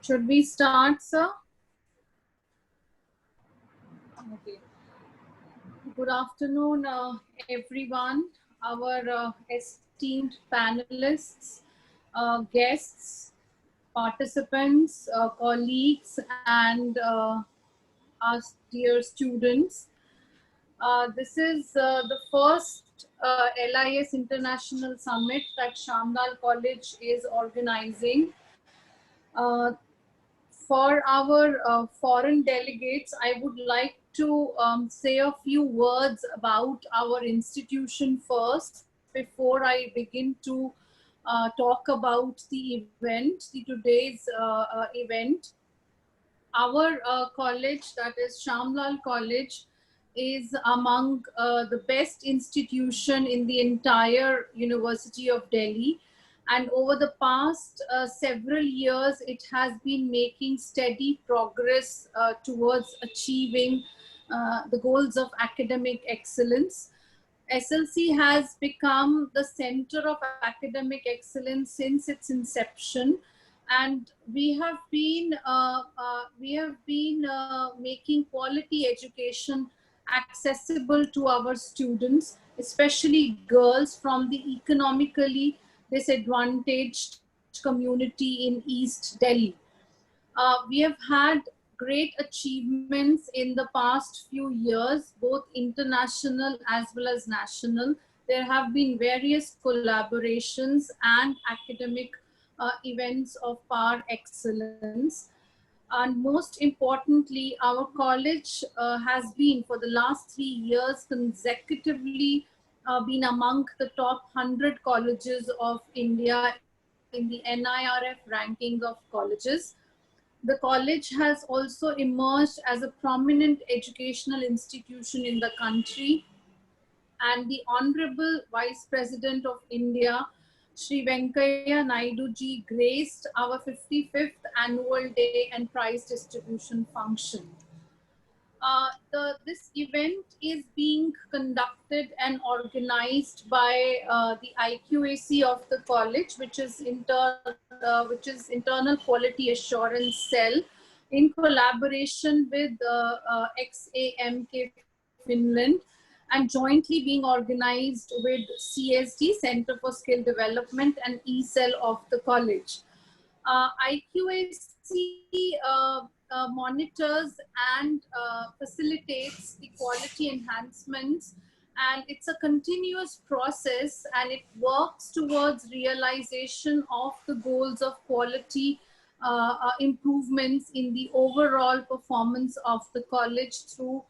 Should we start, sir? Okay. Good afternoon, everyone. Our esteemed panelists, guests, participants, colleagues, and our dear students. This is the first LIS International Summit that Shamdal College is organizing. For our foreign delegates, I would like to say a few words about our institution first before I begin to talk about the event, today's event. Our college, that is Shamlal College, is among the best institution in the entire University of Delhi. And over the past several years, it has been making steady progress towards achieving the goals of academic excellence. SLC has become the center of academic excellence since its inception, and we have been making quality education accessible to our students, especially girls from the economically disadvantaged community in East Delhi. We have had great achievements in the past few years, both international as well as national. There have been various collaborations and academic events of par excellence. And most importantly, our college has been for the last 3 years consecutively been among the top 100 colleges of India in the NIRF ranking of colleges. The college has also emerged as a prominent educational institution in the country, and the Honorable Vice President of India, Sri Venkaiah Naidu ji, graced our 55th annual day and prize distribution function. This event is being conducted and organized by the IQAC of the college, which is Internal Quality Assurance Cell, in collaboration with XAMK Finland, and jointly being organized with CSD, Center for Skill Development, and E-Cell of the college. IQAC monitors and facilitates the quality enhancements, and it's a continuous process, and it works towards realization of the goals of quality improvements in the overall performance of the college through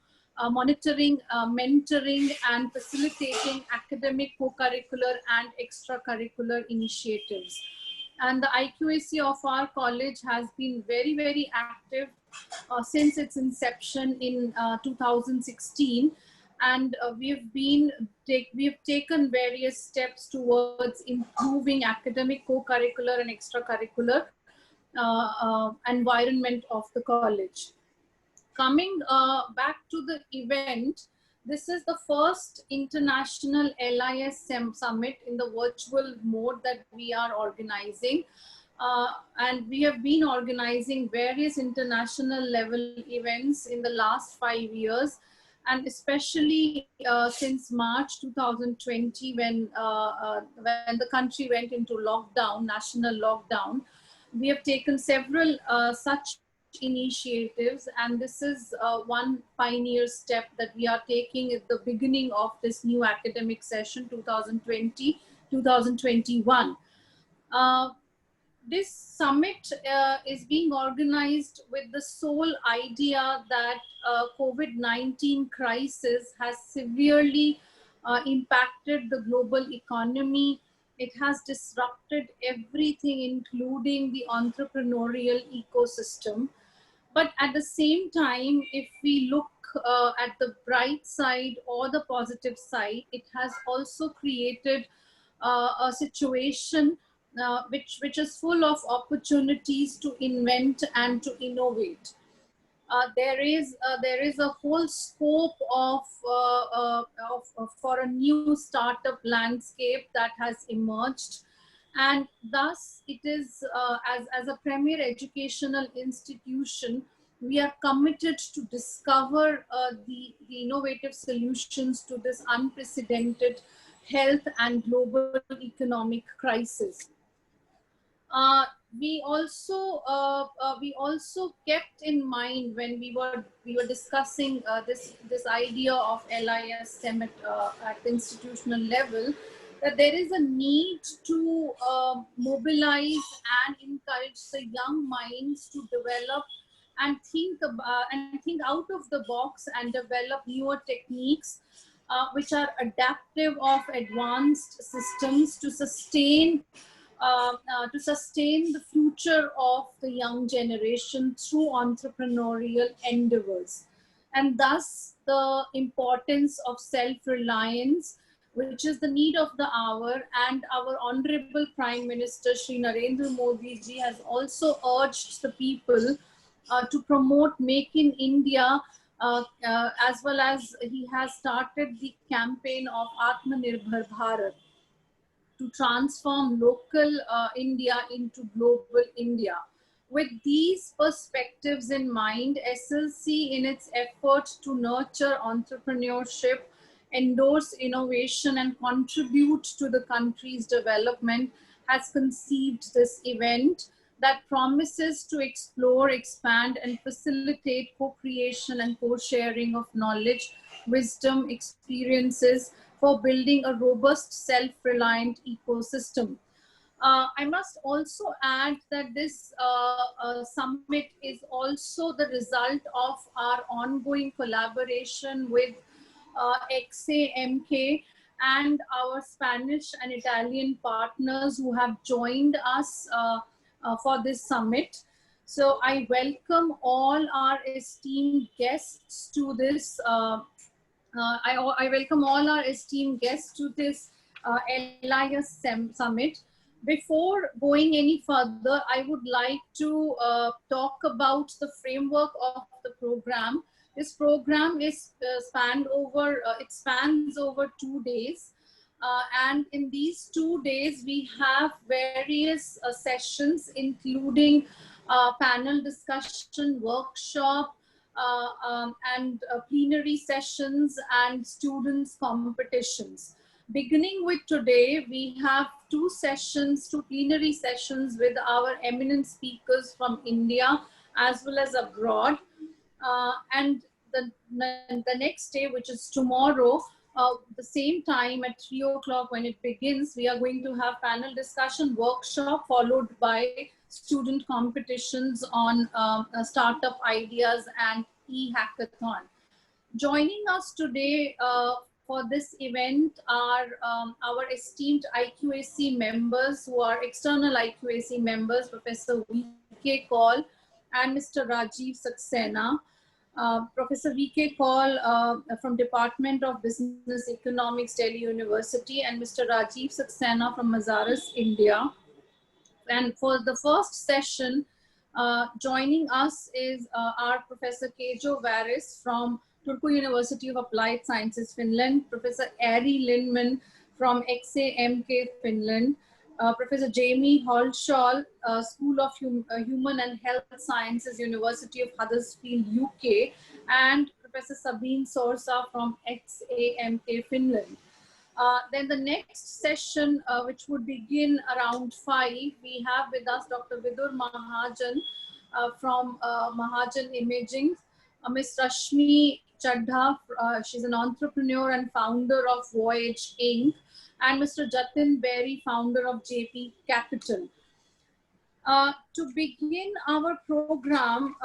monitoring, mentoring, and facilitating academic, co-curricular and extracurricular initiatives. And the IQAC of our college has been very, very active since its inception in 2016. And we have taken various steps towards improving academic, co-curricular and extracurricular environment of the college. Coming back to the event, this is the first international LIS summit in the virtual mode that we are organizing. And we have been organizing various international level events in the last 5 years. And especially since March 2020, when the country went into lockdown, national lockdown, we have taken several such initiatives, and this is one pioneer step that we are taking at the beginning of this new academic session 2020-2021. This summit is being organized with the sole idea that COVID-19 crisis has severely impacted the global economy. It has disrupted everything, including the entrepreneurial ecosystem. But at the same time, if we look at the bright side or the positive side, it has also created a situation which is full of opportunities to invent and to innovate. There is a whole scope of for a new startup landscape that has emerged, And thus it is, as a premier educational institution, we are committed to discover the innovative solutions to this unprecedented health and global economic crisis. uh, we also kept in mind when we were discussing this idea of LIS STEM at the institutional level, that there is a need to mobilize and encourage the young minds to develop and think out of the box and develop newer techniques which are adaptive of advanced systems to sustain the future of the young generation through entrepreneurial endeavors. And thus, the importance of self-reliance, which is the need of the hour, and our Honorable Prime Minister Shri Narendra Modi ji has also urged the people to promote Make in India, as well as he has started the campaign of Atmanirbhar Bharat to transform local India into global India. With these perspectives in mind, SLC, in its effort to nurture entrepreneurship, endorse innovation, and contribute to the country's development, has conceived this event that promises to explore, expand, and facilitate co-creation and co-sharing of knowledge, wisdom, experiences for building a robust, self-reliant ecosystem. I must also add that this summit is also the result of our ongoing collaboration with XAMK and our Spanish and Italian partners who have joined us for this summit. So I welcome all our esteemed guests to this I welcome all our esteemed guests to this LIS Summit. Before going any further, I would like to talk about the framework of the program. This program is it spans over 2 days. And in these 2 days, we have various sessions, including panel discussion, workshop, and plenary sessions and students competitions. Beginning with today, we have two plenary sessions with our eminent speakers from India as well as abroad. And the next day, which is tomorrow, the same time at 3 o'clock when it begins, we are going to have panel discussion workshop followed by student competitions on startup ideas and e-hackathon. Joining us today for this event are our esteemed IQAC members who are external IQAC members, Professor V.K. Kaul and Mr. Rajiv Saxena. Professor V.K. Kaul from Department of Business Economics, Delhi University, and Mr. Rajiv Saxena from Mazaras, India. And for the first session, joining us is our Professor Keijo Varis from Turku University of Applied Sciences, Finland, Professor Erie Lindman from XAMK, Finland, Professor Jamie Halshaw, School of Human and Health Sciences, University of Huddersfield, UK, and Professor Sabine Sorsa from XAMK, Finland. Then the next session, which would begin around 5, we have with us Dr. Vidur Mahajan from Mahajan Imaging, Ms. Rashmi Chadha, she's an entrepreneur and founder of Voyage Inc., and Mr. Jatin Berry, founder of JP Capital. To begin our program,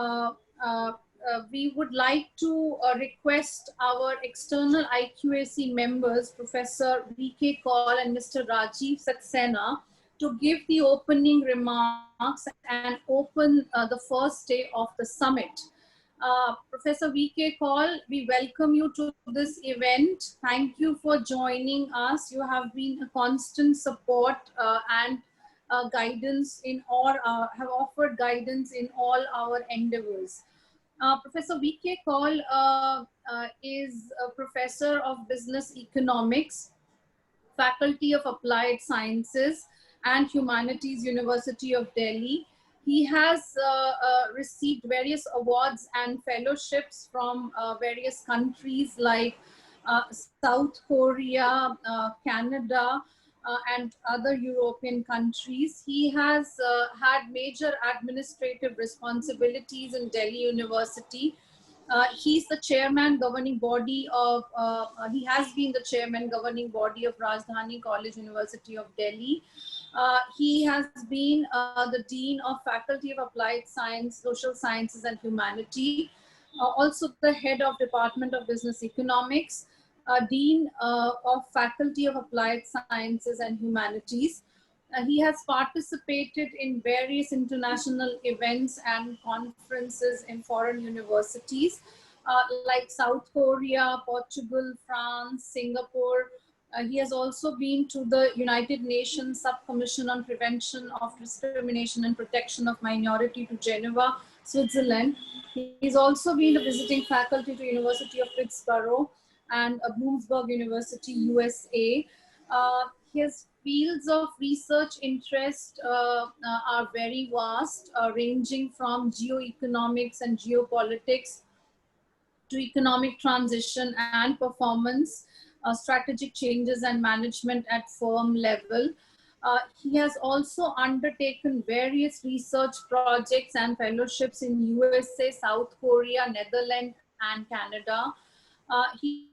we would like to request our external IQAC members, Professor V.K. Kaul and Mr. Rajiv Saxena, to give the opening remarks and open the first day of the summit. Professor V.K. Kaul, we welcome you to this event. Thank you for joining us. You have been a constant support and guidance in all, have offered guidance in all our endeavors. Professor V.K. Kaul is a professor of business economics, Faculty of Applied Sciences, and Humanities, University of Delhi. He has received various awards and fellowships from various countries like South Korea, Canada, and other European countries. He has had major administrative responsibilities in Delhi University. He's the chairman governing body of, he has been the chairman governing body of Rajdhani College, University of Delhi. He has been the Dean of Faculty of Applied Science, Social Sciences and Humanity, also the head of Department of Business Economics, Dean of Faculty of Applied Sciences and Humanities. He has participated in various international events and conferences in foreign universities like South Korea, Portugal, France, Singapore. He has also been to the United Nations Subcommission on Prevention of Discrimination and Protection of Minority to Geneva, Switzerland. He's also been a visiting faculty to University of Pittsburgh and Bloomsburg University, USA. His fields of research interest are very vast, ranging from geoeconomics and geopolitics to economic transition and performance, strategic changes and management at firm level. He has also undertaken various research projects and fellowships in USA, South Korea, Netherlands, and Canada. He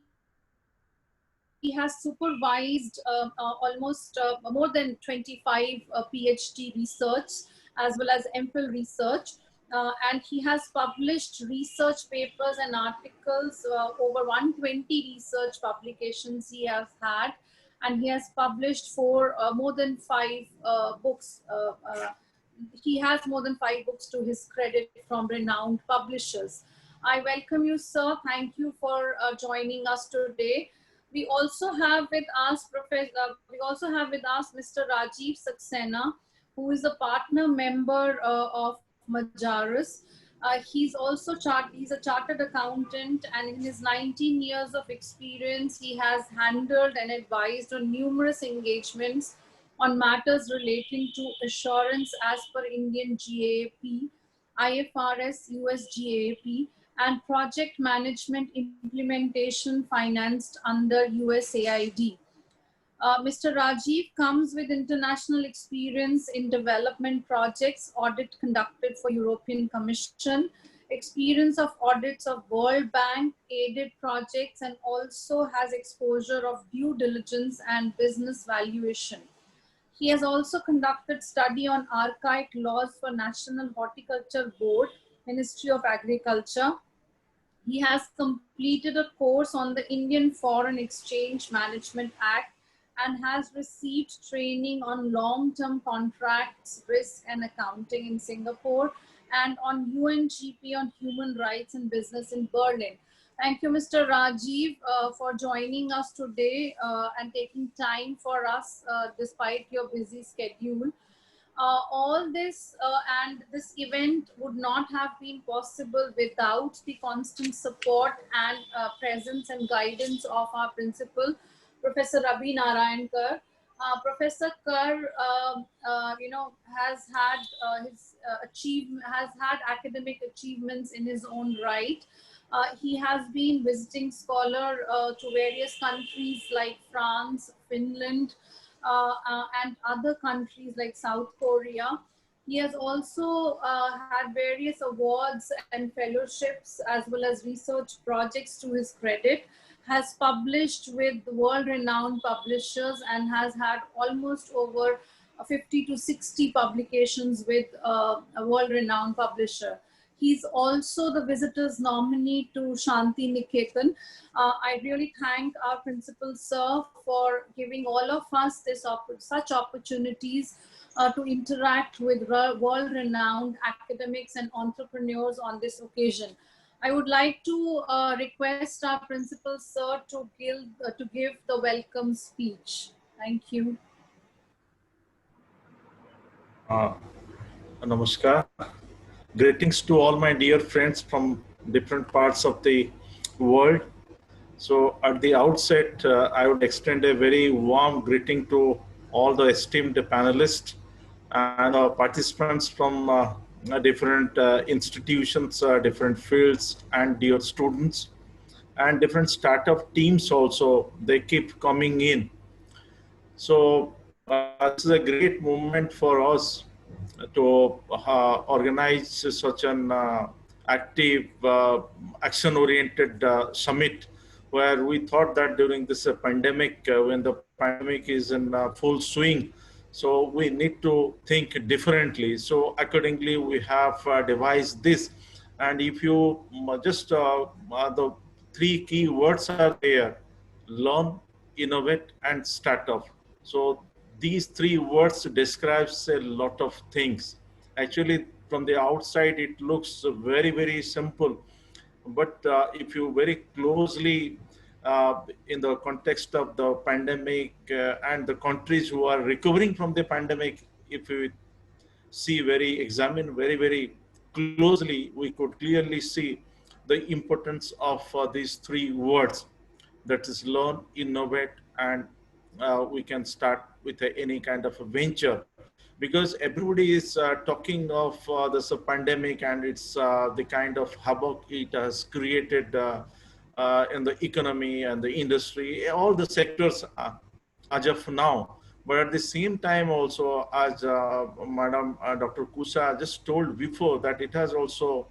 has supervised almost more than 25 PhD research as well as MPhil research. And he has published research papers and articles, over 120 research publications he has had, and he has published for more than 5 books. He has more than 5 books to his credit from renowned publishers. I welcome you, sir. Thank you for joining us today. We also have with us Mr. Rajiv Saxena, who is a partner member of Majaris. He's a chartered accountant, and in his 19 years of experience, he has handled and advised on numerous engagements on matters relating to assurance as per Indian GAAP, IFRS, US GAAP, and project management implementation financed under USAID. Mr. Rajiv comes with international experience in development projects, audit conducted for European Commission, experience of audits of World Bank aided projects, and also has exposure of due diligence and business valuation. He has also conducted study on archaic laws for National Horticulture Board, Ministry of Agriculture. He has completed a course on the Indian Foreign Exchange Management Act and has received training on long-term contracts, risk and accounting in Singapore, and on UNGP on human rights and business in Berlin. Thank you, Mr. Rajiv, for joining us today and taking time for us despite your busy schedule. All this and this event would not have been possible without the constant support and presence and guidance of our principal, Professor Rabi Narayan Kar. Professor Kar, has had academic achievements in his own right. He has been visiting scholar to various countries like France, Finland, and other countries like South Korea. He has also had various awards and fellowships as well as research projects to his credit, has published with world-renowned publishers, and has had almost over 50 to 60 publications with a world-renowned publisher. He's also the visitor's nominee to Shanti Niketan. I really thank our principal, sir, for giving all of us such opportunities to interact with world-renowned academics and entrepreneurs on this occasion. I would like to request our principal, sir, to give the welcome speech. Thank you. Namaskar. Greetings to all my dear friends from different parts of the world. So at the outset, I would extend a very warm greeting to all the esteemed panelists and participants from different institutions, different fields, and dear students, and different startup teams also. They keep coming in. So this is a great moment for us to organize such an active, action-oriented summit, where we thought that during this pandemic, when the pandemic is in full swing, so we need to think differently. So accordingly, we have devised this. And if you just the three key words are there: learn, innovate, and startup. So these three words describes a lot of things. Actually, from the outside, it looks very, very simple. But if you very closely, in the context of the pandemic and the countries who are recovering from the pandemic, if you examine very, very closely, we could clearly see the importance of these three words, that is learn, innovate, and we can start with any kind of a venture, because everybody is talking of this pandemic, and it's the kind of havoc it has created in the economy and the industry, all the sectors as of now. But at the same time also, as Madam Dr. Kusa just told before, that it has also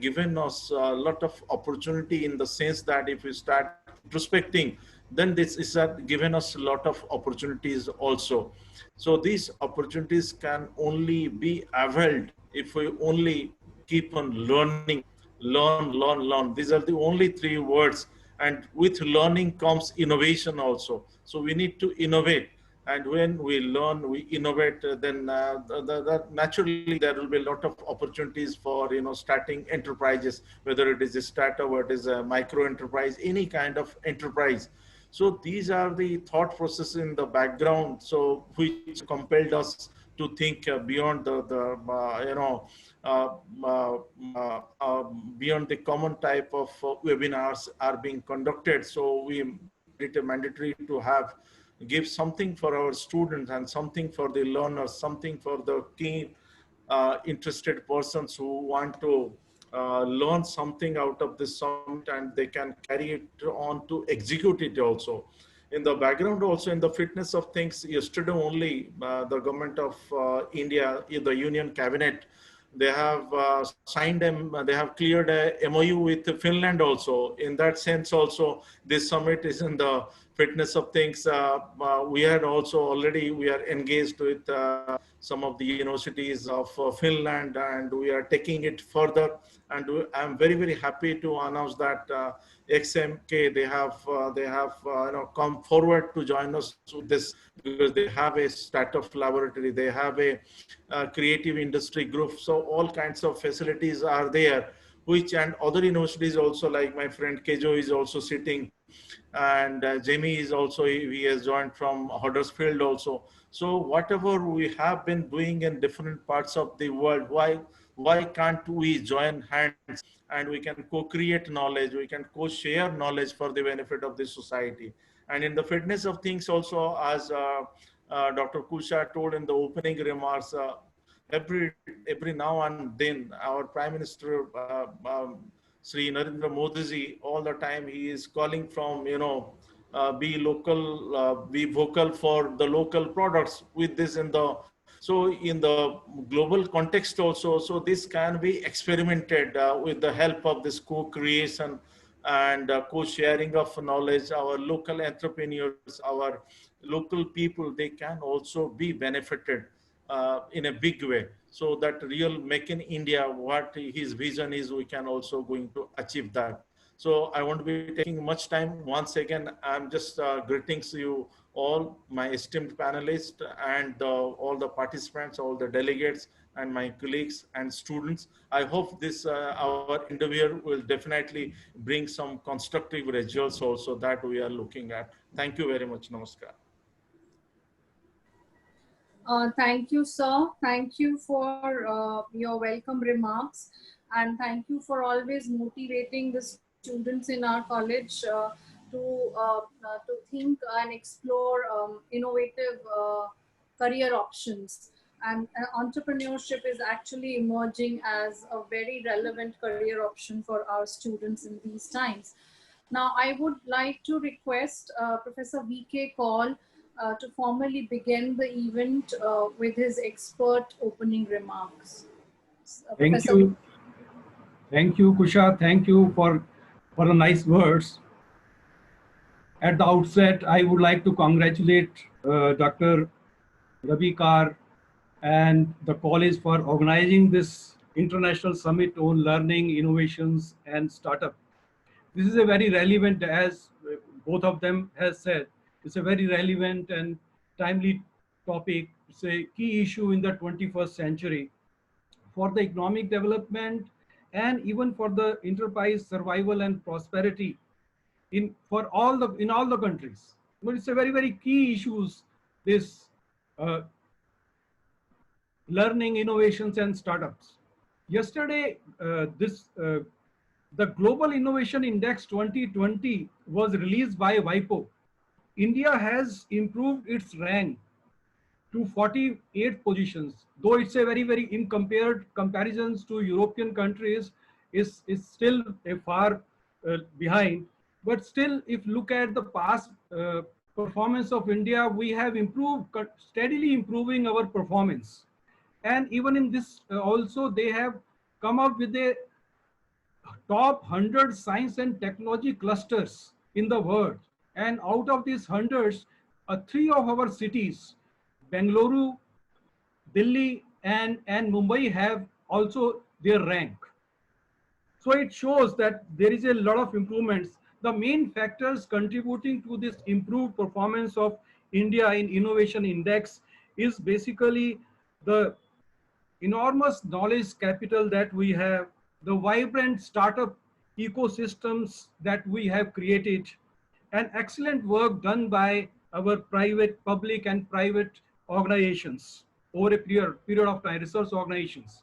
given us a lot of opportunity, in the sense that if we start introspecting, then this is given us a lot of opportunities also. So these opportunities can only be availed if we only keep on learning. Learn, learn, learn. These are the only three words. And with learning comes innovation also. So we need to innovate. And when we learn, we innovate, then naturally there will be a lot of opportunities for starting enterprises, whether it is a startup or it is a micro enterprise, any kind of enterprise. So these are the thought process in the background, so which compelled us to think beyond the uh, uh, beyond the common type of webinars are being conducted. So we made it a mandatory to have give something for our students and something for the learners, something for the keen interested persons who want to learn something out of this summit, and they can carry it on to execute it also. In the background also, in the fitness of things, yesterday only, the government of India, in the Union Cabinet, they have they have cleared a MOU with Finland also. In that sense also, this summit is in the fitness of things. We had also already, we are engaged with some of the universities of Finland, and we are taking it further. And I'm very, very happy to announce that XMK, they have come forward to join us with this, because they have a startup laboratory, they have a creative industry group. So all kinds of facilities are there, which, and other universities also, like my friend Kejo is also sitting, and Jamie is also, he has joined from Huddersfield also. So whatever we have been doing in different parts of the world, why can't we join hands, and we can co-create knowledge, we can co-share knowledge for the benefit of the society. And in the fitness of things also, as Dr. Kusha told in the opening remarks, every every now and then our Prime Minister Sri Narendra Modi ji, all the time he is calling from, be local, be vocal for the local products, with this in the, so in the global context also. So this can be experimented with the help of this co-creation and co-sharing of knowledge. Our local entrepreneurs, our local people, they can also be benefited in a big way, so that real make in India, what his vision is, we can also going to achieve that. So I won't be taking much time. Once again, I'm just greetings to you all, my esteemed panelists, and all the participants, all the delegates, and my colleagues and students. I hope this our endeavor will definitely bring some constructive results also that we are looking at. Thank you very much. Namaskar. Thank you, sir. Thank you for your welcome remarks. And thank you for always motivating the students in our college to think and explore innovative career options. And entrepreneurship is actually emerging as a very relevant career option for our students in these times. Now, I would like to request Professor V.K. Kaul to formally begin the event with his expert opening remarks. Thank Professor V. you. Thank you, Kusha. Thank you for the nice words. At the outset, I would like to congratulate Dr. Ravi Kar and the college for organizing this international summit on learning, innovations, and startup. This is a very relevant, as both of them has said, it's a very relevant and timely topic. It's a key issue in the 21st century for the economic development and even for the enterprise survival and prosperity in all the countries. But it's a very key issues, this uh, learning, innovations, and startups. Yesterday, the Global Innovation Index 2020 was released by WIPO. India has improved its rank to 48 positions, though it's a very in compared comparisons to European countries is still a far behind. But still, if look at the past performance of India, we have improved, steadily improving our performance. And even in this also, they have come up with a top 100 science and technology clusters in the world. And out of these hundreds, three of our cities, Bengaluru, Delhi, and Mumbai, have also their rank. So it shows that there is a lot of improvements. The main factors contributing to this improved performance of India in Innovation Index is basically the enormous knowledge capital that we have, the vibrant startup ecosystems that we have created, and excellent work done by our private, public, and private organizations over a period of time, research organizations.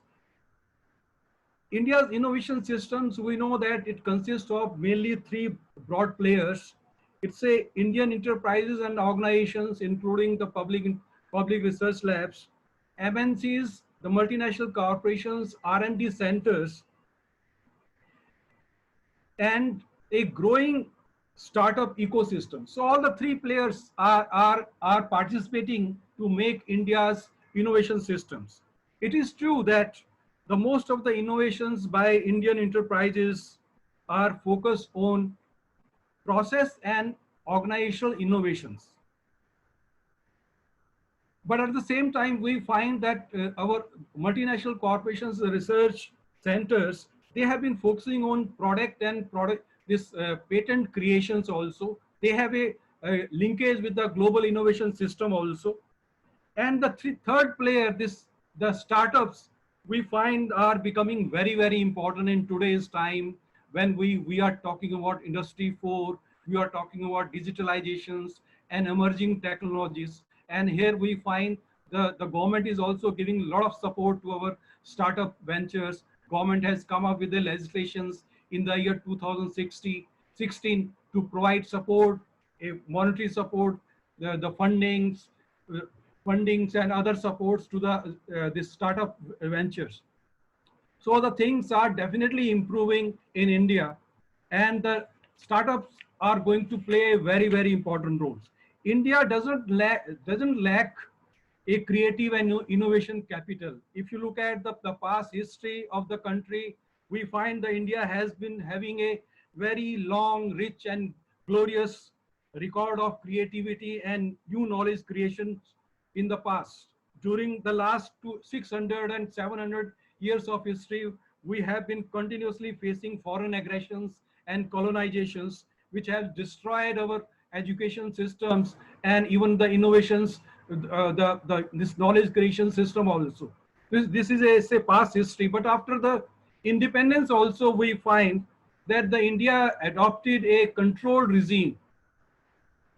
India's innovation systems, we know that it consists of mainly three broad players. It's a Indian enterprises and organizations, including the public research labs, MNCs, the multinational corporations, R&D centers, and a growing startup ecosystem. So all the three players are participating to make India's innovation systems. It is true that the most of the innovations by Indian enterprises are focused on process and organizational innovations. But at the same time, we find that our multinational corporations, research centers, they have been focusing on this patent creations also. They have a linkage with the global innovation system also. And the third player, the startups, we find are becoming very important in today's time when we are talking about Industry 4, we are talking about digitalizations and emerging technologies. And here we find the government is also giving a lot of support to our startup ventures. Government has come up with the legislations in the year 2016 to provide support, monetary support, the fundings and other supports to the startup ventures. So the things are definitely improving in India, and the startups are going to play a very important role. India doesn't lack a creative and innovation capital. If you look at the past history of the country, we find that India has been having a very long, rich, and glorious record of creativity and new knowledge creation in the past. During the last 600 and 700 years of history, we have been continuously facing foreign aggressions and colonizations, which have destroyed our education systems and even the innovations, this knowledge creation system also. This is a past history, but after the independence also, we find that the India adopted a controlled regime.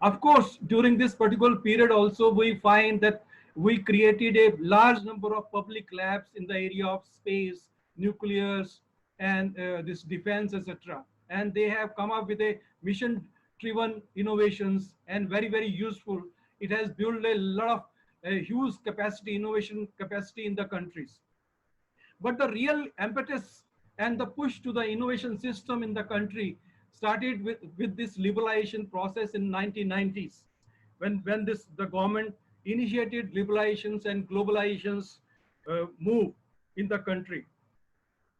Of course, during this particular period also, we find that we created a large number of public labs in the area of space, nuclears, and this defense, etc. And they have come up with a mission driven innovations and very, very useful. It has built a lot of huge capacity, innovation capacity in the countries. But the real impetus and the push to the innovation system in the country started with this liberalization process in 1990s, when the government initiated liberalizations and globalizations move in the country.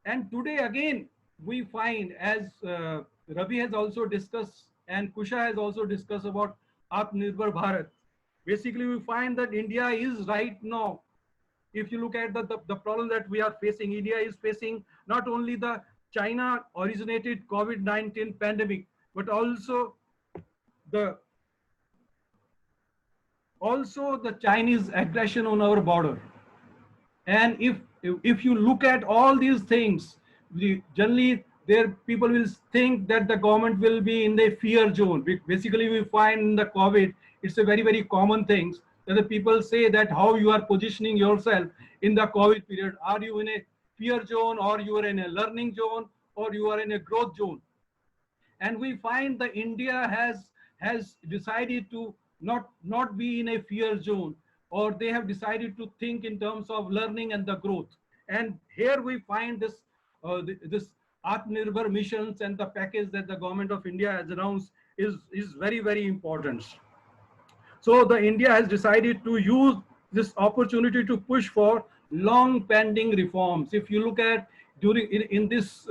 And today again, we find, as Ravi has also discussed and Kusha has also discussed about Atmanirbhar Bharat. Basically, we find that India is right now, if you look at the problem that we are facing, India is facing not only the China originated COVID-19 pandemic, but also the Chinese aggression on our border. And if you look at all these things, generally there people will think that the government will be in the fear zone. Basically, we find in the COVID, it's a very, very common thing that the people say that how you are positioning yourself in the COVID period. Are you in a fear zone, or you are in a learning zone, or you are in a growth zone? And we find that India has decided to not be in a fear zone, or they have decided to think in terms of learning and the growth. And here we find this Atmanirbhar missions and the package that the government of India has announced is very, very important. So the India has decided to use this opportunity to push for long pending reforms. If you look at in this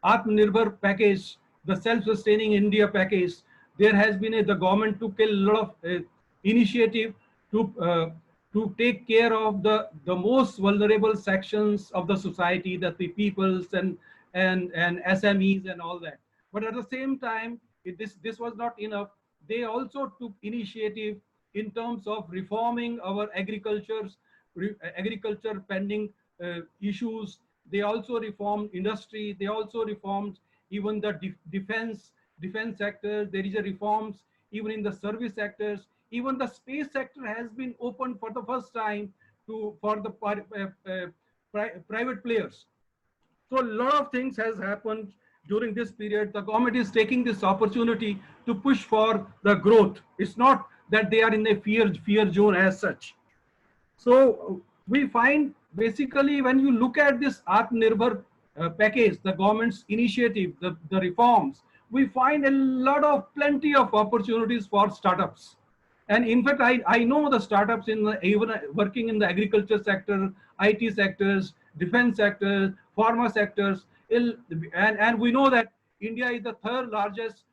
Atmanirbhar package, the self-sustaining India package, there has been the government took a lot of initiative to take care of the most vulnerable sections of the society, that the peoples and SMEs and all that. But at the same time, this was not enough. They also took initiative in terms of reforming our agriculture pending issues. They also reformed industry. They also reformed even the defense sector. There is a reforms even in the service sectors. Even the space sector has been opened for the first time for the private players. So a lot of things has happened during this period. The government is taking this opportunity to push for the growth. It's not that they are in a fear zone as such. So we find basically when you look at this Atmanirbhar package, the government's initiative, the reforms, we find a lot of plenty of opportunities for startups. And in fact, I know the startups even working in the agriculture sector, IT sectors, defense sectors, pharma sectors, and we know that India is the third largest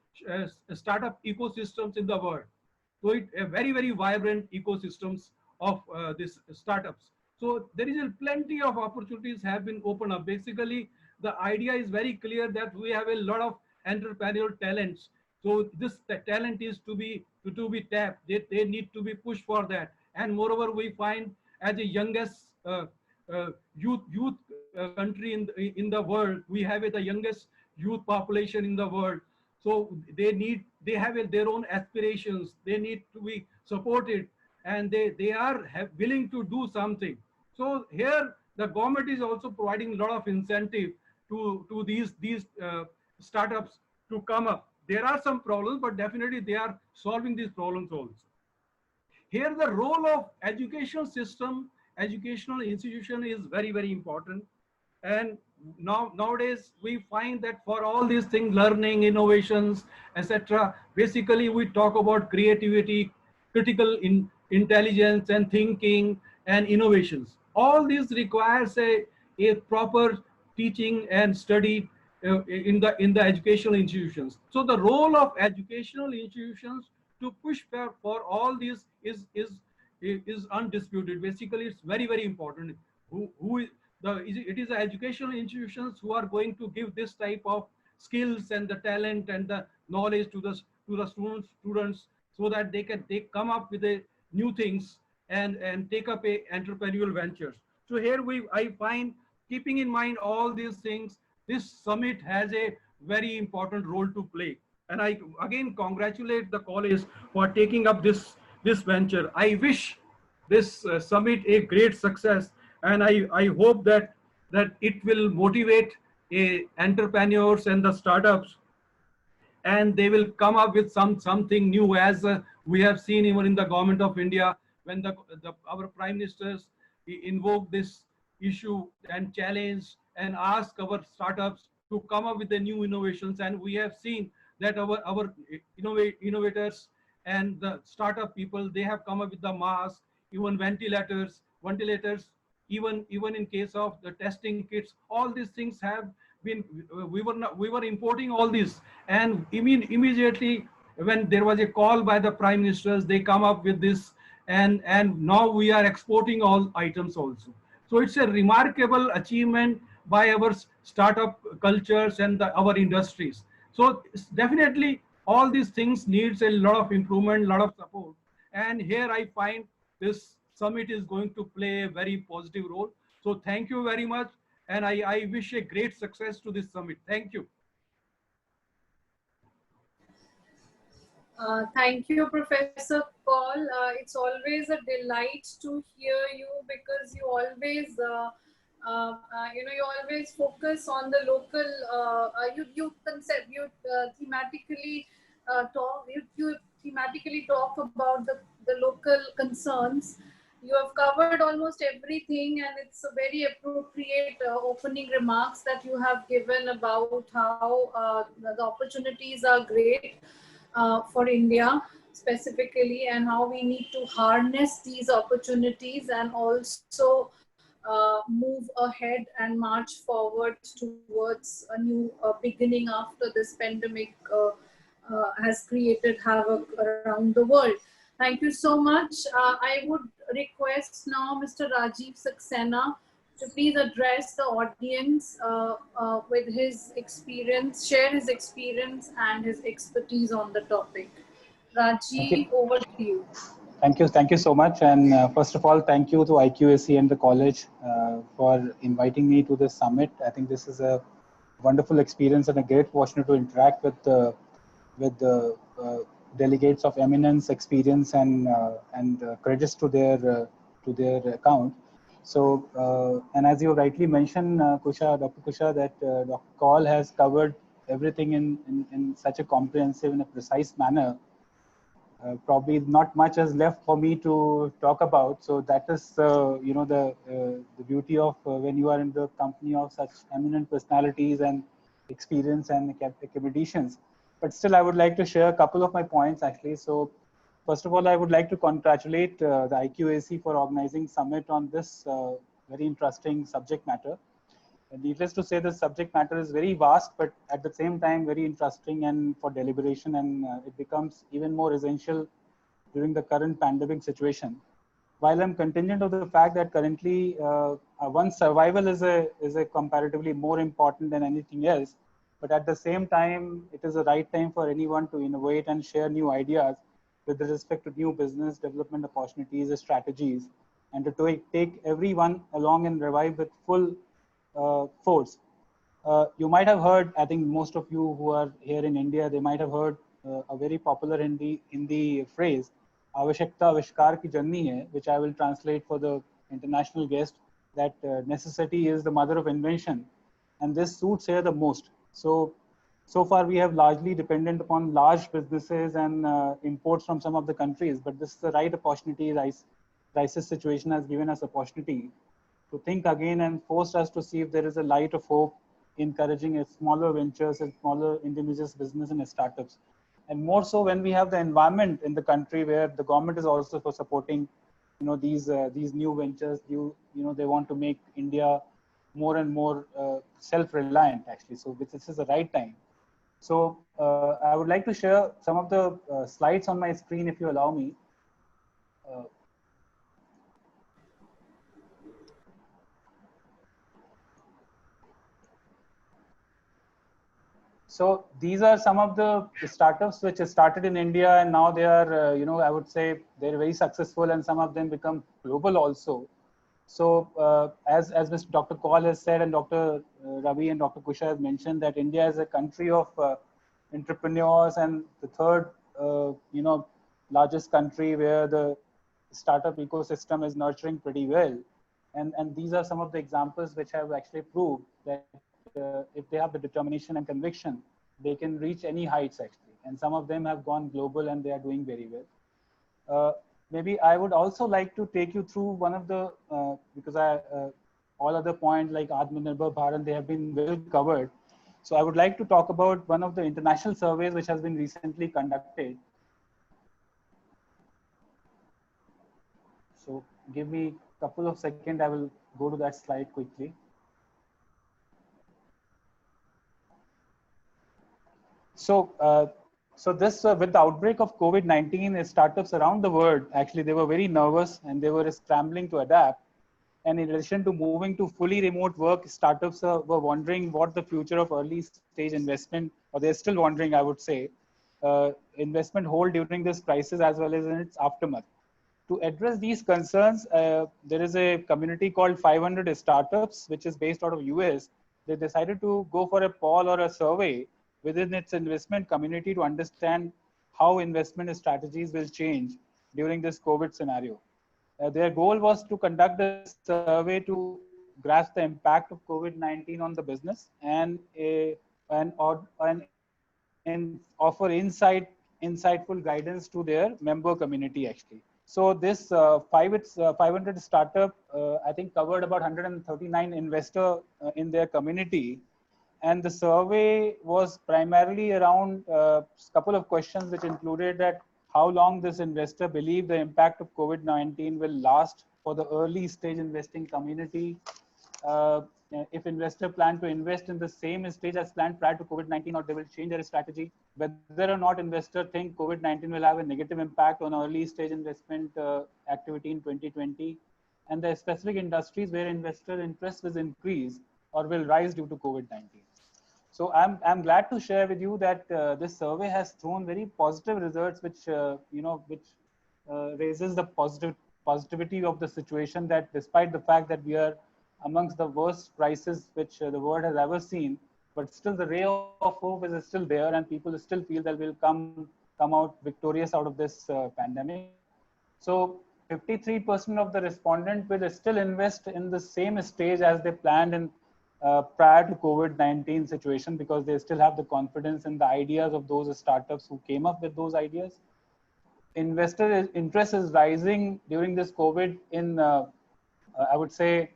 startup ecosystems in the world. So it a very, very vibrant ecosystems of these startups. So there is plenty of opportunities have been opened up. Basically, the idea is very clear that we have a lot of entrepreneurial talents. So this talent is to be tapped. They need to be pushed for that. And moreover, we find as the youngest youth country in the world, we have the youngest youth population in the world. So they have their own aspirations. They need to be supported, and they are willing to do something. So here the government is also providing a lot of incentive to these startups to come up. There are some problems, but definitely they are solving these problems also. Here the role of educational system, educational institution is very, very important. And nowadays we find that for all these things, learning, innovations, etc., basically we talk about creativity, critical intelligence and thinking and innovations. All these requires a proper teaching and study in the educational institutions. So the role of educational institutions to push for all these is undisputed. Basically, it's very, very important. It is the educational institutions who are going to give this type of skills and the talent and the knowledge to the students, so that they come up with new things and take up entrepreneurial ventures. So here I find, keeping in mind all these things, this summit has a very important role to play. And I again congratulate the college for taking up this venture. I wish this summit a great success, and I hope that it will motivate entrepreneurs and the startups, and they will come up with something new, as we have seen even in the government of India, when our prime ministers invoke this issue and challenge and ask our startups to come up with the new innovations. And we have seen that our innovators and the startup people, they have come up with the mask, even ventilators, even in case of the testing kits. All these things have been, we were importing all this, and immediately when there was a call by the prime ministers, they come up with this, and now we are exporting all items also. So it's a remarkable achievement by our startup cultures and our industries. So definitely all these things needs a lot of improvement, lot of support. And here I find this summit is going to play a very positive role. So thank you very much. And I wish a great success to this summit. Thank you. Thank you, Professor Paul. It's always a delight to hear you, because you always, you always focus on the local. You thematically you thematically talk about the local concerns. You have covered almost everything, and it's a very appropriate opening remarks that you have given about how the opportunities are great for India specifically, and how we need to harness these opportunities and also move ahead and march forward towards a new beginning after this pandemic has created havoc around the world. Thank you so much. I would request now Mr. Rajiv Saxena to please address the audience with his experience, share his experience and his expertise on the topic. Rajiv, over to you. Thank you so much. And first of all, thank you to IQAC and the college for inviting me to this summit. I think this is a wonderful experience and a great opportunity to interact with the delegates of eminence, experience, and credits to their account. So, and as you rightly mentioned, Dr. Kusha, that Dr. Kaul has covered everything in such a comprehensive and a precise manner. Probably not much is left for me to talk about. So that is, the beauty of when you are in the company of such eminent personalities and experience and accommodations. But still, I would like to share a couple of my points actually. So first of all, I would like to congratulate the IQAC for organizing summit on this very interesting subject matter. And needless to say, the subject matter is very vast, but at the same time very interesting and for deliberation, and it becomes even more essential during the current pandemic situation. While I'm contingent of the fact that currently one's survival is a comparatively more important than anything else, but at the same time, it is the right time for anyone to innovate and share new ideas with respect to new business development opportunities, strategies, and to take everyone along and revive with full force. You might have heard, I think most of you who are here in India, they might have heard a very popular Hindi phrase, "Avashakta Avishkar ki janni hai," which I will translate for the international guest, that necessity is the mother of invention. And this suits here the most. So far we have largely dependent upon large businesses and imports from some of the countries, but this is the right opportunity. Crisis situation has given us opportunity to think again and forced us to see if there is a light of hope, encouraging smaller ventures and smaller indigenous business and startups. And more so when we have the environment in the country where the government is also for supporting, these new ventures. They want to make India more and more self-reliant actually. So this is the right time. So I would like to share some of the slides on my screen if you allow me. So these are some of the startups which started in India, and now they are, I would say they're very successful, and some of them become global also. So as Mr. Dr. Kaul has said, and Dr. Ravi and Dr. Kusha has mentioned, that India is a country of entrepreneurs and the third, largest country where the startup ecosystem is nurturing pretty well. And these are some of the examples which have actually proved that if they have the determination and conviction they can reach any heights actually. And some of them have gone global and they are doing very well. Maybe I would also like to take you through one of the, because all other points like Atmanirbhar Bharat, they have been well covered. So I would like to talk about one of the international surveys which has been recently conducted. So give me a couple of seconds, I will go to that slide quickly. So this with the outbreak of COVID-19, startups around the world, actually they were very nervous and they were scrambling to adapt. And in addition to moving to fully remote work, startups were wondering what the future of early stage investment, or they're still wondering, I would say, investment hold during this crisis as well as in its aftermath. To address these concerns, there is a community called 500 Startups, which is based out of US. They decided to go for a poll or a survey within its investment community to understand how investment strategies will change during this COVID scenario. Their goal was to conduct a survey to grasp the impact of COVID-19 on the business and offer insightful guidance to their member community actually. So this 500 startup, I think covered about 139 investor in their community. And the survey was primarily around a couple of questions which included that how long this investor believe the impact of COVID-19 will last for the early stage investing community. Uh, if investor plan to invest in the same stage as planned prior to COVID-19, or they will change their strategy, whether or not investor think COVID-19 will have a negative impact on early stage investment activity in 2020, and the specific industries where investor interest will increase or will rise due to COVID-19. So I'm glad to share with you that this survey has thrown very positive results, which raises the positivity of the situation, that despite the fact that we are amongst the worst crisis which the world has ever seen, but still the ray of hope is still there, and people still feel that we'll come out victorious out of this pandemic. So 53% of the respondents will still invest in the same stage as they planned in prior to COVID-19 situation, because they still have the confidence in the ideas of those startups who came up with those ideas. Investor interest is rising during this COVID in, I would say,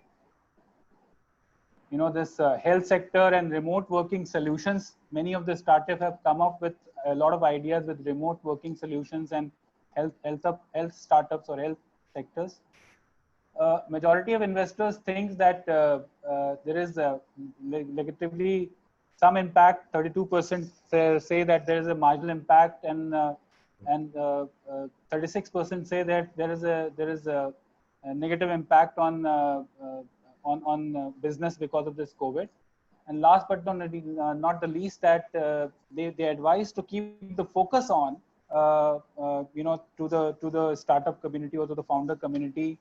this health sector and remote working solutions. Many of the startups have come up with a lot of ideas with remote working solutions and health startups or health sectors. Majority of investors think that there is negatively some impact. 32% say that there is a marginal impact, and 36% say that there is a negative impact on business because of this COVID. And last but not the least, that they advise to keep the focus on to the startup community or to the founder community,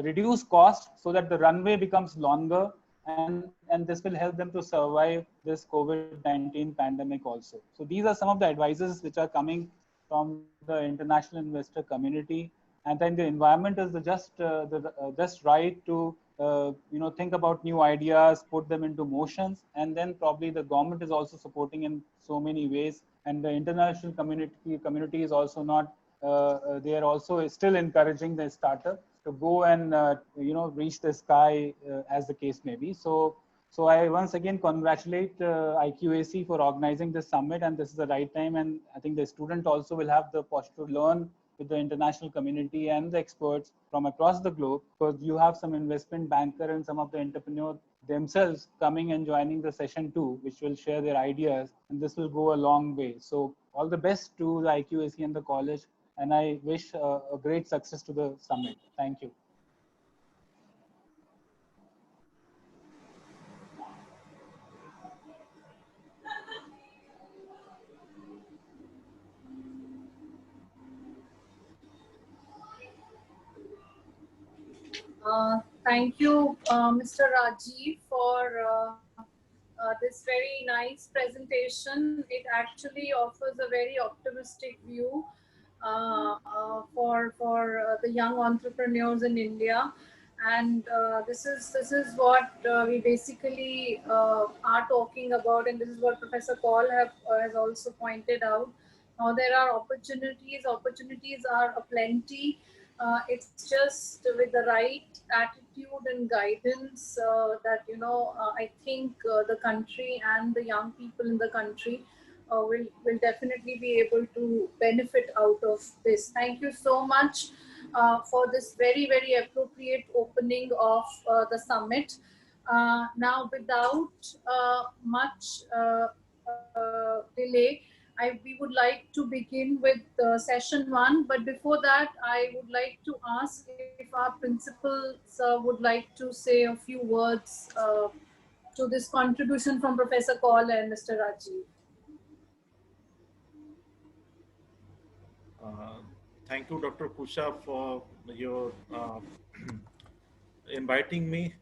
reduce cost so that the runway becomes longer, and this will help them to survive this COVID-19 pandemic also. So these are some of the advices which are coming from the international investor community. And then the environment is just right to think about new ideas, put them into motions, and then probably the government is also supporting in so many ways, and the international community is also not they are also still encouraging the startup to go and reach the sky, as the case may be. So I once again congratulate IQAC for organizing this summit, and this is the right time. And I think the student also will have the opportunity to learn with the international community and the experts from across the globe, because you have some investment banker and some of the entrepreneurs themselves coming and joining the session too, which will share their ideas, and this will go a long way. So all the best to the IQAC and the college, and I wish a great success to the summit. Thank you. Thank you, Mr. Rajiv, for this very nice presentation. It actually offers a very optimistic view for the young entrepreneurs in India. And this is what we basically are talking about, and this is what Professor Paul has also pointed out. Now there are opportunities are aplenty. It's just with the right attitude and guidance that I think the country and the young people in the country will definitely be able to benefit out of this. Thank you so much for this very, very appropriate opening of the summit. Now, without much delay, we would like to begin with session one. But before that, I would like to ask if our principal sir would like to say a few words to this contribution from Professor Kaul and Mr. Rajiv. Uh, Thank you, Dr. Kusha, for your inviting me.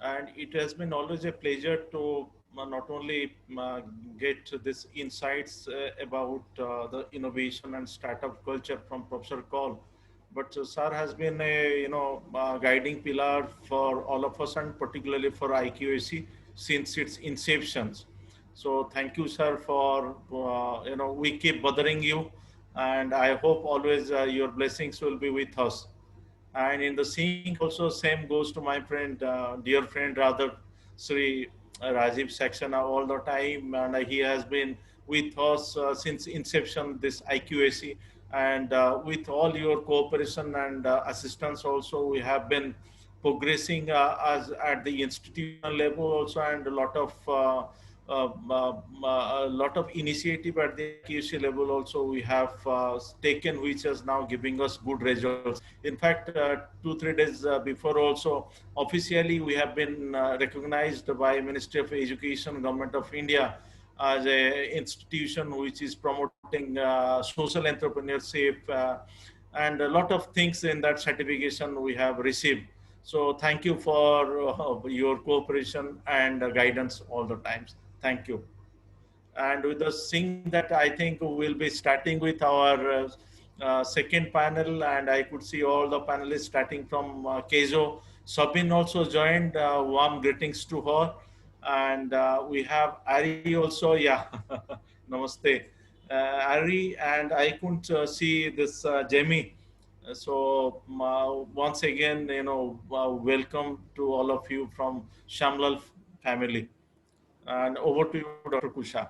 And it has been always a pleasure to not only get this insights about the innovation and startup culture from Professor Kaul, but sir has been a guiding pillar for all of us, and particularly for IQAC since its inceptions. So thank you, sir, for we keep bothering you, and I hope always your blessings will be with us. And in the same also, same goes to my friend, dear friend rather, Sri Rajiv Saxena all the time, and he has been with us since inception this IQAC, and with all your cooperation and assistance also, we have been progressing as at the institutional level also, and a lot of initiative at the IQC level also we have taken, which is now giving us good results. In fact, 2-3 days before also, officially we have been recognized by Ministry of Education, Government of India, as a institution which is promoting social entrepreneurship, and a lot of things in that certification we have received. So thank you for your cooperation and guidance all the times. Thank you. And with the seeing that, I think we'll be starting with our second panel, and I could see all the panelists starting from Kezo. Sabine also joined. Warm greetings to her. And we have Ari also. Yeah, namaste. Ari, and I couldn't see this Jamie. So once again, welcome to all of you from Shamlal family. And over to you, Dr. Kusha.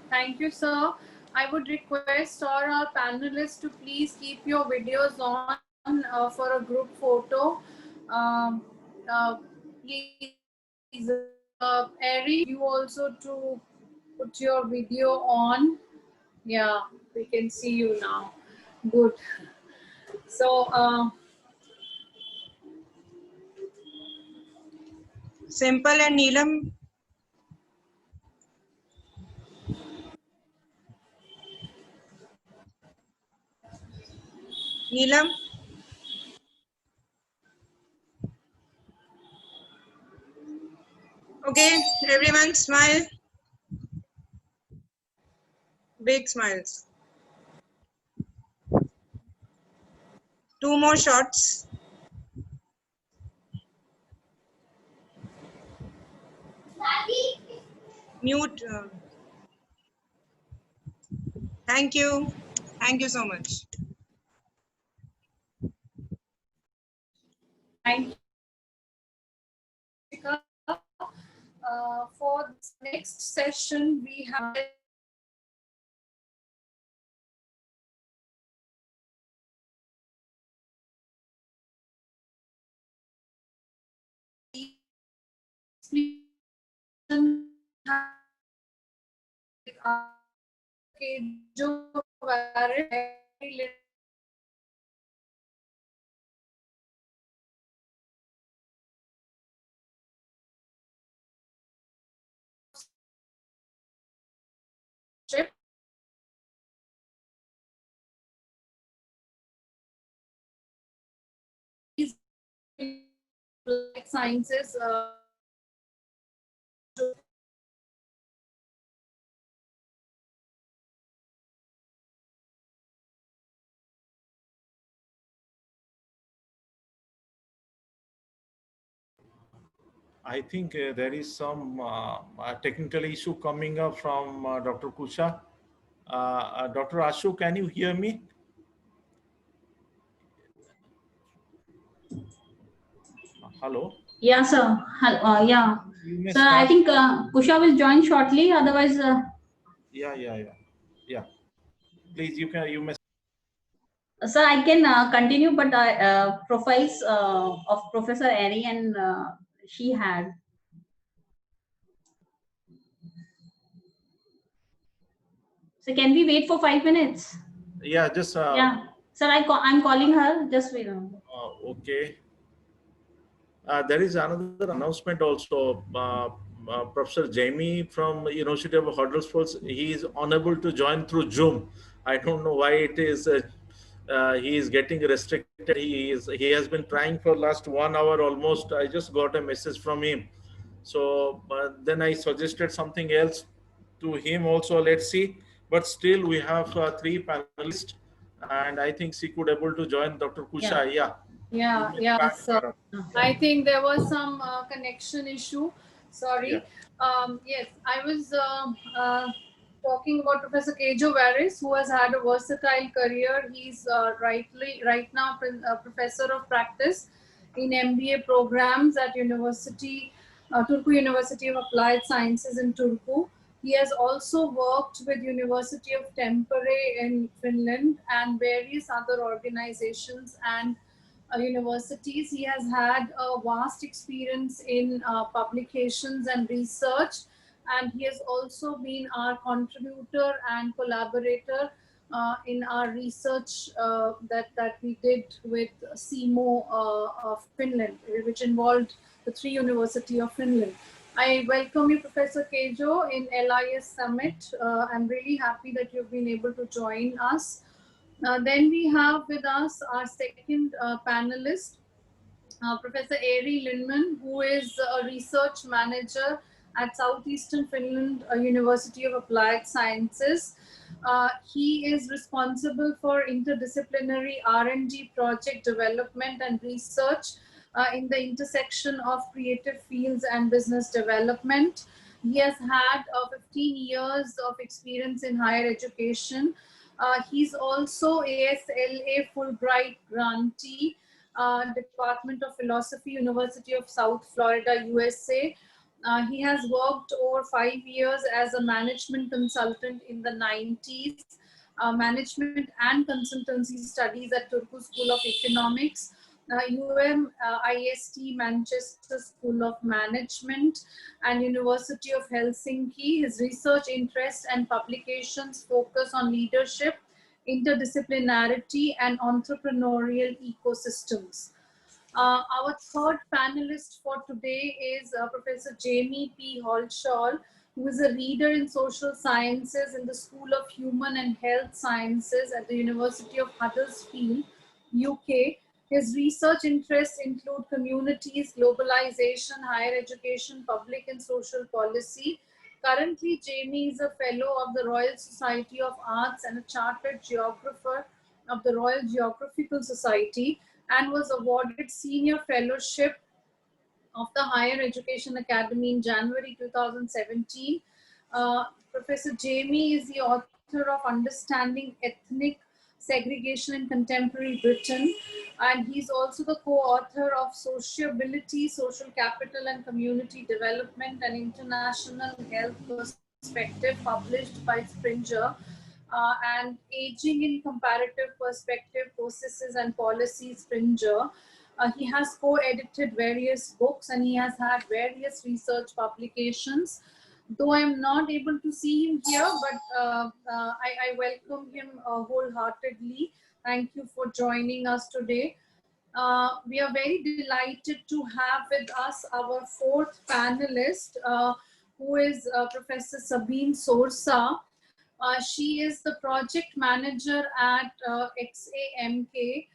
Thank you, sir. I would request all our panelists to please keep your videos on for a group photo. Um, uh, please, Erie, you also to put your video on. Yeah, we can see you now. Good. So, Simple and Neelam. Neelam. Okay, everyone smile. Big smiles. 2 more shots. Mute. Thank you. Thank you so much. thank you. For this next session, we have sciences. I think there is some technical issue coming up from Dr. Kusha. Dr. Ashu, can you hear me? Hello. Yeah, sir. Yeah. You may Sir, I start. think Kusha will join shortly. Otherwise, Yeah. Yeah. Please, you may. sir, I can continue, but profiles of Professor Erie and she had. So can we wait for 5 minutes? Yeah, just Yeah. Sir, I'm calling her. Just wait. okay. There is another announcement also. Professor Jamie from University of Huddersfield, he is unable to join through Zoom. I don't know why it is. He is getting restricted. He has been trying for last 1 hour almost. I just got a message from him. So then I suggested something else to him also. Let's see. But still, we have three panelists, and I think she could able to join. Dr. Kusha, yeah. You may Yeah. start, So madam. I think there was some connection issue. Yeah. Sorry. Yes, I was talking about Professor Kejo Varis, who has had a versatile career. He's right now professor of practice in MBA programs at Turku University of Applied Sciences in Turku. He has also worked with University of Tampere in Finland and various other organizations and universities. He has had a vast experience in publications and research, and he has also been our contributor and collaborator in our research that we did with SIMO of Finland, which involved the three University of Finland. I welcome you, Professor Kejo, in LIS Summit. I'm really happy that you've been able to join us. Then we have with us our second panelist, Professor Erie Lindman, who is a research manager at Southeastern Finland University of Applied Sciences. He is responsible for interdisciplinary R&D project development and research in the intersection of creative fields and business development. He has had 15 years of experience in higher education. He's also ASLA Fulbright grantee, Department of Philosophy, University of South Florida, USA. He has worked over 5 years as a management consultant in the 90s, management and consultancy studies at Turku School of Economics, IST Manchester School of Management, and University of Helsinki. His research interests and publications focus on leadership, interdisciplinarity, and entrepreneurial ecosystems. Our third panelist for today is Professor Jamie P. Halshaw, who is a reader in social sciences in the School of Human and Health Sciences at the University of Huddersfield, UK. His research interests include communities, globalization, higher education, public and social policy. Currently, Jamie is a fellow of the Royal Society of Arts and a chartered geographer of the Royal Geographical Society, and was awarded Senior Fellowship of the Higher Education Academy in January 2017. Professor Jamie is the author of Understanding Ethnic Segregation in Contemporary Britain, and he's also the co-author of Sociability, Social Capital and Community Development, and International Health Perspective, published by Springer, and Aging in Comparative Perspective, Processes and Policies, Springer. He has co-edited various books and he has had various research publications. Though I'm not able to see him here, but I welcome him wholeheartedly. Thank you for joining us today. We are very delighted to have with us our fourth panelist, who is Professor Sabine Sorsa. She is the project manager at XAMK.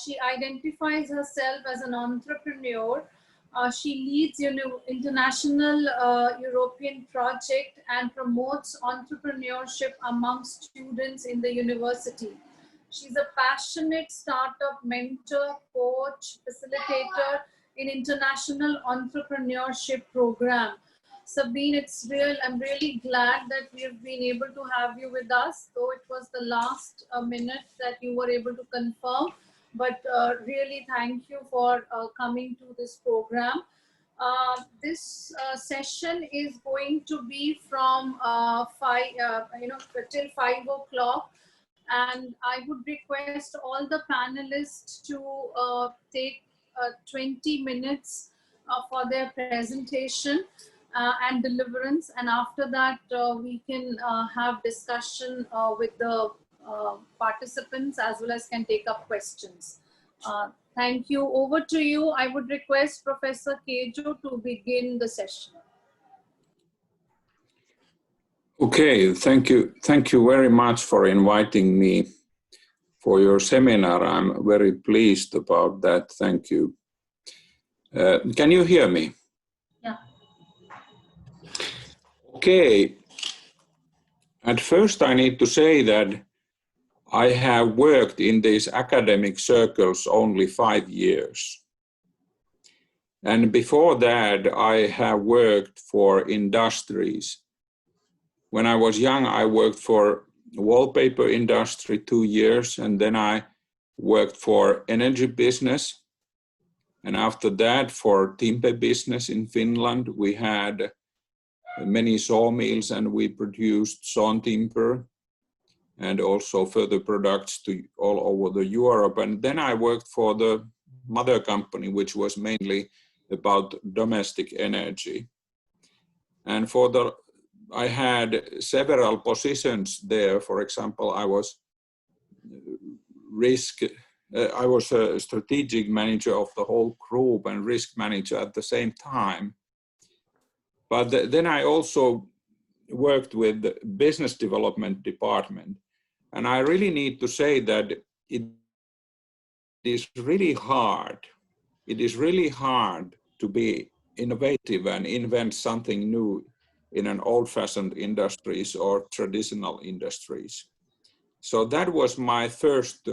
She identifies herself as an entrepreneur. She leads international European project and promotes entrepreneurship among students in the university. She's a passionate startup mentor, coach, facilitator in International Entrepreneurship Program. Sabine, I'm really glad that we have been able to have you with us, though it was the last minute that you were able to confirm. But really thank you for coming to this program. This session is going to be from 5, till 5 o'clock. And I would request all the panelists to take 20 minutes for their presentation and deliverance. And after that, we can have discussion with the participants as well as can take up questions. Thank you. Over to you. I would request Professor Kejo to begin the session. Okay, thank you. Thank you very much for inviting me for your seminar. I'm very pleased about that. Thank you. Can you hear me? Yeah. Okay. At first, I need to say that I have worked in these academic circles only 5 years. And before that, I have worked for industries. When I was young, I worked for wallpaper industry 2 years, and then I worked for energy business. And after that, for timber business in Finland, we had many sawmills and we produced sawn timber and also further products to all over the Europe. And then I worked for the mother company, which was mainly about domestic energy. And I had several positions there. For example, I was a strategic manager of the whole group and risk manager at the same time. But then I also worked with the business development department. And I really need to say that it is really hard. It is really hard to be innovative and invent something new in an old-fashioned industries or traditional industries. So that was my first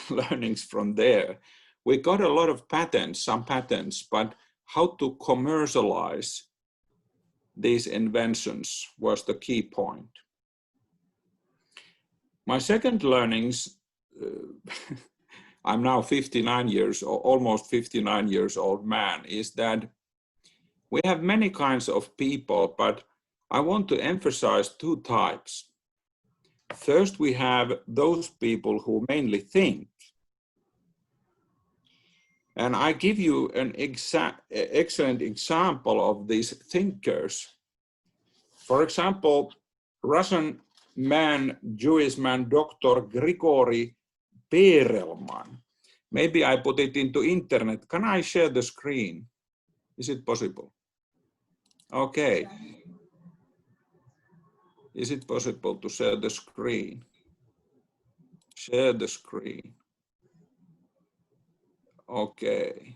learnings from there. We got a lot of patents, some patents, but how to commercialize these inventions was the key point. My second learnings, I'm now 59 years, almost 59 years old man, is that we have many kinds of people, but I want to emphasize 2 types. First, we have those people who mainly think. And I give you an excellent example of these thinkers. For example, Russian man, Jewish man, Dr. Grigory Perelman. Maybe I put it into internet. Can I share the screen? Is it possible? Okay. Is it possible to share the screen? Share the screen. Okay.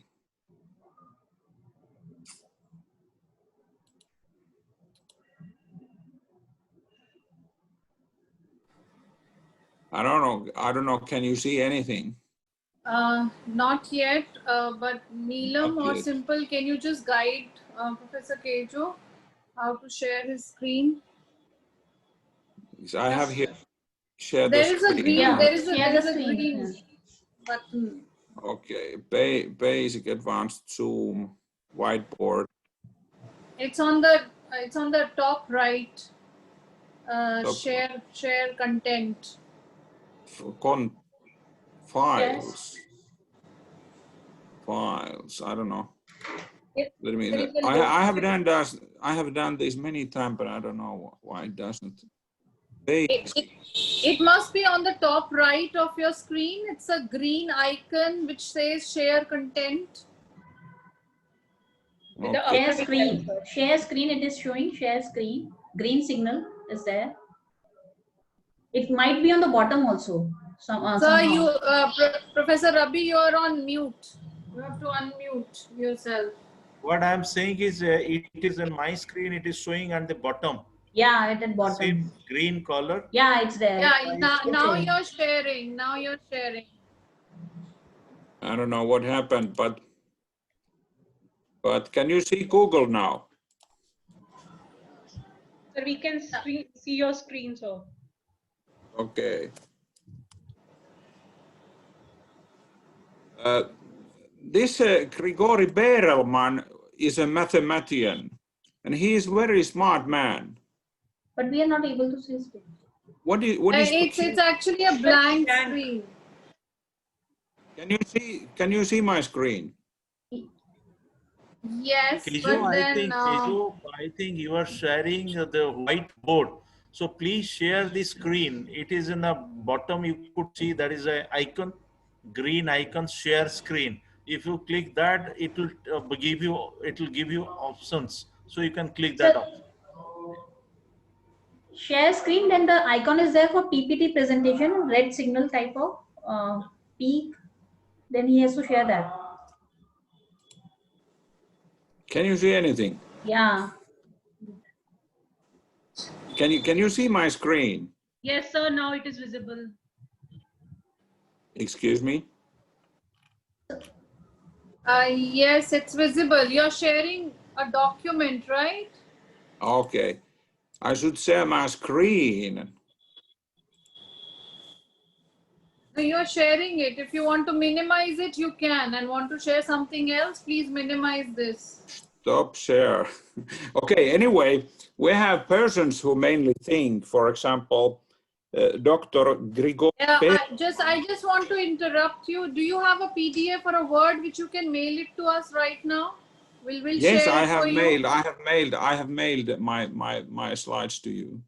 I don't know. Can you see anything? Not yet, but Neelam or yet. Simple, can you just guide Professor Kejo how to share his screen? I have here share the There is a screen. green, Yeah, there is share the a screen, green yeah. button. Okay, basic advanced Zoom whiteboard. It's on the top right. Share content. Files. Files. I don't know. Let me. I have done this many times, but I don't know why it doesn't. It must be on the top right of your screen. It's a green icon which says share content. Okay. Share screen. Share screen. It is showing share screen. Green signal is there. It might be on the bottom also. Sir, you, Professor Rabi, you are on mute. You have to unmute yourself. What I'm saying is, it is in my screen. It is showing on the bottom. Yeah, at the bottom. Same green color. Yeah, it's there. Yeah, now you're sharing. Now you're sharing. I don't know what happened, but But can you see Google now? So we can see your screen, sir. Okay. This Grigori Berelman is a mathematician, and he is a very smart man. But we are not able to see his screen. What is It's actually a blank screen. Can you see my screen? Yes, Keju, but then I think you are sharing the whiteboard. So please share the screen. It is in the bottom. You could see there is an icon, green icon, share screen. If you click that, it will give you options. So you can click that So, option. share screen, then the icon is there for PPT presentation, red signal type of peak. Then he has to share that. Can you see anything? Yeah. Can you see my screen? Yes, sir. Now it is visible. Excuse me? yes, it's visible. You're sharing a document, right? Okay. I should share my screen. So you're sharing it. If you want to minimize it, you can. And want to share something else, please minimize this. Stop share. Okay, anyway, we have persons who mainly think, for example, Dr. Grigor. I just want to interrupt you. Do you have a PDF or a Word which you can mail it to us right now? We'll Yes, share I it have for mailed. you. I have mailed my slides to you.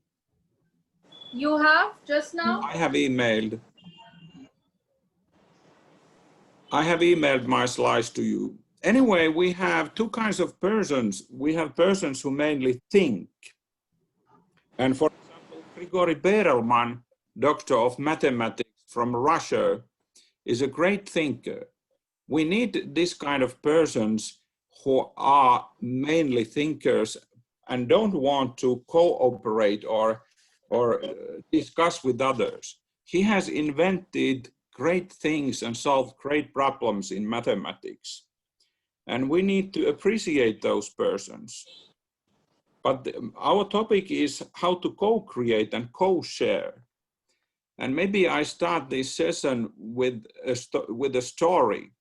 You have just now? I have emailed. I have emailed my slides to you. Anyway, we have two kinds of persons. We have persons who mainly think. And for example, Grigori Berelman, doctor of mathematics from Russia, is a great thinker. We need this kind of persons who are mainly thinkers and don't want to cooperate or discuss with others. He has invented great things and solved great problems in mathematics. And we need to appreciate those persons. But our topic is how to co-create and co-share. And maybe I start this session with a story.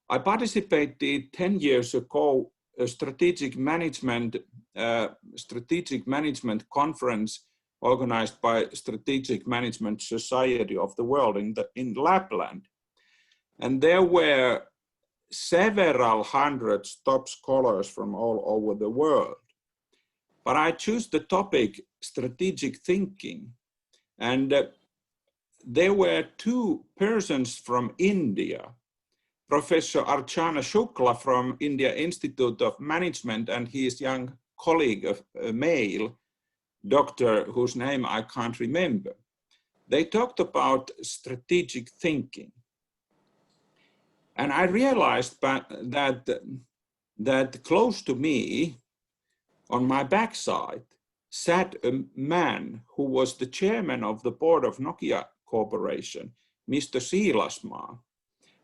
I participated 10 years ago a strategic management conference organized by Strategic Management Society of the World in Lapland. And there were several hundred top scholars from all over the world. But I chose the topic strategic thinking. And there were two persons from India, Professor Archana Shukla from India Institute of Management and his young colleague, a male doctor whose name I can't remember. They talked about strategic thinking. And I realized that close to me, on my backside, sat a man who was the chairman of the board of Nokia Corporation, Mr. Siilasmaa.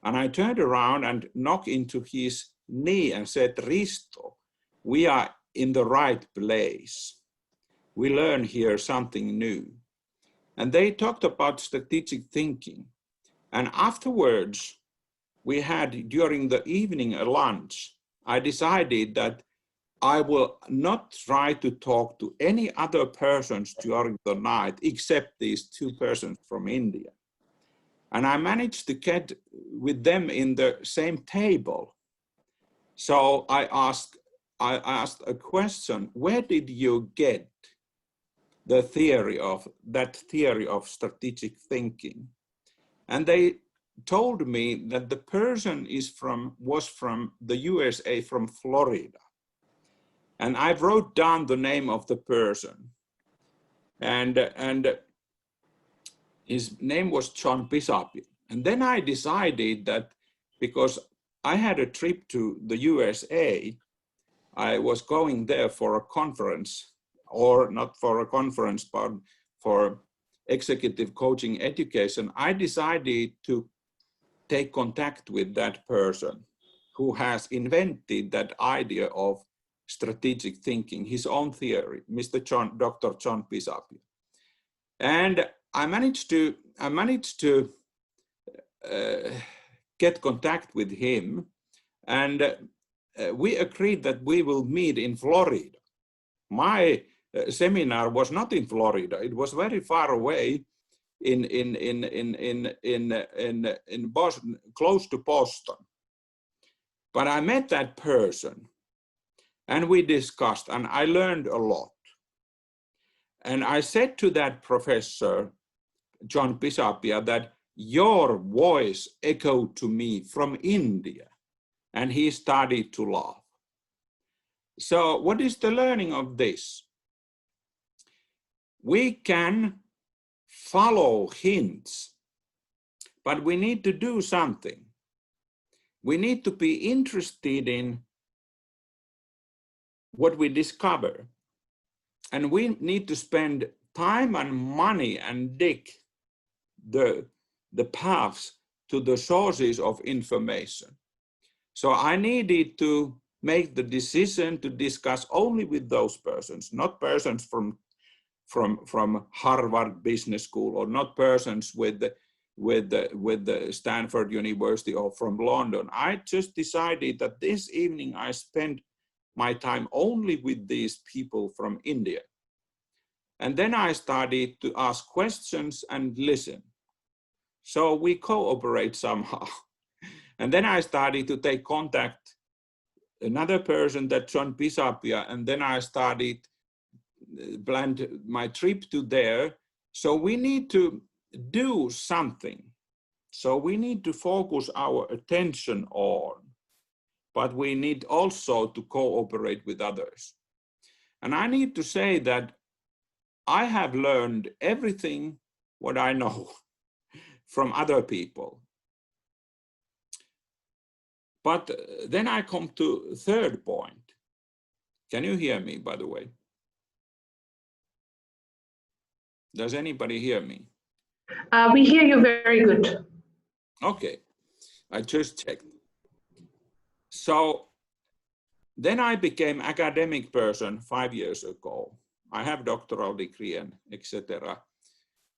And I turned around and knocked into his knee and said, Risto, we are in the right place. We learn here something new. And they talked about strategic thinking. And afterwards, we had during the evening a lunch. I decided that I will not try to talk to any other persons during the night except these two persons from India. And I managed to get with them in the same table. So I asked a question, where did you get the theory of strategic thinking? And they told me that the person was from the USA, from Florida. And I wrote down the name of the person. And his name was John Pisapi. And then I decided that because I had a trip to the USA, I was going there for a conference, or not for a conference, but for executive coaching education. I decided to take contact with that person. who has invented that idea of strategic thinking, his own theory, Dr. John Pisapia. And I managed to get contact with him, and we agreed that we will meet in Florida. My seminar was not in Florida; it was very far away, in Boston, close to Boston. But I met that person, and we discussed, and I learned a lot. And I said to that professor, John Pisapia, that your voice echoed to me from India. And he started to laugh. So what is the learning of this? We can follow hints, but we need to do something. We need to be interested in what we discover. And we need to spend time and money and dig the paths to the sources of information. So I needed to make the decision to discuss only with those persons, not persons from Harvard Business School, or not persons with the Stanford University or from London. I just decided that this evening I spend my time only with these people from India. And then I started to ask questions and listen. So we cooperate somehow. And then I started to take contact, another person, that John Pisapia, and then I started planned my trip to there. So we need to do something. So we need to focus our attention on, but we need also to cooperate with others. And I need to say that I have learned everything what I know from other people. But then I come to third point. Can you hear me, by the way? Does anybody hear me? We hear you very good. Okay, I just checked. So then I became academic person 5 years ago. I have doctoral degree and etc.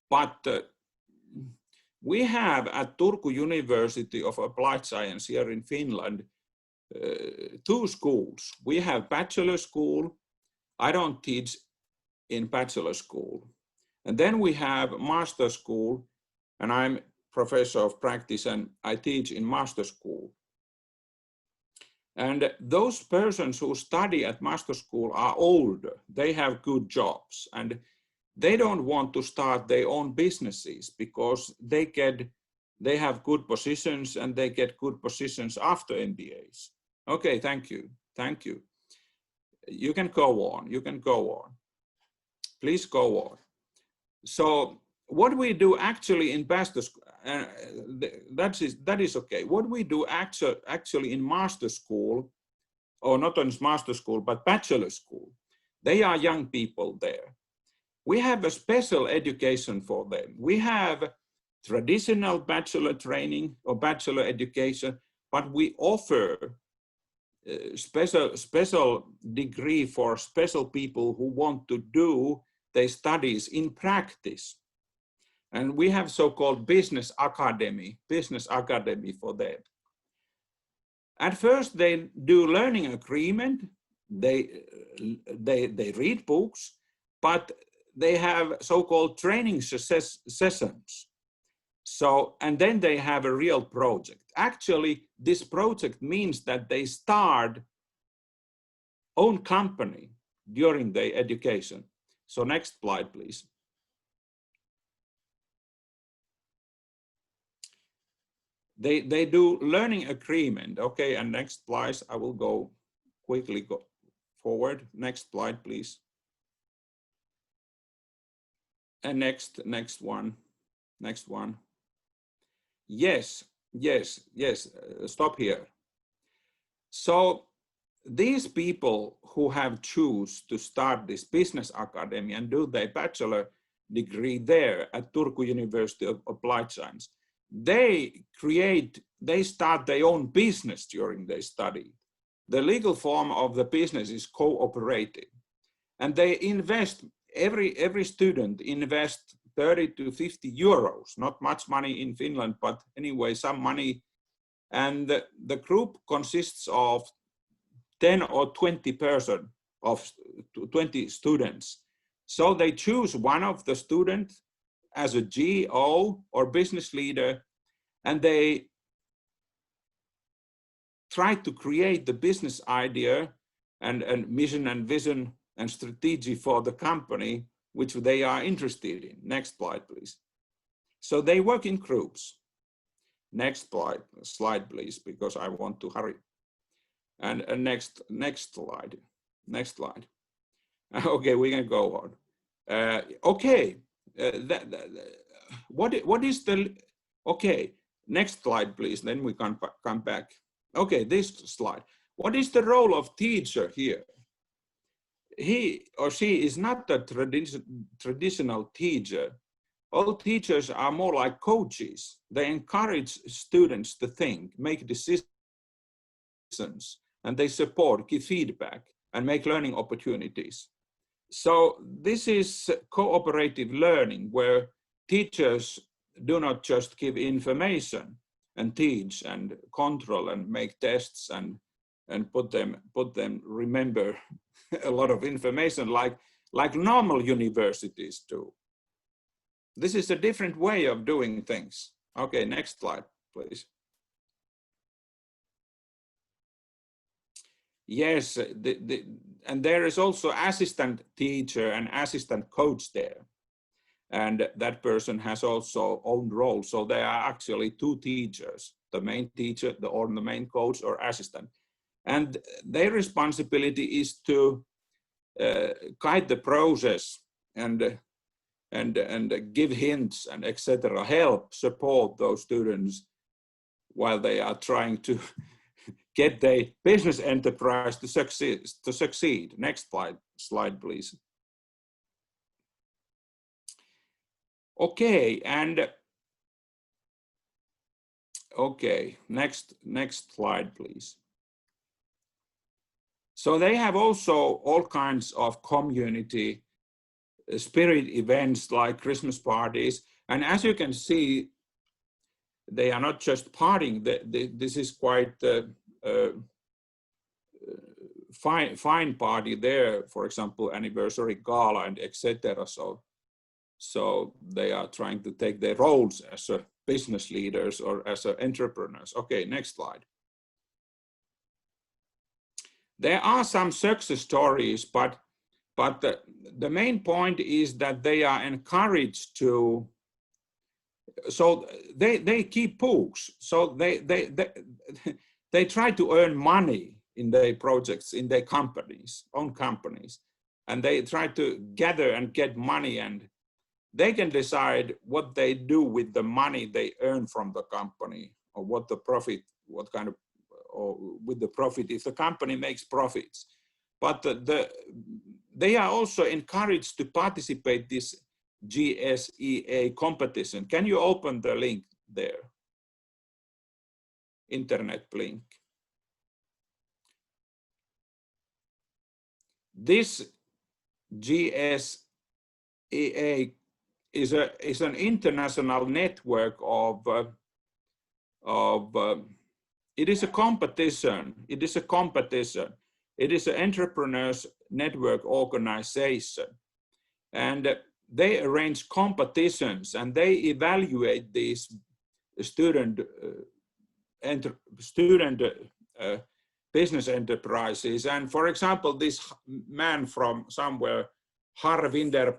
But we have at Turku University of Applied Science here in Finland, 2 schools. We have bachelor school. I don't teach in bachelor school. And then we have master school, and I'm professor of practice and I teach in master school. And those persons who study at master school are older. They have good jobs and they don't want to start their own businesses because they have good positions and they get good positions after MBAs. Okay, thank you. Thank you. You can go on. You can go on. Please go on. So what we do actually in master school, that is okay. What we do actually in master school, or not in master school, but bachelor school, they are young people there. We have a special education for them. We have traditional bachelor training or bachelor education, but we offer special degree for special people who want to do their studies in practice. And we have so-called business academy for them. At first they do learning agreement, they read books, but they have so-called training sessions. So, and then they have a real project. Actually, this project means that they start own company during their education. So next slide, please. They do learning agreement. Okay, and next slide, I will go quickly forward. Next slide, please. And next one. Yes, stop here. So these people who have choose to start this business academy and do their bachelor degree there at Turku University of Applied Science, they create they start their own business during their study. The legal form of the business is cooperative, and they invest, every student invests 30 to 50 euros, not much money in Finland, but anyway, some money. And the group consists of 10 or 20 person, of 20 students. So they choose one of the students as a GO or business leader, and they try to create the business idea and mission and vision and strategy for the company which they are interested in. Next slide, please. So they work in groups. Next slide, please, because I want to hurry. And next slide. Okay, we can go on. Okay, what is the, okay, next slide, please, then we can come back. Okay, this slide. What is the role of teacher here? He or she is not a traditional teacher. All teachers are more like coaches. They encourage students to think, make decisions, and they support, give feedback, and make learning opportunities. So this is cooperative learning, where teachers do not just give information and teach and control and make tests and put them remember a lot of information like normal universities do. This is a different way of doing things. Okay, next slide, please. Yes, and there is also assistant teacher and assistant coach there. And that person has also own role. So there are actually two teachers, the main teacher or the main coach or assistant. And their responsibility is to guide the process and give hints and etc. Help, support those students while they are trying to get their business enterprise to succeed. Next slide, please. Okay, and okay, next slide, please. So they have also all kinds of community spirit events like Christmas parties, and as you can see, they are not just partying. This is quite fine party there. For example, anniversary gala and etc. So they are trying to take their roles as a business leaders or as entrepreneurs. Okay, next slide. There are some success stories, but the main point is that they are encouraged to. So they keep books. So they try to earn money in their projects, in their own companies, and they try to gather and get money, and they can decide what they do with the money they earn from the company, or what the profit, what kind of, or with the profit, if the company makes profits. But they are also encouraged to participate this GSEA competition. Can you open the link there? Internet link. This GSEA is an international network of it is a competition. It is a competition. It is an entrepreneurs network organization, and they arrange competitions and they evaluate these student business enterprises. And for example, this man from somewhere, Harvinder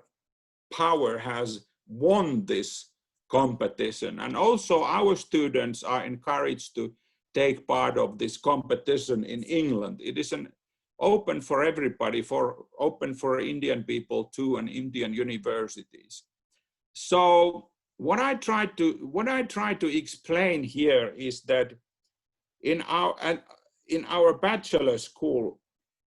Power, has won this competition. And also our students are encouraged to take part of this competition in England. It is open for everybody, open for Indian people too, and Indian universities. So what I try to explain here is that in our bachelor school,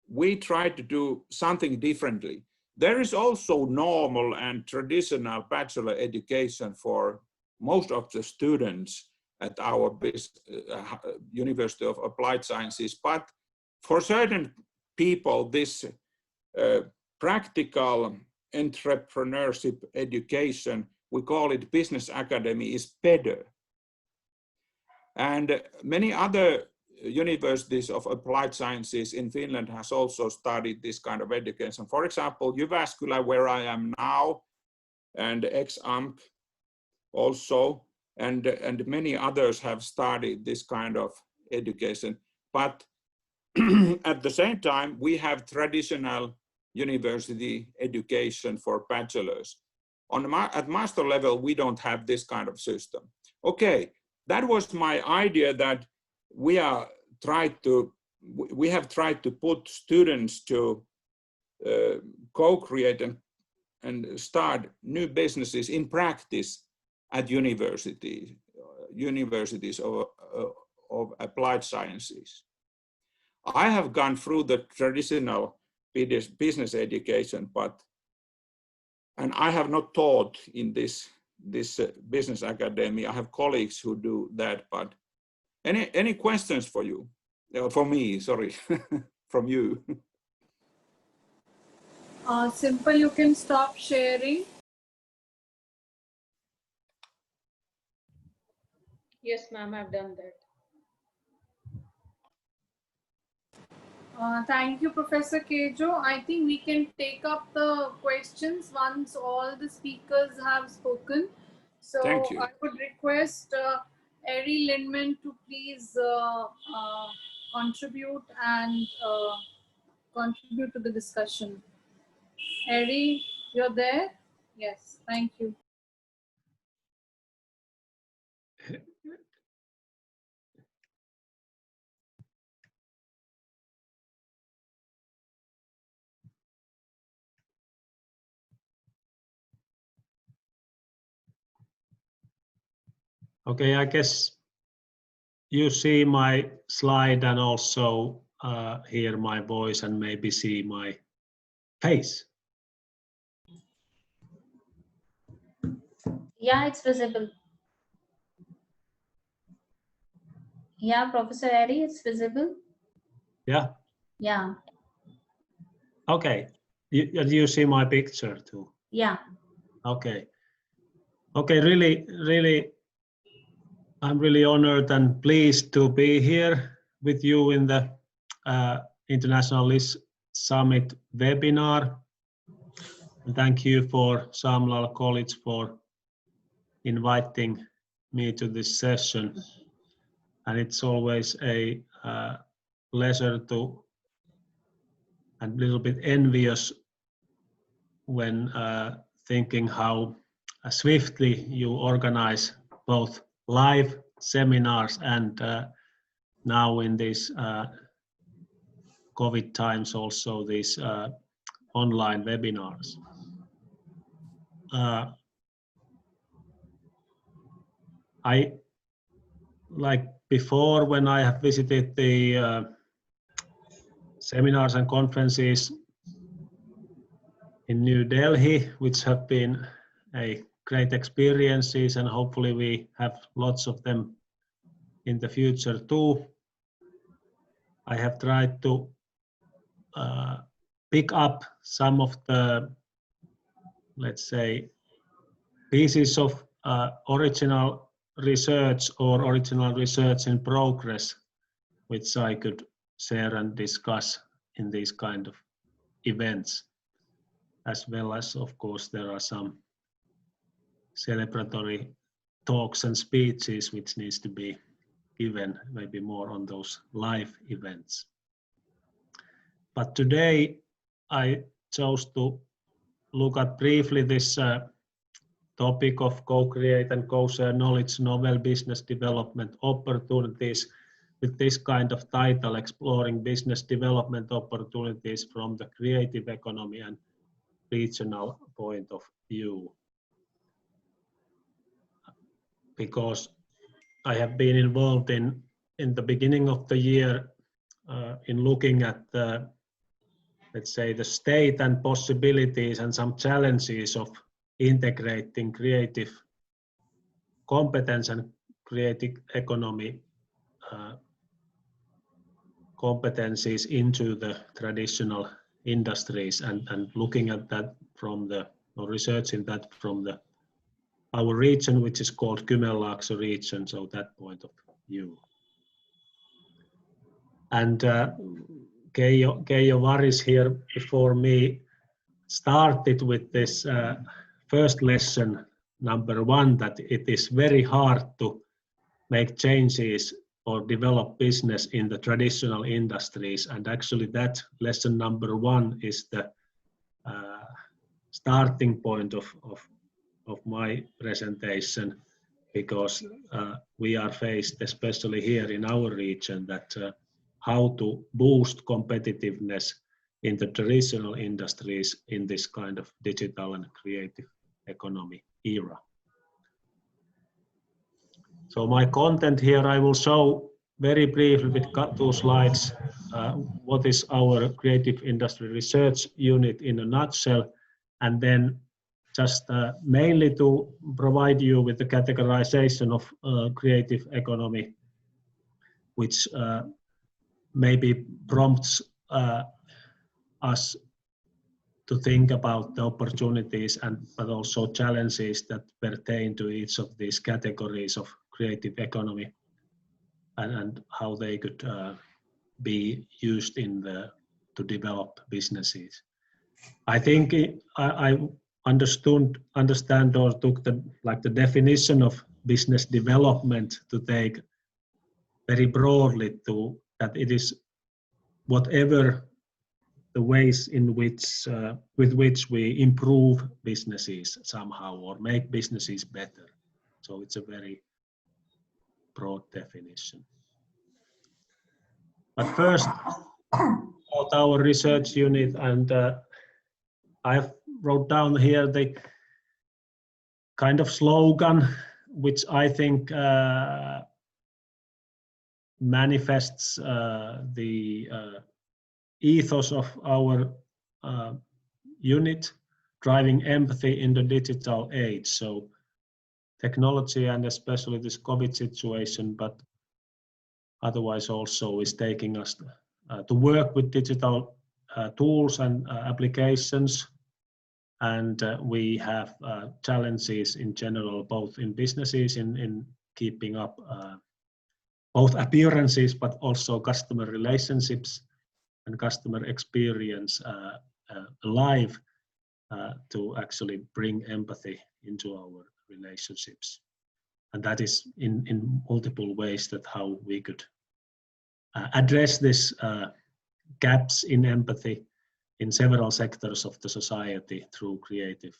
we try to do something differently. There is also normal and traditional bachelor education for most of the students, at our University of Applied Sciences. But for certain people, this practical entrepreneurship education, we call it business academy, is better. And many other universities of applied sciences in Finland has also studied this kind of education. For example, Jyväskylä, where I am now, and ex-AMK also, and many others have studied this kind of education. But at the same time, we have traditional university education for bachelors. At master level, we don't have this kind of system. Okay, that was my idea, that we have tried to put students to co-create and start new businesses in practice at universities of applied sciences. I have gone through the traditional business education, and I have not taught in this business academy. I have colleagues who do that. But any questions for you? For me, sorry, from you. Simple, you can stop sharing. Yes, ma'am, I've done that. Thank you, Professor Kejo. I think we can take up the questions once all the speakers have spoken. So Thank you. I would request Erie, Lindman to please contribute to the discussion. Erie, you're there? Yes, thank you. Okay, I guess you see my slide and also hear my voice and maybe see my face. Yeah, it's visible. Yeah, Professor Eddie, it's visible. Yeah. Yeah. Okay. You see my picture too. Yeah. Okay. Okay. Really, I'm really honored and pleased to be here with you in the International LIS Summit webinar. And thank you for Samlal College for inviting me to this session. And it's always a pleasure to, and a little bit envious when thinking how swiftly you organize both live seminars and now in these COVID times also these online webinars. I, like before, when I have visited the seminars and conferences in New Delhi, which have been a great experiences, and hopefully we have lots of them in the future too. I have tried to pick up some of the, let's say, pieces of original research or original research in progress, which I could share and discuss in these kind of events, as well as, of course, there are some celebratory talks and speeches which needs to be given, maybe more on those live events. But today I chose to look at briefly this topic of co-create and co-share knowledge, novel business development opportunities, with this kind of title, exploring business development opportunities from the creative economy and regional point of view. Because I have been involved in the beginning of the year in looking at the, let's say, the state and possibilities and some challenges of integrating creative competence and creative economy competencies into the traditional industries and looking at that from the, or researching that from the our region, which is called Kymenlaakso region, so that point of view. And Keijo Varis here before me started with this first lesson, number 1, that it is very hard to make changes or develop business in the traditional industries. And actually that lesson number 1 is the starting point of my presentation, because we are faced, especially here in our region, that how to boost competitiveness in the traditional industries in this kind of digital and creative economy era. So my content here, I will show very briefly with 2 slides what is our creative industry research unit in a nutshell, and then just mainly to provide you with the categorization of creative economy, which maybe prompts us to think about the opportunities but also challenges that pertain to each of these categories of creative economy and how they could be used to develop businesses. I think I understand or took the definition of business development to take very broadly to that it is whatever the ways in which with which we improve businesses somehow or make businesses better. So it's a very broad definition. But first, about our research unit, and I've wrote down here the kind of slogan which I think manifests the ethos of our unit, driving empathy in the digital age. So technology, and especially this COVID situation, but otherwise also is taking us to work with digital tools and applications. And we have challenges in general, both in businesses, in keeping up both appearances, but also customer relationships and customer experience alive to actually bring empathy into our relationships. And that is in multiple ways that how we could address this gaps in empathy in several sectors of the society through creative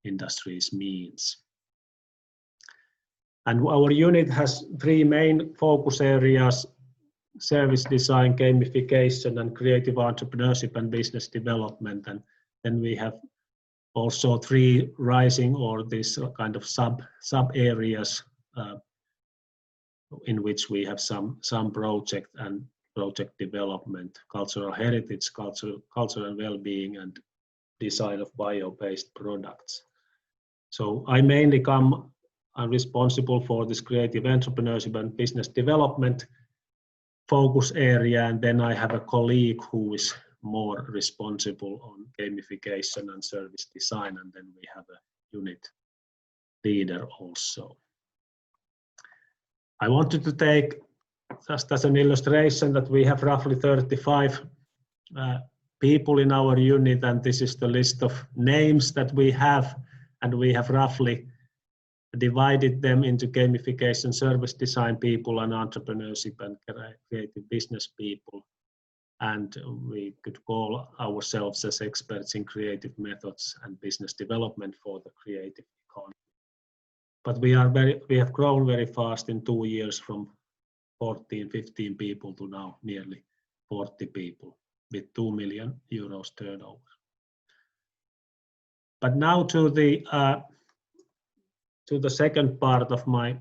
industries means. And our unit has 3 main focus areas: service design, gamification, and creative entrepreneurship and business development. And then we have also 3 rising or this kind of sub areas in which we have some project and project development, cultural heritage, culture and well-being, and design of bio-based products. So I mainly I'm responsible for this creative entrepreneurship and business development focus area, and then I have a colleague who is more responsible on gamification and service design, and then we have a unit leader also. I wanted to take just as an illustration that we have roughly 35 people in our unit, and this is the list of names that we have, and we have roughly divided them into gamification, service design people, and entrepreneurship and creative business people. And we could call ourselves as experts in creative methods and business development for the creative economy. But we have grown very fast in 2 years from 14, 15 people to now nearly 40 people with 2 million euros turnover. But now to the second part of my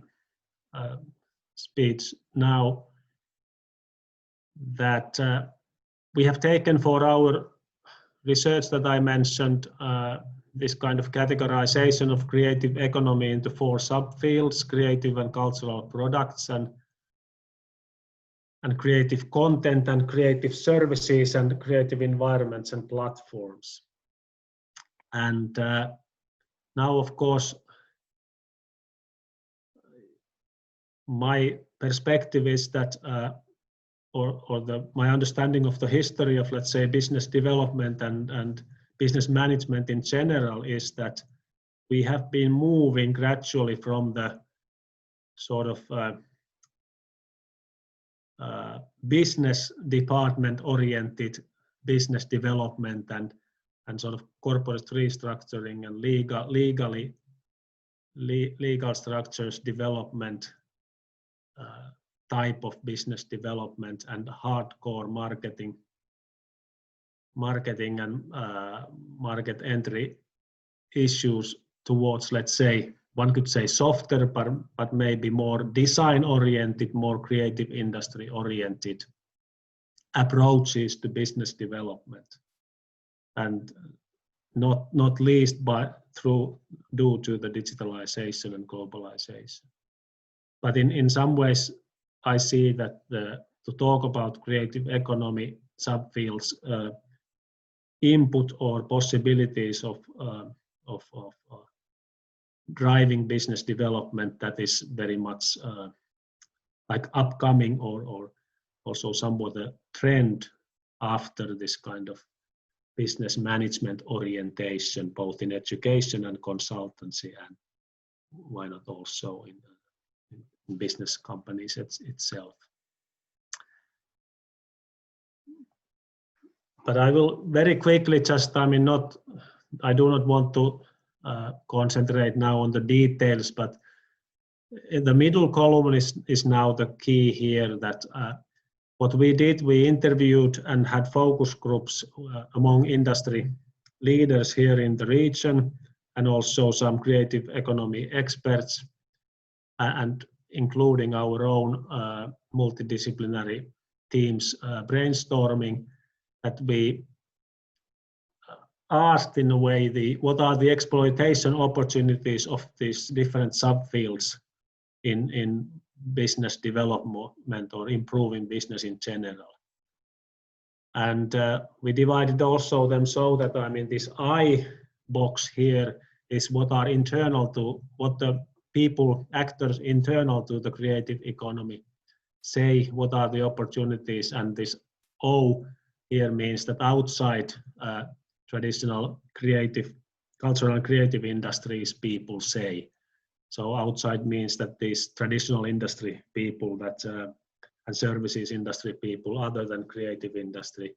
speech now, that we have taken for our research that I mentioned this kind of categorization of creative economy into 4 subfields: creative and cultural products, and creative content, and creative services, and creative environments and platforms. And now, of course, my perspective is that, my understanding of the history of, let's say, business development and business management in general is that we have been moving gradually from the sort of business department oriented business development and sort of corporate restructuring and legal structures development type of business development and hardcore marketing and market entry issues towards, let's say, one could say softer, but maybe more design oriented, more creative industry oriented approaches to business development, and not least due to the digitalization and globalization. But in some ways, I see that to talk about creative economy subfields, input or possibilities of driving business development, that is very much like upcoming or also somewhat a trend after this kind of business management orientation, both in education and consultancy, and why not also in business companies itself. But I will very quickly just, I do not want to concentrate now on the details, but in the middle column is now the key here, that what we did, we interviewed and had focus groups among industry leaders here in the region, and also some creative economy experts, and including our own multidisciplinary teams brainstorming, that we asked in a way what are the exploitation opportunities of these different subfields in business development or improving business in general. And we divided also them so that, this I box here is what are internal to, what the actors internal to the creative economy say, what are the opportunities, and this O here means that outside traditional cultural and creative industries people say. So outside means that these traditional industry people and services industry people other than creative industry,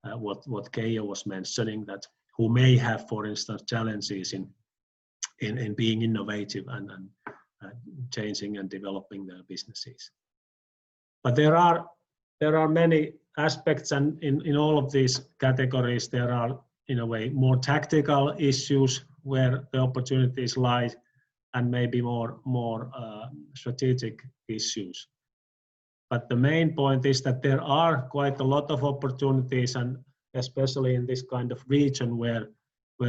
what Keijo was mentioning, that who may have, for instance, challenges in being innovative and changing and developing their businesses. But there are many aspects, and in all of these categories there are, in a way, more tactical issues where the opportunities lie, and maybe more strategic issues. But the main point is that there are quite a lot of opportunities, and especially in this kind of region where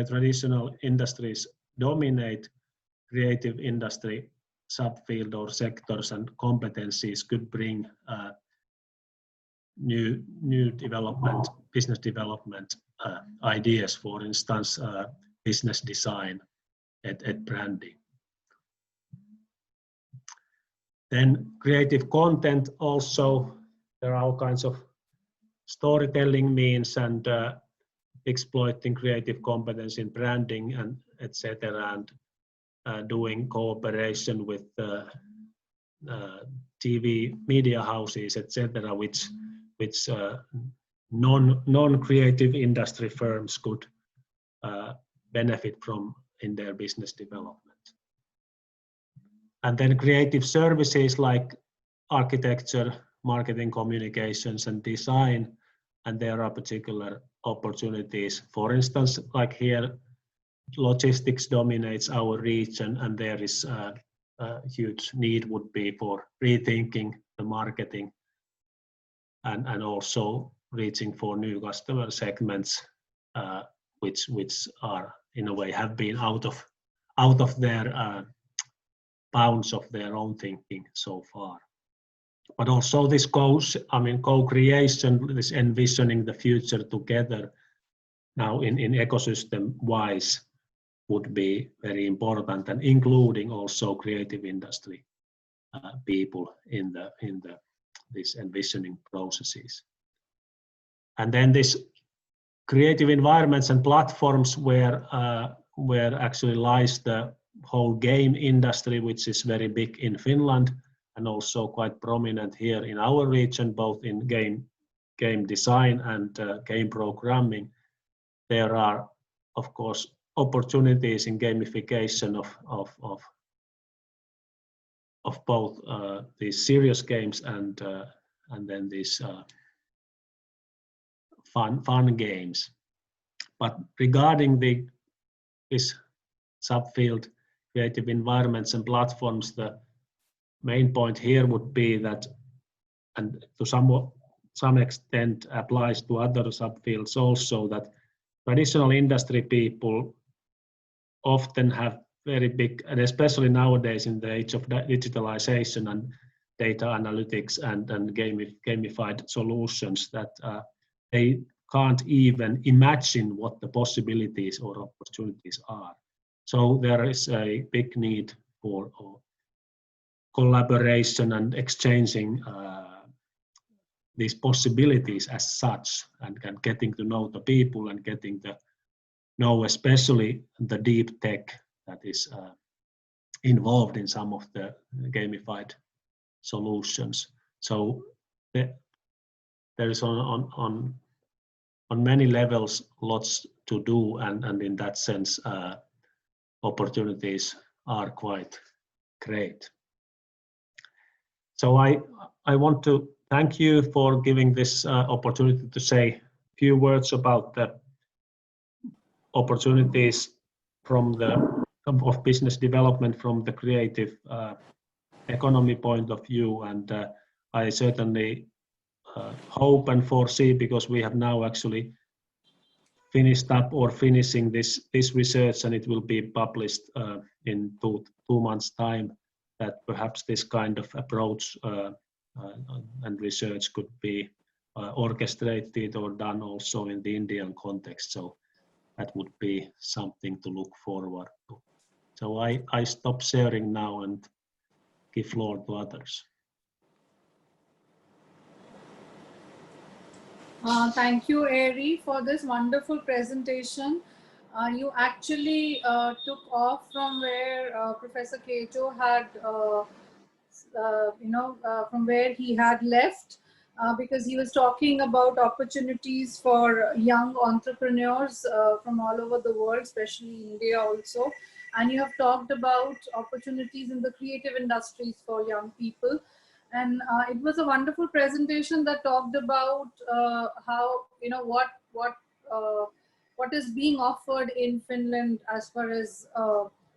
traditional industries dominate, creative industry subfield or sectors and competencies could bring new development, business development ideas, for instance, business design and branding. Then creative content also, there are all kinds of storytelling means and exploiting creative competence in branding and etc., and doing cooperation with TV media houses, etc., which non-creative industry firms could benefit from in their business development. And then creative services like architecture, marketing, communications, and design, and there are particular opportunities. For instance, like here, logistics dominates our region, and there is a huge need would be for rethinking the marketing and also reaching for new customer segments, which are in a way have been out of their bounds of their own thinking so far. But also this co-creation, this envisioning the future together now in ecosystem wise would be very important, and including also creative industry people in these envisioning processes. And then this creative environments and platforms where actually lies the whole game industry, which is very big in Finland and also quite prominent here in our region, both in game design and game programming. There are, of course, opportunities in gamification of both these serious games and then these fun games. But regarding this subfield, creative environments and platforms, the main point here would be that, and to some extent applies to other subfields also, that traditional industry people often have very big, and especially nowadays in the age of digitalization and data analytics and gamified solutions, that they can't even imagine what the possibilities or opportunities are. So there is a big need for collaboration and exchanging these possibilities as such, and getting to know the people and getting to know especially the deep tech that is involved in some of the gamified solutions. So there is on many levels lots to do, and in that sense opportunities are quite great. So I want to thank you for giving this opportunity to say a few words about the opportunities of business development from the creative economy point of view, and I certainly hope and foresee, because we have now actually finished up or finishing this research, and it will be published in two months' time, that perhaps this kind of approach and research could be orchestrated or done also in the Indian context. So that would be something to look forward to. So I stop sharing now and give floor to others. Thank you, Erie, for this wonderful presentation. You actually took off from where Professor Kato had, from where he had left, because he was talking about opportunities for young entrepreneurs from all over the world, especially India also. And you have talked about opportunities in the creative industries for young people. And it was a wonderful presentation that talked about how, what is being offered in Finland as far as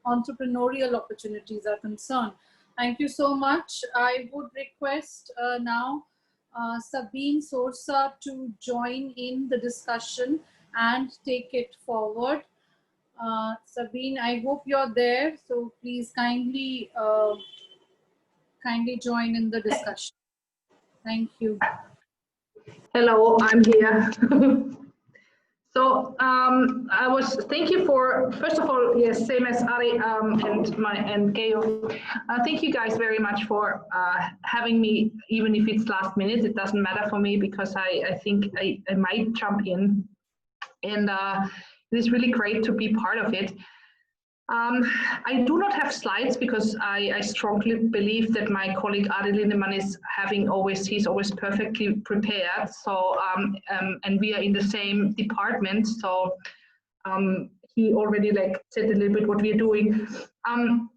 entrepreneurial opportunities are concerned. Thank you so much. I would request now Sabine Sorsa to join in the discussion and take it forward. Sabine, I hope you're there, so please kindly join in the discussion. Thank you. Hello, I'm here. So thank you for, first of all, yes, same as Ari and Keijo. Thank you guys very much for having me, even if it's last minute. It doesn't matter for me, because I think I might jump in, and it is really great to be part of it. I do not have slides, because I strongly believe that my colleague Ari Lindman he's always perfectly prepared. So and we are in the same department, so he already said a little bit what we're doing. I'm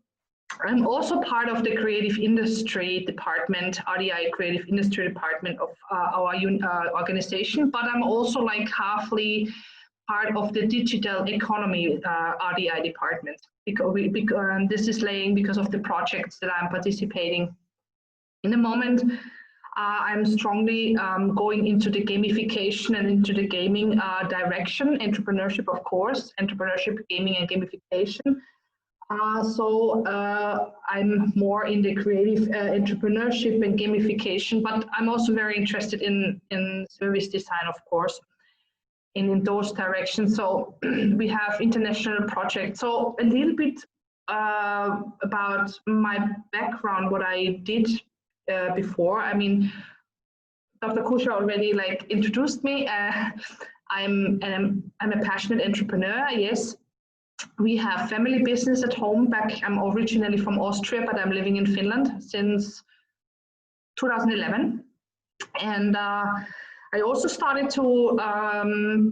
also part of the creative industry department, RDI creative industry department of our organization, but I'm also halfly part of the digital economy RDI department, because this is because of the projects that I'm participating in the moment. I'm strongly going into the gamification and into the gaming direction, entrepreneurship, of course, entrepreneurship, gaming, and gamification. So I'm more in the creative entrepreneurship and gamification, but I'm also very interested in service design, of course, in those directions. So we have international projects. So a little bit about my background, what I did before. I mean, Dr. Kusha already like introduced me. I'm a passionate entrepreneur. Yes, we have family business at home. I'm originally from Austria, but I'm living in Finland since 2011. And I also started to,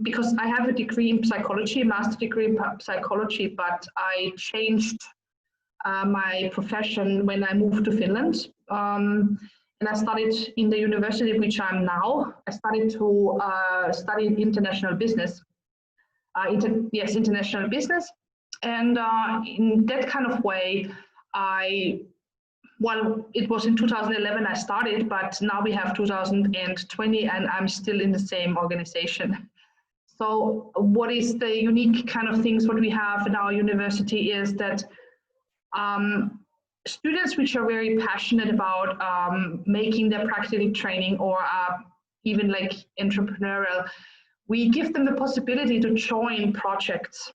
because I have a degree in psychology, a master degree in psychology, but I changed my profession when I moved to Finland. And I studied in the university, which I'm now. I started to study international business. International business. And in that kind of way, it was in 2011 I started, but now we have 2020 and I'm still in the same organization. So what is the unique kind of things what we have in our university is that students which are very passionate about making their practical training or even like entrepreneurial, we give them the possibility to join projects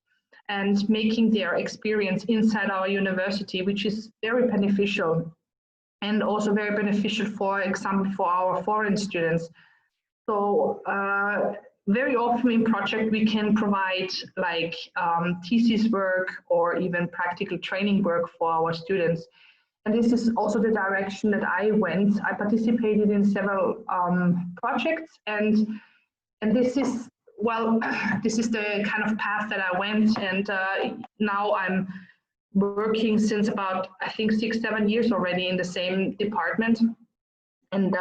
and making their experience inside our university, which is very beneficial and also very beneficial, for example, for our foreign students. So very often in project, we can provide like thesis work or even practical training work for our students. And this is also the direction that I went. I participated in several projects, and this is, well, this is the kind of path that I went, and now I'm working since about, I think, 6-7 years already in the same department. And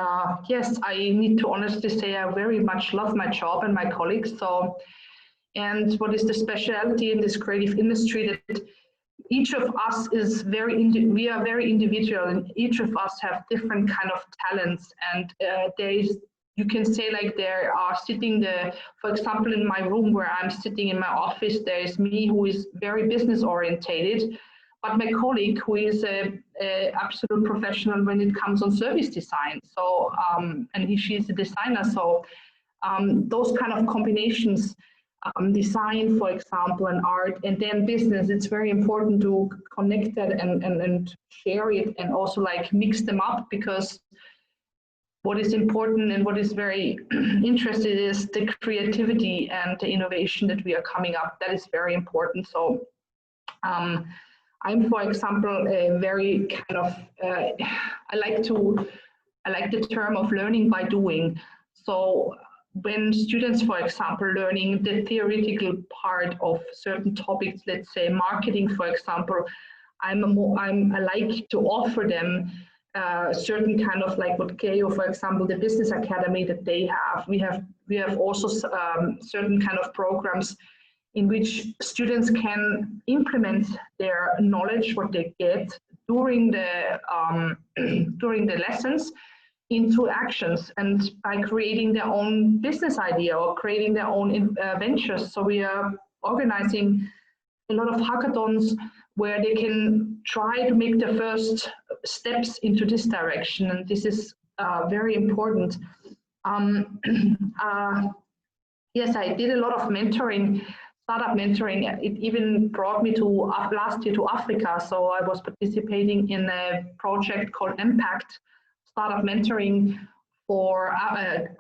yes, I need to honestly say I very much love my job and my colleagues. So, and what is the specialty in this creative industry, that each of us is we are very individual, and each of us have different kind of talents, and you can say like there are sitting for example, in my room where I'm sitting in my office, there is me who is very business orientated, but my colleague who is a absolute professional when it comes on service design. So, and she's a designer. So those kind of combinations, design, for example, and art, and then business, it's very important to connect that and share it, and also like mix them up, because what is important and what is very interesting is the creativity and the innovation that we are coming up. That is very important. So I'm, for example, a very kind of, I like the term of learning by doing. So when students, for example, learning the theoretical part of certain topics, let's say marketing, for example, I like to offer them certain kind of like what KO, for example, the business academy that they have. We have also certain kind of programs in which students can implement their knowledge, what they get during the lessons, into actions, and by creating their own business idea or creating their own ventures. So we are organizing a lot of hackathons where they can try to make the first steps into this direction, and this is very important. Yes, I did a lot of mentoring, startup mentoring. It even brought me to last year to Africa. So I was participating in a project called Impact, startup mentoring for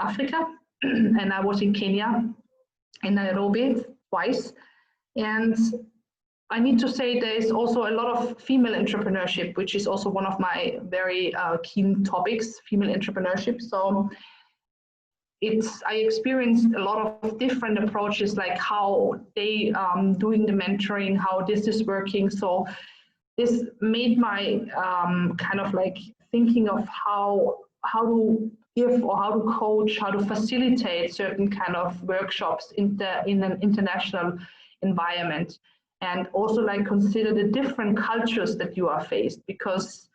Africa, and I was in Kenya, in Nairobi twice. And I need to say there is also a lot of female entrepreneurship, which is also one of my very keen topics, female entrepreneurship. So I experienced a lot of different approaches, like how they doing the mentoring, how this is working. So this made my kind of like thinking of how to give or how to coach, how to facilitate certain kind of workshops in an international environment, and also like consider the different cultures that you are faced, because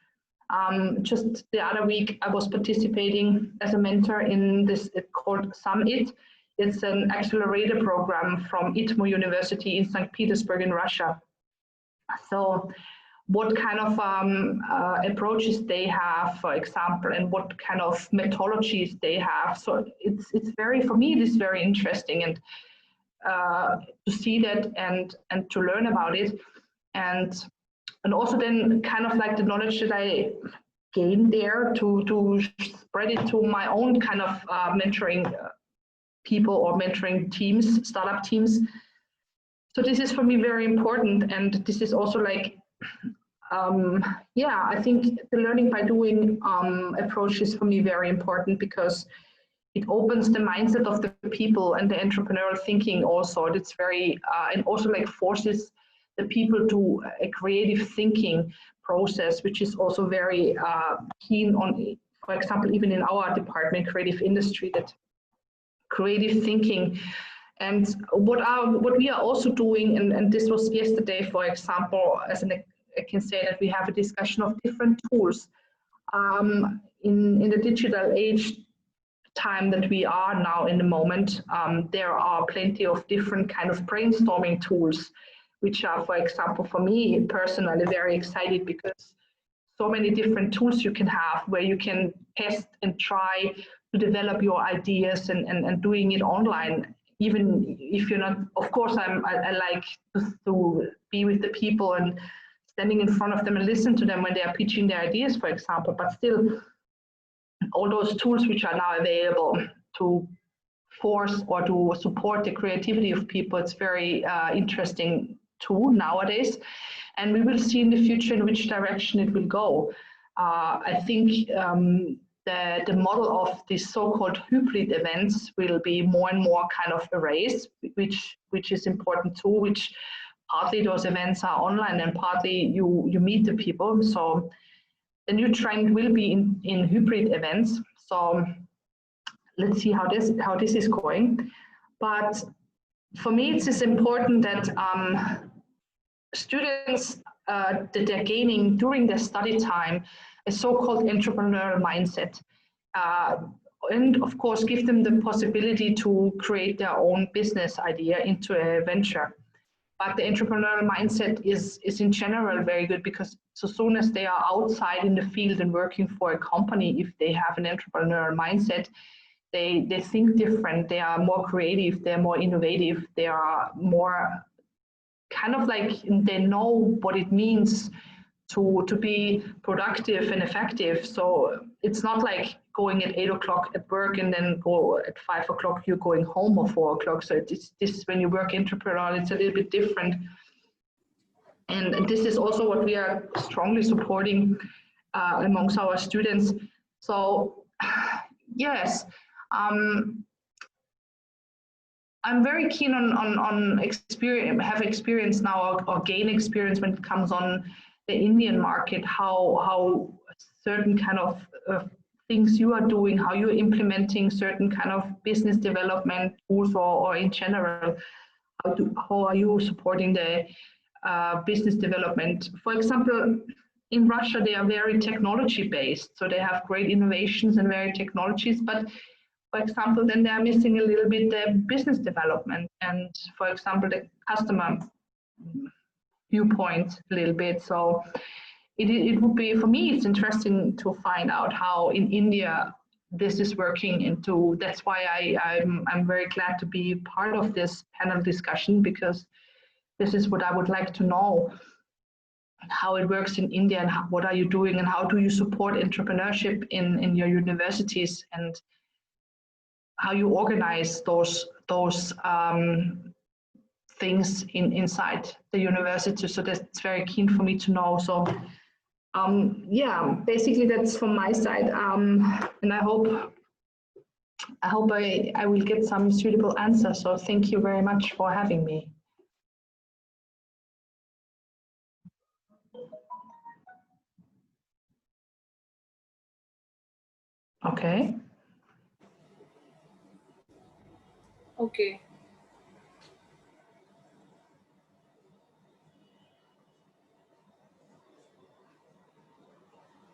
Just the other week, I was participating as a mentor in this called Summit. It's an accelerator program from ITMO University in St. Petersburg in Russia. So what kind of approaches they have, for example, and what kind of methodologies they have. So it's very, for me, it is very interesting, and to see that and to learn about it, and also then kind of like the knowledge that I gained there to spread it to my own kind of mentoring people or mentoring teams, startup teams. So this is for me very important, and this is also like, yeah, I think the learning by doing approach is for me very important, because it opens the mindset of the people and the entrepreneurial thinking also. It's very, and also like forces the people to a creative thinking process, which is also very keen on, for example, even in our department, creative industry, that creative thinking. And what we are also doing, and this was yesterday, for example, as an, I can say that we have a discussion of different tools in the digital age time that we are now in the moment. There are plenty of different kind of brainstorming tools, which are, for example, for me personally very excited, because so many different tools you can have where you can test and try to develop your ideas and doing it online. Even if you're not, of course, I like to be with the people and standing in front of them and listen to them when they are pitching their ideas, for example, but still, all those tools which are now available to force or to support the creativity of people, it's very interesting tool nowadays. And we will see in the future in which direction it will go. I think the model of these so-called hybrid events will be more and more kind of erased, which is important too, which partly those events are online and partly you meet the people. So the new trend will be in hybrid events. So let's see how this is going. But for me, it is important that students that they're gaining during their study time a so-called entrepreneurial mindset. And of course, give them the possibility to create their own business idea into a venture. But the entrepreneurial mindset is in general very good, because so soon as they are outside in the field and working for a company, if they have an entrepreneurial mindset, they think different, they are more creative, they're more innovative, they are more kind of like, they know what it means to be productive and effective. So it's not like going at 8 o'clock at work and then go at 5 o'clock, you're going home, or 4 o'clock. So this when you work entrepreneurial, it's a little bit different. And this is also what we are strongly supporting amongst our students. So yes, I'm very keen on experience now, or gain experience when it comes on the Indian market, how certain kind of things you are doing, how you're implementing certain kind of business development tools, or in general, how are you supporting the business development. For example, in Russia, they are very technology based, so they have great innovations and very technologies, but for example, then they are missing a little bit the business development and, for example, the customer viewpoint a little bit. So it would be, for me, it's interesting to find out how in India this is working into. That's why I'm very glad to be part of this panel discussion, because this is what I would like to know, how it works in India, and what are you doing, and how do you support entrepreneurship in your universities, and how you organize those things inside the university. So that's very keen for me to know. So yeah, basically that's from my side, and I hope I will get some suitable answers. So thank you very much for having me. Okay. Okay.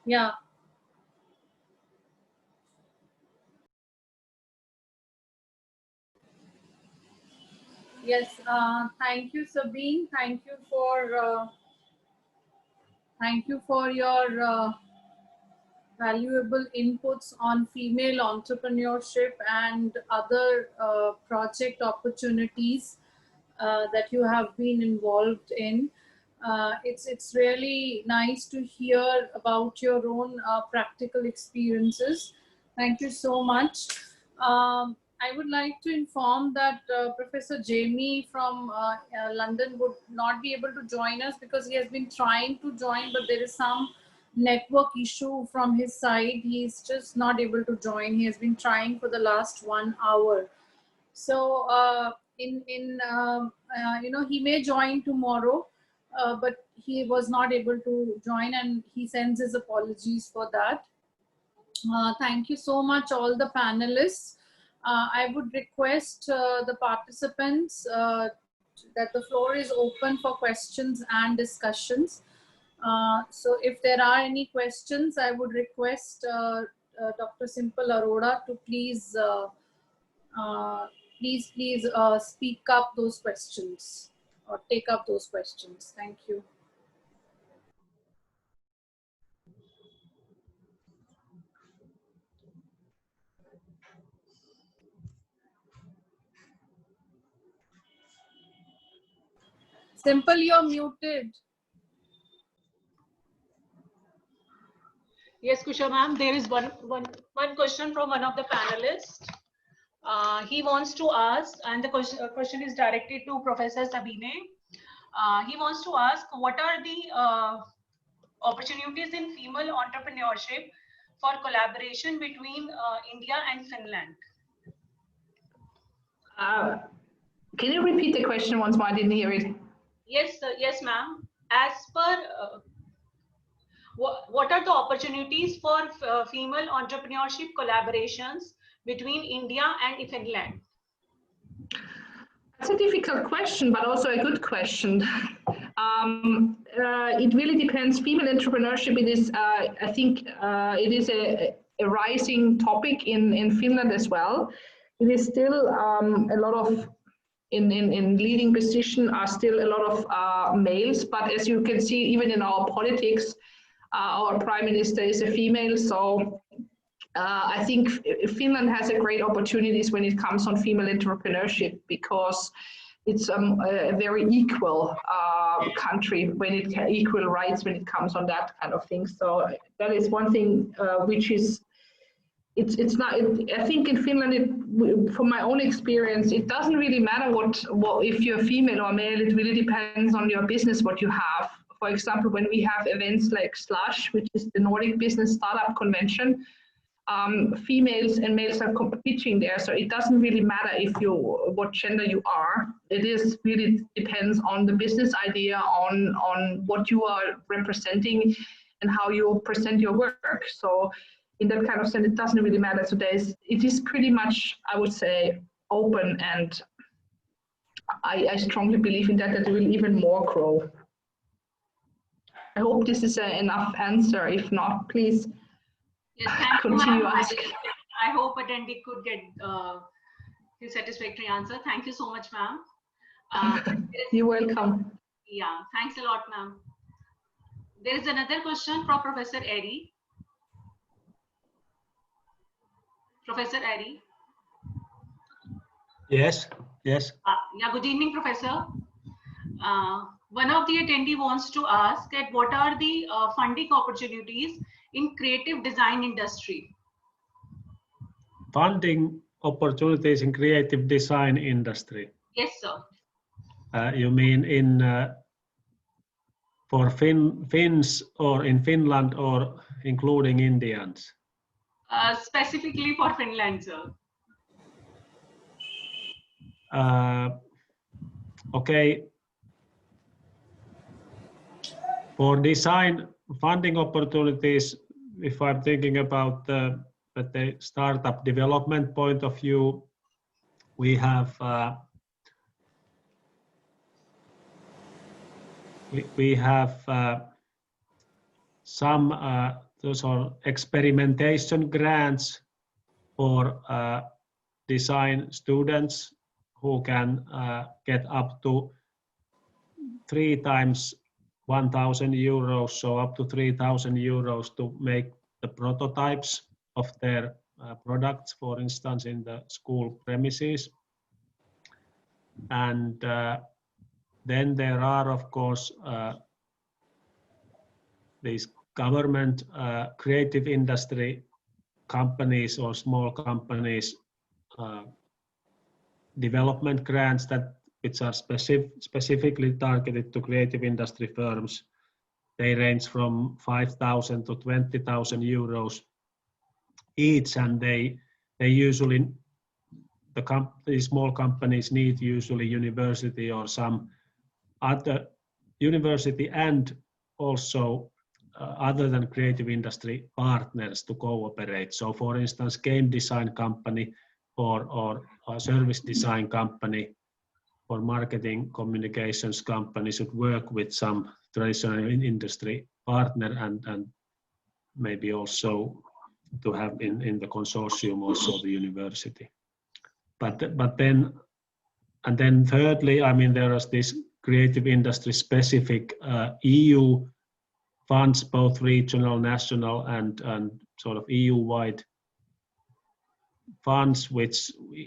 Yeah. Yes. Thank you, Sabine. Thank you for your valuable inputs on female entrepreneurship and other project opportunities that you have been involved in. It's really nice to hear about your own practical experiences. Thank you so much. I would like to inform that Professor Jamie from London would not be able to join us because he has been trying to join, but there is some network issue from his side. He's just not able to join. He has been trying for the last 1 hour. So he may join tomorrow, but he was not able to join, and he sends his apologies for that. Thank you so much, all the panelists. I would request the participants that the floor is open for questions and discussions. So if there are any questions, I would request Dr. Simple Arora to please speak up those questions or take up those questions. Thank you. Simple, you're muted. Yes, Kusha ma'am, there is one question from one of the panelists. He wants to ask, and the question is directed to Professor Sabine. He wants to ask, what are the opportunities in female entrepreneurship for collaboration between India and Finland? Can you repeat the question once more? I didn't hear it. Yes, yes, ma'am. As per what are the opportunities for female entrepreneurship collaborations between India and Finland? That's a difficult question, but also a good question. It really depends. Female entrepreneurship, it is, I think, it is a rising topic in Finland as well. It is still a lot of, in leading position are still a lot of males, but as you can see, even in our politics, our prime minister is a female, so I think Finland has a great opportunities when it comes on female entrepreneurship, because it's a very equal country when it equal rights when it comes on that kind of thing. So that is one thing which is it's not. I think in Finland, from my own experience, it doesn't really matter what if you're female or male. It really depends on your business what you have. For example, when we have events like Slush, which is the Nordic Business Startup Convention, females and males are competing there, so it doesn't really matter what gender you are. It is really depends on the business idea, on what you are representing and how you present your work. So in that kind of sense, it doesn't really matter. So it is pretty much, I would say, open, and I strongly believe in that it will even more grow. I hope this is enough answer. If not, please. Yes, thank continue you, ask. I hope attendee could get his satisfactory answer. Thank you so much, ma'am. You're welcome. Yeah, thanks a lot, ma'am. There is another question from Professor Erie. Professor Erie. Yes, yes. Yeah, good evening, Professor. One of the attendee wants to ask that what are the funding opportunities in creative design industry? Funding opportunities in creative design industry. Yes, sir. You mean in for Finns or in Finland or including Indians? Specifically for Finland, sir. Okay. For design funding opportunities, if I'm thinking about the startup development point of view, we have some those are experimentation grants for design students who can get up to 3 times 1,000 euros, so up to 3,000 euros to make the prototypes of their products, for instance, in the school premises. And then there are, of course, these government creative industry companies or small companies development grants which are specifically targeted to creative industry firms. They range from 5,000 to 20,000 euros each, and they usually, these small companies need usually university or some other university and also other than creative industry partners to cooperate. So for instance, game design company or a service design company or marketing communications company should work with some traditional industry partner and maybe also to have in the consortium also the university. But then, and then thirdly, I mean, there is this creative industry specific EU funds, both regional, national, and sort of EU-wide funds,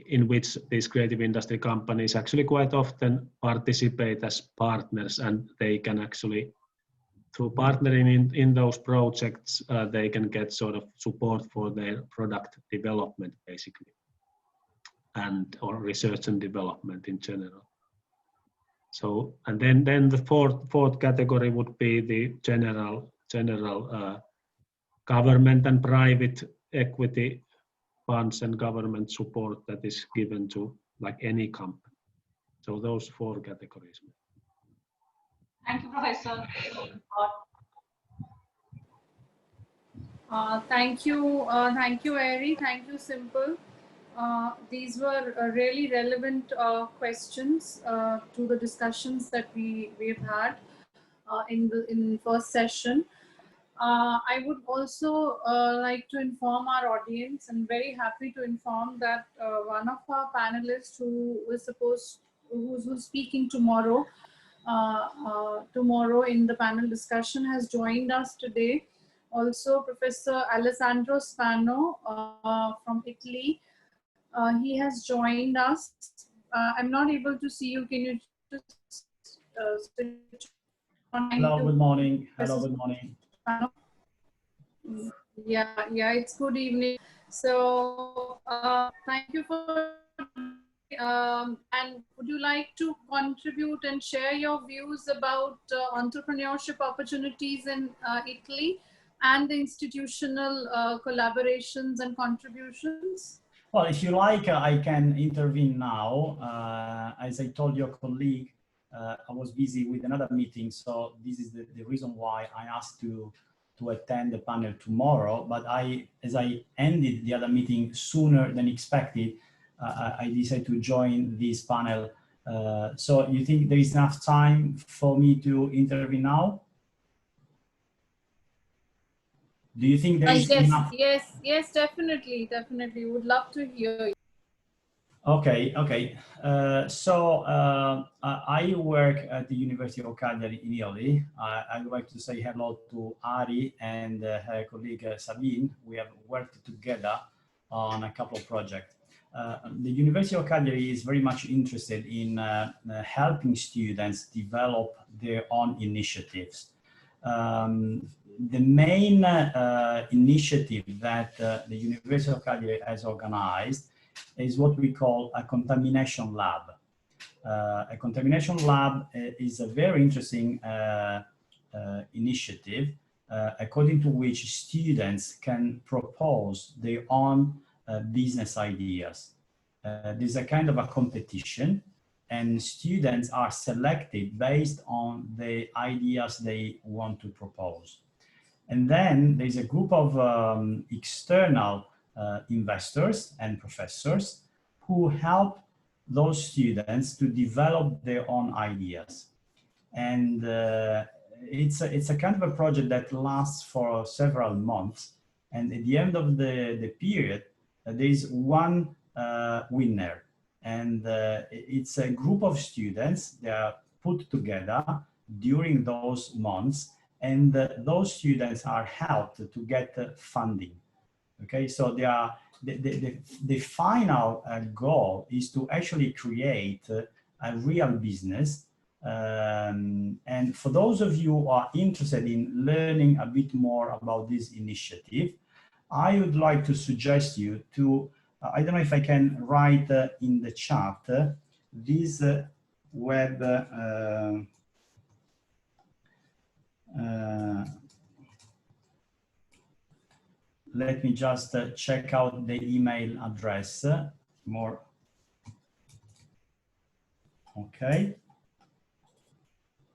in which these creative industry companies actually quite often participate as partners, and they can actually, through partnering in those projects, they can get sort of support for their product development, basically, or research and development in general. So, and then the fourth category would be the general government and private equity funds and government support that is given to like any company. So those 4 categories. Thank you, Professor. Thank you, Erie. Thank you, Simple. These were really relevant questions to the discussions that we've had in the first session. I would also like to inform our audience, and very happy to inform that one of our panelists who's speaking tomorrow in the panel discussion has joined us today. Also, Professor Alessandro Spano from Italy. He has joined us. I'm not able to see you. Can you just switch on? Hello, good morning. Hello, good morning. Yeah, it's good evening. So thank you for and would you like to contribute and share your views about entrepreneurship opportunities in Italy and the institutional collaborations and contributions? Well, if you like, I can intervene now. As I told your colleague, I was busy with another meeting, so this is the reason why I asked to attend the panel tomorrow. But as I ended the other meeting sooner than expected, I decided to join this panel. So you think there is enough time for me to intervene now? Do you think there is enough? Yes, definitely. Would love to hear you. Okay. I work at the University of Cagliari in Italy. I would like to say hello to Ari and her colleague Sabine. We have worked together on a couple of projects. The University of Cagliari is very much interested in helping students develop their own initiatives. The main initiative that the University of Cagliari has organized is what we call a Contamination Lab. A Contamination Lab is a very interesting initiative according to which students can propose their own business ideas. There's a kind of a competition, and students are selected based on the ideas they want to propose. And then there's a group of external investors and professors who help those students to develop their own ideas. And it's a kind of a project that lasts for several months, and at the end of the period, there is one winner, and it's a group of students that are put together during those months, and those students are helped to get funding. Okay, so they are the final goal is to actually create a real business. And for those of you who are interested in learning a bit more about this initiative, I would like to suggest you to, I don't know if I can write in the chat, this web, let me just check out the email address more. Okay.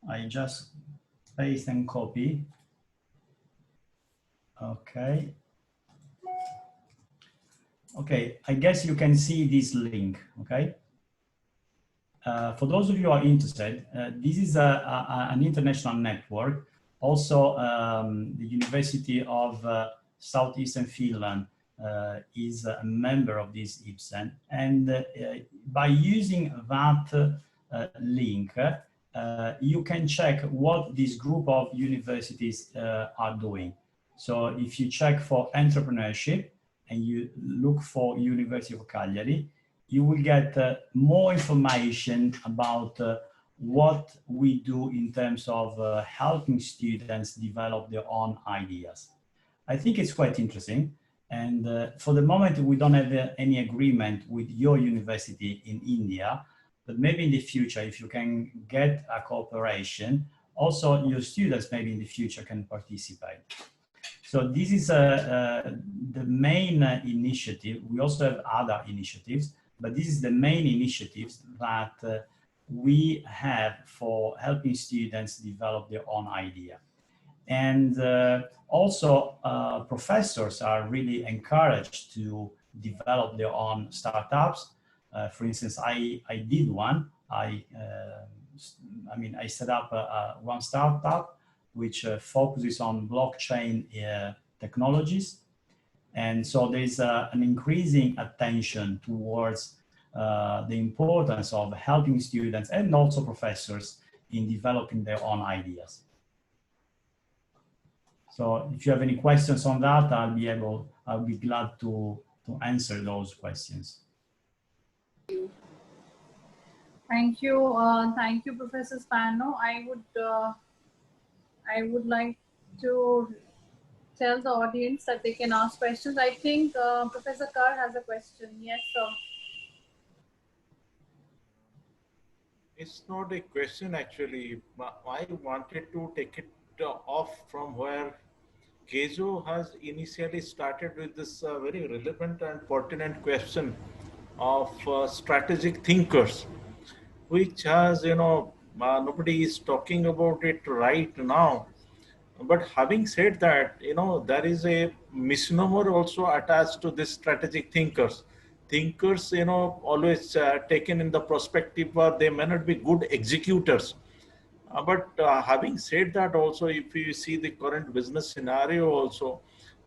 I just paste and copy. Okay. Okay, I guess you can see this link, okay? For those of you who are interested, this is an international network. Also, the University of Southeastern Finland is a member of this IPSEN. And by using that link, you can check what this group of universities are doing. So if you check for entrepreneurship and you look for University of Cagliari, you will get more information about what we do in terms of helping students develop their own ideas. I think it's quite interesting. And for the moment, we don't have any agreement with your university in India, but maybe in the future, if you can get a cooperation, also your students maybe in the future can participate. So this is the main initiative. We also have other initiatives, but this is the main initiatives that we have for helping students develop their own idea. And also professors are really encouraged to develop their own startups. For instance, I did one. I mean, I set up one startup which focuses on blockchain technologies. And so there's an increasing attention towards the importance of helping students and also professors in developing their own ideas. So if you have any questions on that, I'll be glad to answer those questions. Thank you, Professor Spano. I would like to tell the audience that they can ask questions. I think Professor Carr has a question. Yes, sir. It's not a question actually. I wanted to take it off from where Kejo has initially started with this very relevant and pertinent question of strategic thinkers, which has, nobody is talking about it right now. But having said that, there is a misnomer also attached to this strategic thinkers. Thinkers, always taken in the perspective where they may not be good executors. But having said that also, if you see the current business scenario also,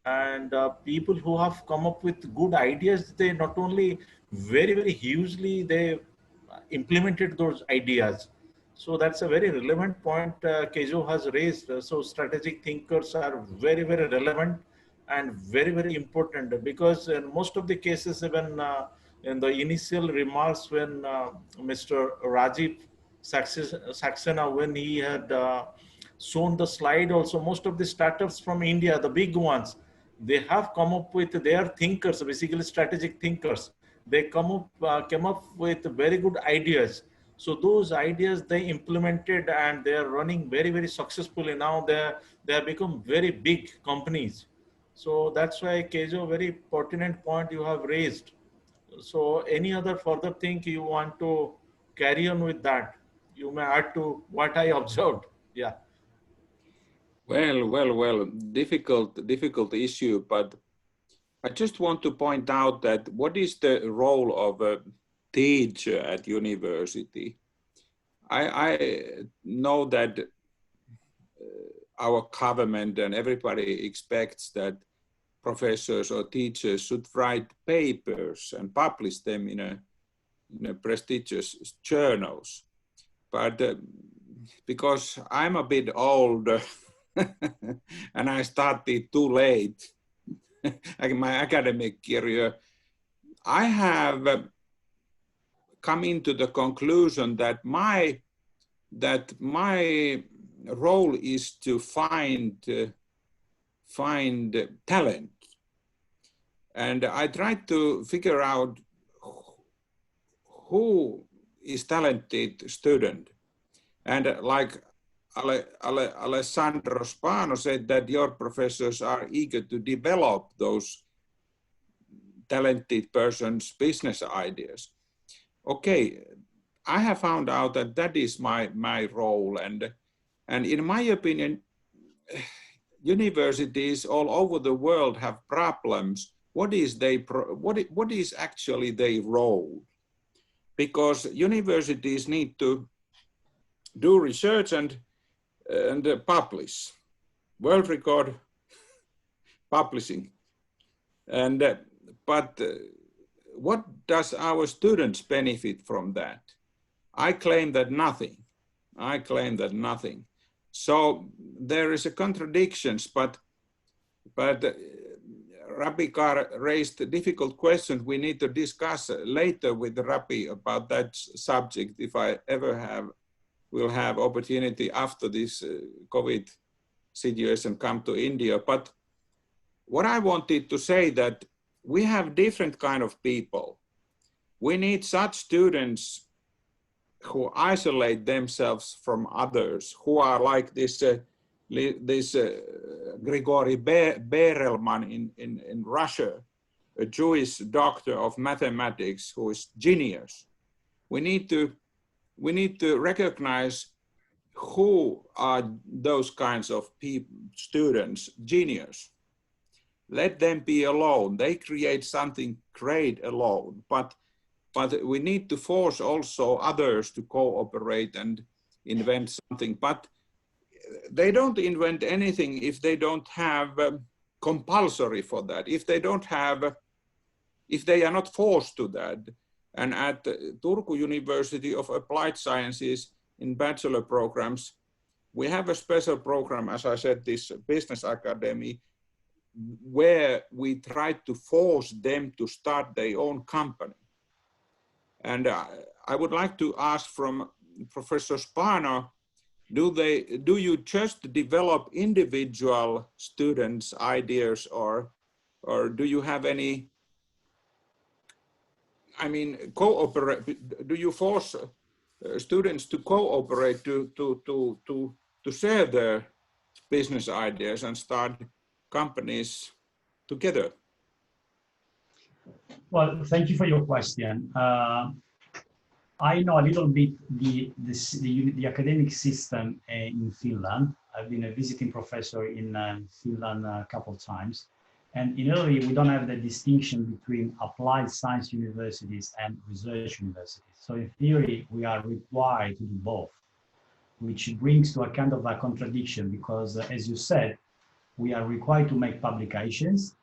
and people who have come up with good ideas, they not only very, very hugely, they implemented those ideas. So that's a very relevant point Kejo has raised. So strategic thinkers are very, very relevant and very, very important, because in most of the cases, even in the initial remarks when Mr. Rajiv Saxena, when he had shown the slide also, most of the startups from India, the big ones, they have come up with their thinkers, basically strategic thinkers. They came up with very good ideas. So those ideas they implemented and they are running very, very successfully. Now they have become very big companies. So that's why, Kejo, very pertinent point you have raised. So any other further thing you want to carry on with that? You may add to what I observed. Yeah. Well, difficult issue, but I just want to point out that what is the role of a teacher at university? I know that our government and everybody expects that professors or teachers should write papers and publish them in a prestigious journals. But because I'm a bit old and I started too late my academic career, I have come into the conclusion that my role is to find talent, and I tried to figure out who is talented student, and like Alessandro Spano said that your professors are eager to develop those talented persons' business ideas. Okay, I have found out that that is my role, and in my opinion, universities all over the world have problems. What is actually their role? Because universities need to do research and publish, world record publishing, and but what does our students benefit from that? I claim that nothing. I claim that nothing. So there is a contradictions, but Rabbi Kar raised difficult questions. We need to discuss later with Rabbi about that subject if I ever will have opportunity after this COVID situation come to India. But what I wanted to say that we have different kind of people. We need such students who isolate themselves from others, who are like this Grigory Berelman in Russia, a Jewish doctor of mathematics who is genius. We need to recognize who are those kinds of students, genius. Let them be alone. They create something great alone, but we need to force also others to cooperate and invent something. But they don't invent anything if they don't have compulsory for that, if they are not forced to that. And at Turku University of Applied Sciences in bachelor programs, we have a special program, as I said, this business academy, where we try to force them to start their own company. And I would like to ask from Professor Spano, do you just develop individual students' ideas, or do you have any, I mean, cooperate? Do you force students to cooperate to share their business ideas and start companies together? Well, thank you for your question. I know a little bit the academic system in Finland. I've been a visiting professor in Finland a couple of times. And in Italy, we don't have the distinction between applied science universities and research universities. So in theory, we are required to do both, which brings to a kind of a contradiction because, as you said, we are required to make publications.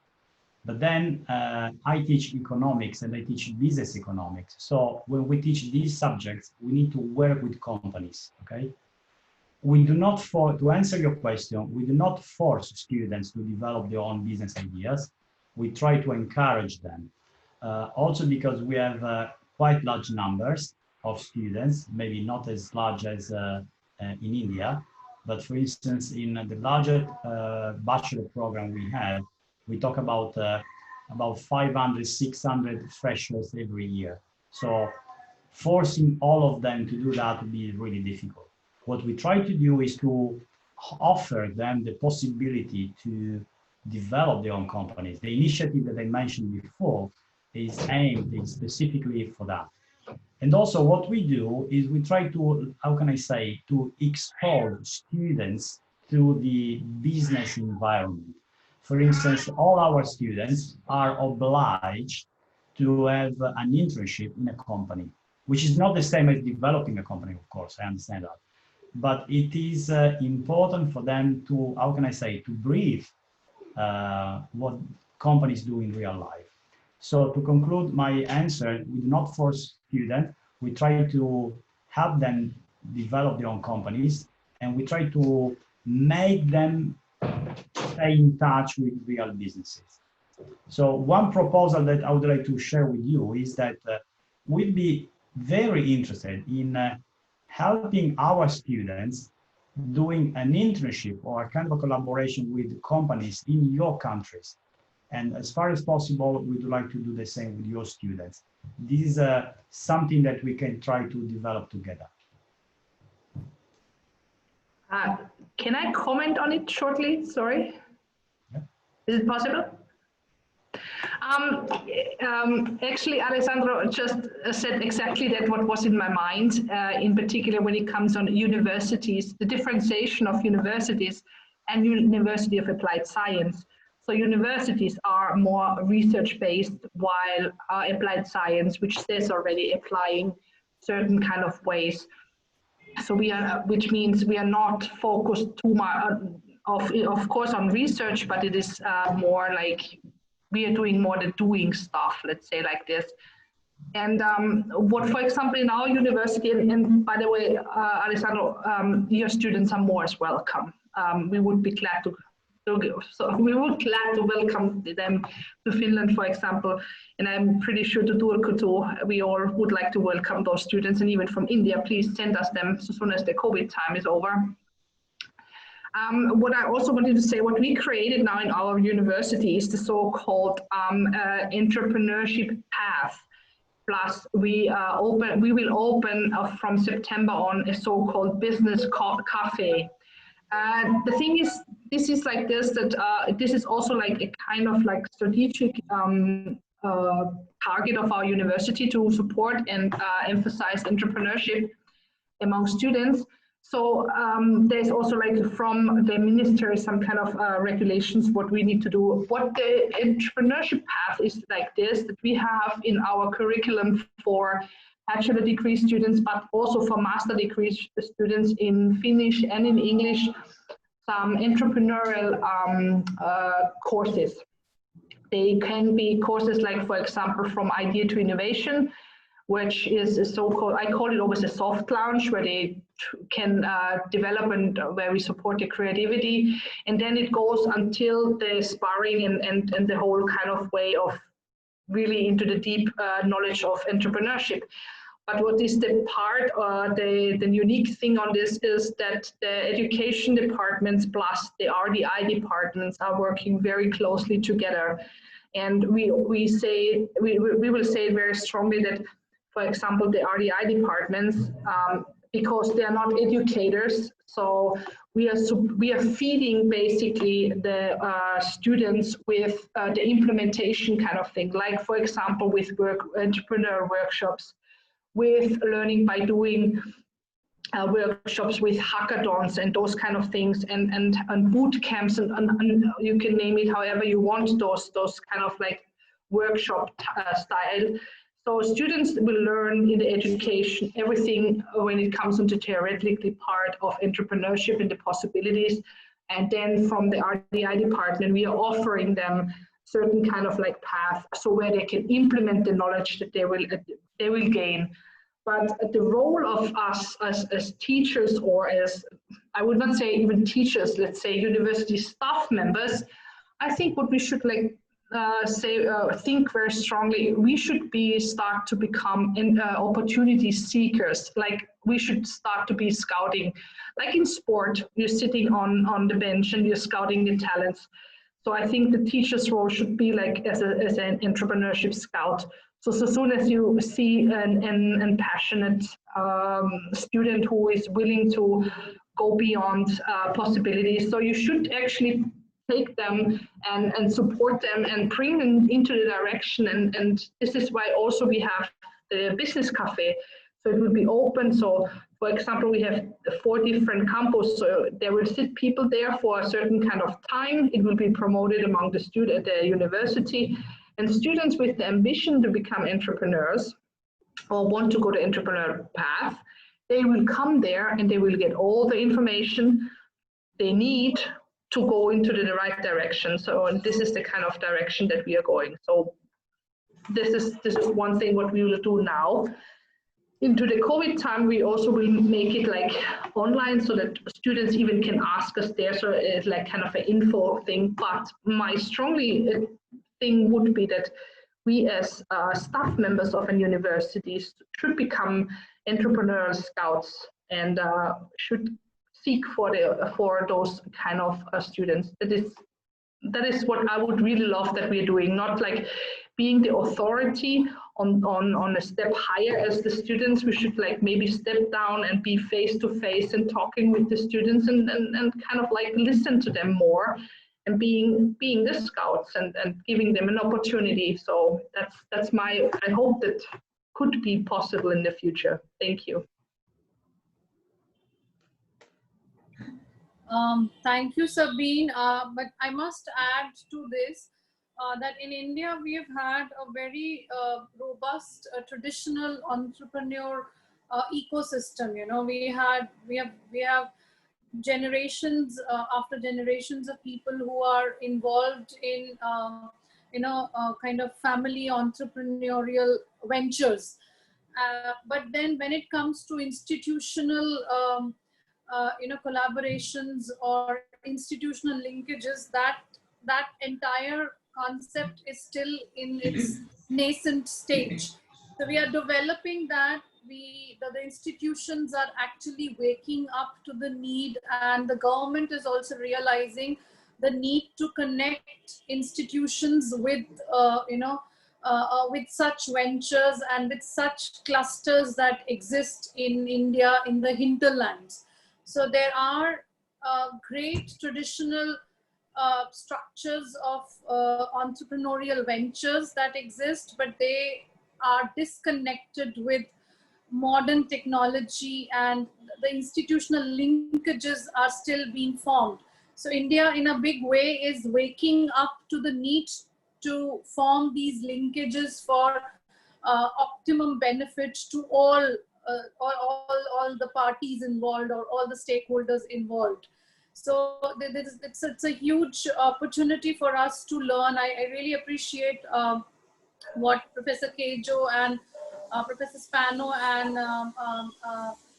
But then I teach economics and I teach business economics. So when we teach these subjects, we need to work with companies, okay? We do not, to answer your question, we do not force students to develop their own business ideas. We try to encourage them. Also because we have quite large numbers of students, maybe not as large as in India, but for instance, in the larger bachelor program we have, we talk about 500, 600 freshers every year. So forcing all of them to do that would be really difficult. What we try to do is to offer them the possibility to develop their own companies. The initiative that I mentioned before is aimed specifically for that. And also what we do is we try to, how can I say, to expose students to the business environment. For instance, all our students are obliged to have an internship in a company, which is not the same as developing a company, of course, I understand that. but it is important for them to, how can I say, to breathe what companies do in real life. So to conclude my answer, we do not force students. We try to help them develop their own companies, and we try to make them stay in touch with real businesses. So one proposal that I would like to share with you is that we'd be very interested in helping our students doing an internship or a kind of a collaboration with companies in your countries. And as far as possible, we'd like to do the same with your students. This is something that we can try to develop together. Can I comment on it shortly? Sorry. Yeah. Is it possible? Actually, Alessandro just said exactly that what was in my mind, in particular when it comes on universities, the differentiation of universities and University of Applied Science. So universities are more research-based, while applied science, which says already applying certain kind of ways. So we are, which means we are not focused too much, of course, on research, but it is more like we are doing more the doing stuff, let's say like this. And what, for example, in our university, and by the way, Alessandro, your students are more as welcome. We would be glad to. So we would glad to welcome them to Finland, for example, and I'm pretty sure to Turku too. We all would like to welcome those students, and even from India, please send us them as soon as the COVID time is over. What I also wanted to say, what we created now in our university is the so-called entrepreneurship path. Plus, we will open from September on a so-called business cafe. The thing is, this is like this, that this is also like a kind of like strategic target of our university to support and emphasize entrepreneurship among students. So there's also like from the ministry some kind of regulations what we need to do. What the entrepreneurship path is like this, that we have in our curriculum for bachelor degree students, but also for master degree students in Finnish and in English, some entrepreneurial courses. They can be courses like, for example, from idea to innovation, which is a so-called, I call it always a soft launch, where they can develop and where we support the creativity. And then it goes until the sparring and the whole kind of way of really into the deep knowledge of entrepreneurship. But what is the part, the unique thing on this is that the education departments plus the RDI departments are working very closely together. And we will say very strongly that, for example, the RDI departments, because they are not educators, so we are feeding basically the students with the implementation kind of thing, like, for example, with entrepreneur workshops, with learning by doing workshops with hackathons and those kind of things, and boot camps, and you can name it however you want, those kind of like workshop style. So students will learn in the education everything when it comes into theoretically part of entrepreneurship and the possibilities. And then from the RDI department, we are offering them certain kind of like path, so where they can implement the knowledge that they will gain. But the role of us as teachers, or as, I would not say even teachers, let's say university staff members, I think what we should like think very strongly, we should start to become opportunity seekers. Like, we should start to be scouting. Like in sport, you're sitting on the bench and you're scouting the talents. So I think the teacher's role should be like as an entrepreneurship scout. So soon as you see an passionate student who is willing to go beyond possibilities, so you should actually take them and support them and bring them into the direction. And this is why also we have the business cafe. So it will be open. So for example, we have 4 different campus. So there will sit people there for a certain kind of time. It will be promoted among the student at the university. And students with the ambition to become entrepreneurs or want to go the entrepreneurial path they will come there and they will get all the information they need to go into the right direction. So, and this is the kind of direction that we are going. So this is one thing what we will do now. Into the COVID time, we also will make it like online so that students even can ask us there. So it's like kind of an info thing. But my strongly thing would be that we as staff members of a university should become entrepreneurial scouts and should seek for those kind of students. That is what I would really love that we're doing, not like being the authority on a step higher as the students. We should like maybe step down and be face to face and talking with the students and kind of like listen to them more and being the scouts and giving them an opportunity. So that's my, I hope that could be possible in the future. Thank you. Thank you, Sabine. But I must add to this that in India we have had a very robust traditional entrepreneur ecosystem. You know, we have generations after generations of people who are involved in kind of family entrepreneurial ventures. But then when it comes to institutional collaborations or institutional linkages, that entire concept is still in its nascent stage. So we are developing that. The institutions are actually waking up to the need, and the government is also realizing the need to connect institutions with with such ventures and with such clusters that exist in India in the hinterlands. So there are great traditional structures of entrepreneurial ventures that exist, but they are disconnected with modern technology, and the institutional linkages are still being formed. So India in a big way is waking up to the need to form these linkages for optimum benefit to all the parties involved or all the stakeholders involved. So it's a huge opportunity for us to learn. I really appreciate what Professor Kejo and Professor Spano and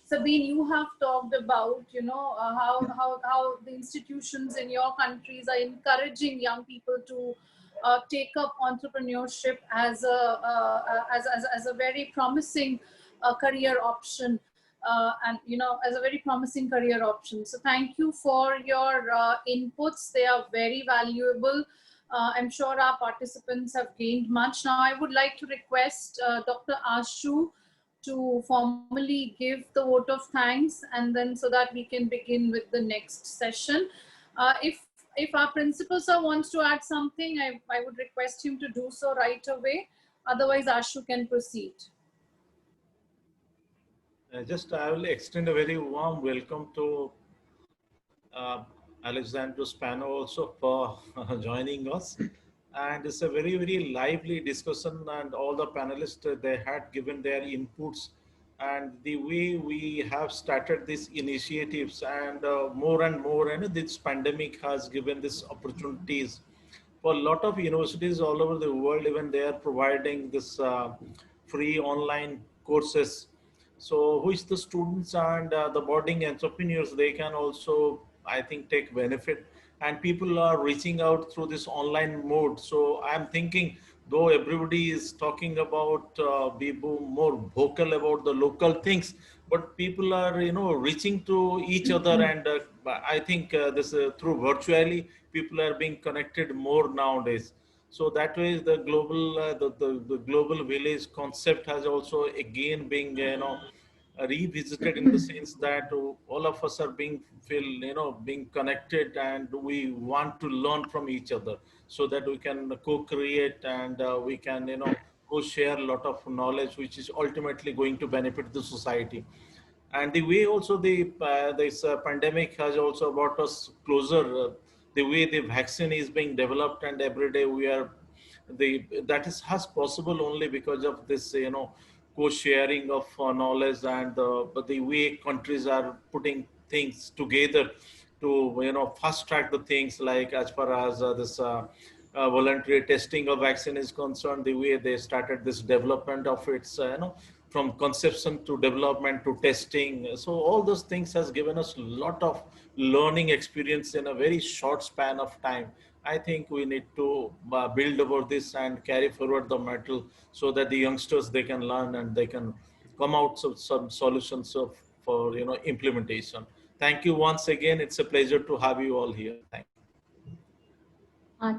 Sabine, you have talked about, how the institutions in your countries are encouraging young people to take up entrepreneurship as a very promising career option, and as a very promising career option. So thank you for your inputs. They are very valuable. I'm sure our participants have gained much. Now I would like to request Dr. Ashu to formally give the vote of thanks, and then so that we can begin with the next session. If our principal sir wants to add something, I would request him to do so right away. Otherwise, Ashu can proceed. I will extend a very warm welcome to Alexandra Spano also for joining us. And it's a very, very lively discussion, and all the panelists, they had given their inputs, and the way we have started these initiatives, and more and more, and this pandemic has given these opportunities for a lot of universities all over the world. Even they are providing this free online courses. So which the students and the budding entrepreneurs, they can also, I think, take benefit. And people are reaching out through this online mode. So I'm thinking, though everybody is talking about be more vocal about the local things, but people are reaching to each other, and I think this through virtually people are being connected more nowadays. So that way the global the global village concept has also again being revisited, in the sense that all of us are being being connected, and we want to learn from each other so that we can co-create, and we can co-share a lot of knowledge which is ultimately going to benefit the society. And the way also this pandemic has also brought us closer, the way the vaccine is being developed, and every day we are that is has possible only because of this co-sharing of knowledge, and the way countries are putting things together to fast track the things, like as far as this voluntary testing of vaccine is concerned, the way they started this development of its from conception to development to testing. So all those things has given us a lot of learning experience in a very short span of time. I think we need to build about this and carry forward the metal, so that the youngsters, they can learn and they can come out with some solutions for implementation. Thank you once again. It's a pleasure to have you all here. Thank you.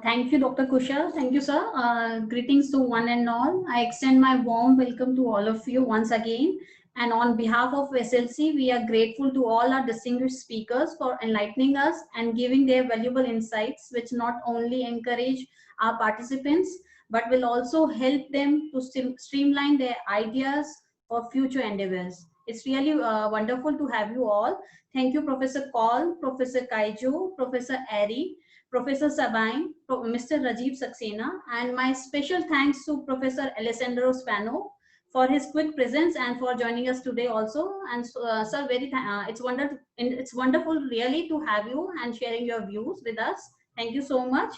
Thank you, Dr. Kushal. Thank you, sir. Greetings to one and all. I extend my warm welcome to all of you once again. And on behalf of SLC, we are grateful to all our distinguished speakers for enlightening us and giving their valuable insights, which not only encourage our participants, but will also help them to streamline their ideas for future endeavors. It's really wonderful to have you all. Thank you, Professor Kaul, Professor Kaijo, Professor Erie, Professor Sabine, Mr. Rajiv Saxena, and my special thanks to Professor Alessandro Spano for his quick presence and for joining us today also. And sir, it's wonderful really to have you and sharing your views with us. Thank you so much.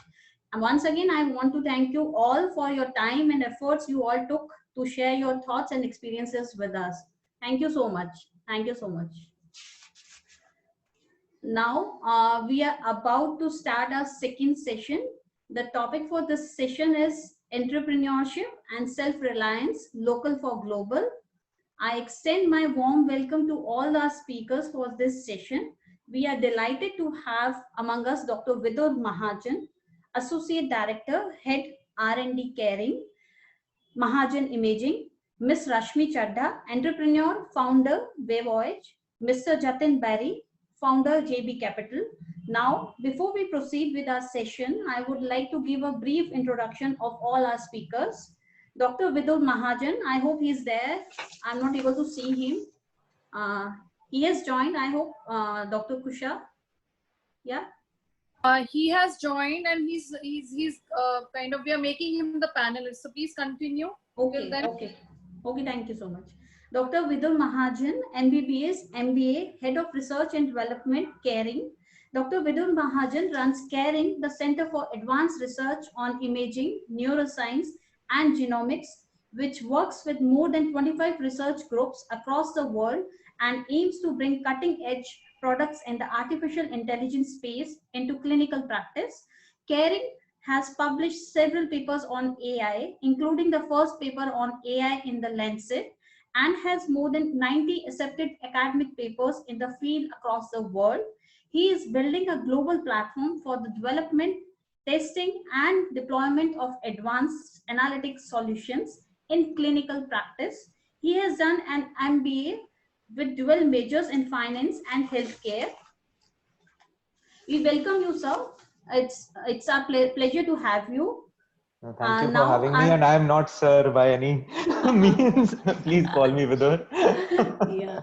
And once again, I want to thank you all for your time and efforts you all took to share your thoughts and experiences with us. Thank you so much. Thank you so much. Now, we are about to start our second session. The topic for this session is entrepreneurship and self-reliance, local for global. I extend my warm welcome to all our speakers for this session. We are delighted to have among us Dr. Vidur Mahajan, Associate Director, Head R&D Caring, Mahajan Imaging, Ms. Rashmi Chadha, Entrepreneur, Founder, Wayvoyage, Mr. Jatin Berry, Founder, JB Capital. Now, before we proceed with our session, I would like to give a brief introduction of all our speakers. Dr. Vidur Mahajan, I hope he's there. I'm not able to see him. He has joined, I hope, Dr. Kusha. Yeah. He has joined, and he's kind of, we are making him the panelist. So please continue. Okay, okay, thank you so much. Dr. Vidur Mahajan, MBBS, MBA, Head of Research and Development, Caring. Dr. Vidur Mahajan runs Caring, the Center for Advanced Research on Imaging, Neuroscience, and Genomics, which works with more than 25 research groups across the world and aims to bring cutting-edge products in the artificial intelligence space into clinical practice. Caring has published several papers on AI, including the first paper on AI in the Lancet, and has more than 90 accepted academic papers in the field across the world. He is building a global platform for the development, testing, and deployment of advanced analytics solutions in clinical practice. He has done an MBA with dual majors in finance and healthcare. We welcome you, sir. It's our pleasure to have you. Thank you for having me, and I am not sir by any means. Please call me Vidur. Yeah.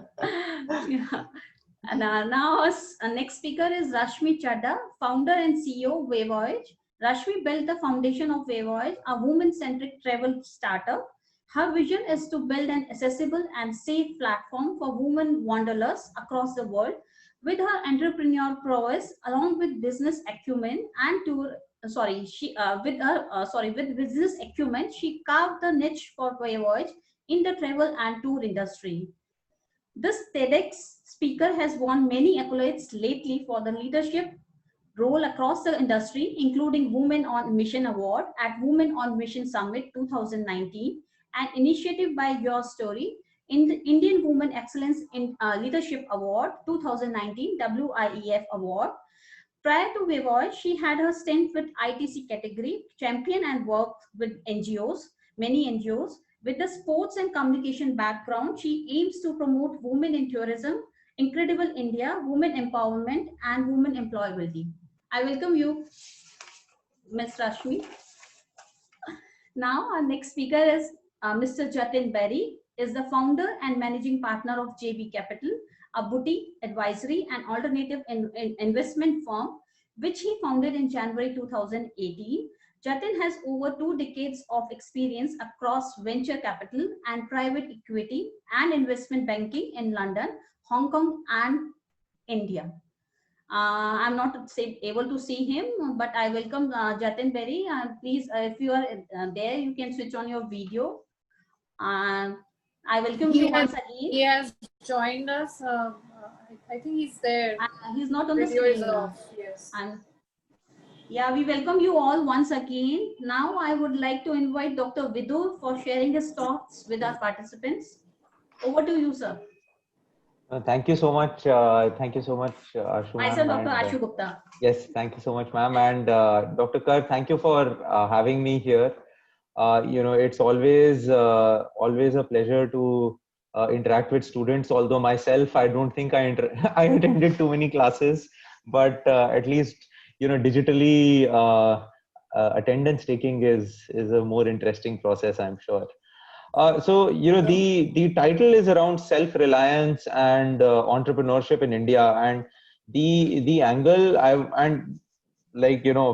And now our next speaker is Rashmi Chadha, founder and CEO of Wayvoyage. Rashmi built the foundation of Wayvoyage, a woman-centric travel startup. Her vision is to build an accessible and safe platform for women wanderlust across the world. With her entrepreneurial prowess, along with business acumen and with business acumen, she carved the niche for Wayvoyage in the travel and tour industry. This TEDx speaker has won many accolades lately for the leadership role across the industry, including Women on Mission Award at Women on Mission Summit 2019, and Initiative by Your Story in the Indian Women Excellence in Leadership Award 2019 WIEF Award. Prior to Wayvoyage, she had her stint with ITC category, champion and worked with NGOs, many NGOs. With the sports and communication background, she aims to promote women in tourism, Incredible India, women empowerment, and women employability. I welcome you, Ms. Rashmi. Now, our next speaker is Mr. Jatin Berry, is the founder and managing partner of JB Capital, a boutique advisory and alternative investment firm, which he founded in January 2018. Jatin has over 2 decades of experience across venture capital and private equity and investment banking in London, Hong Kong, and India. I'm not able to see him, but I welcome Jatin Berry. Please, if you are there, you can switch on your video. I welcome you once again. He has joined us. I think he's there. He's not on the Video screen is now. off. Yes. Yeah, we welcome you all once again. Now I would like to invite Dr. Vidur for sharing his thoughts with our participants. Over to you, sir. Thank you so much. Thank you so much, Ashu. Myself, Dr. Ashu Gupta. Yes, thank you so much, ma'am. And Dr. Kar, thank you for having me here. It's always a pleasure to interact with students. Although myself, I don't think I attended too many classes, but at least digitally attendance taking is a more interesting process, I'm sure. The title is around self-reliance and entrepreneurship in India, and the angle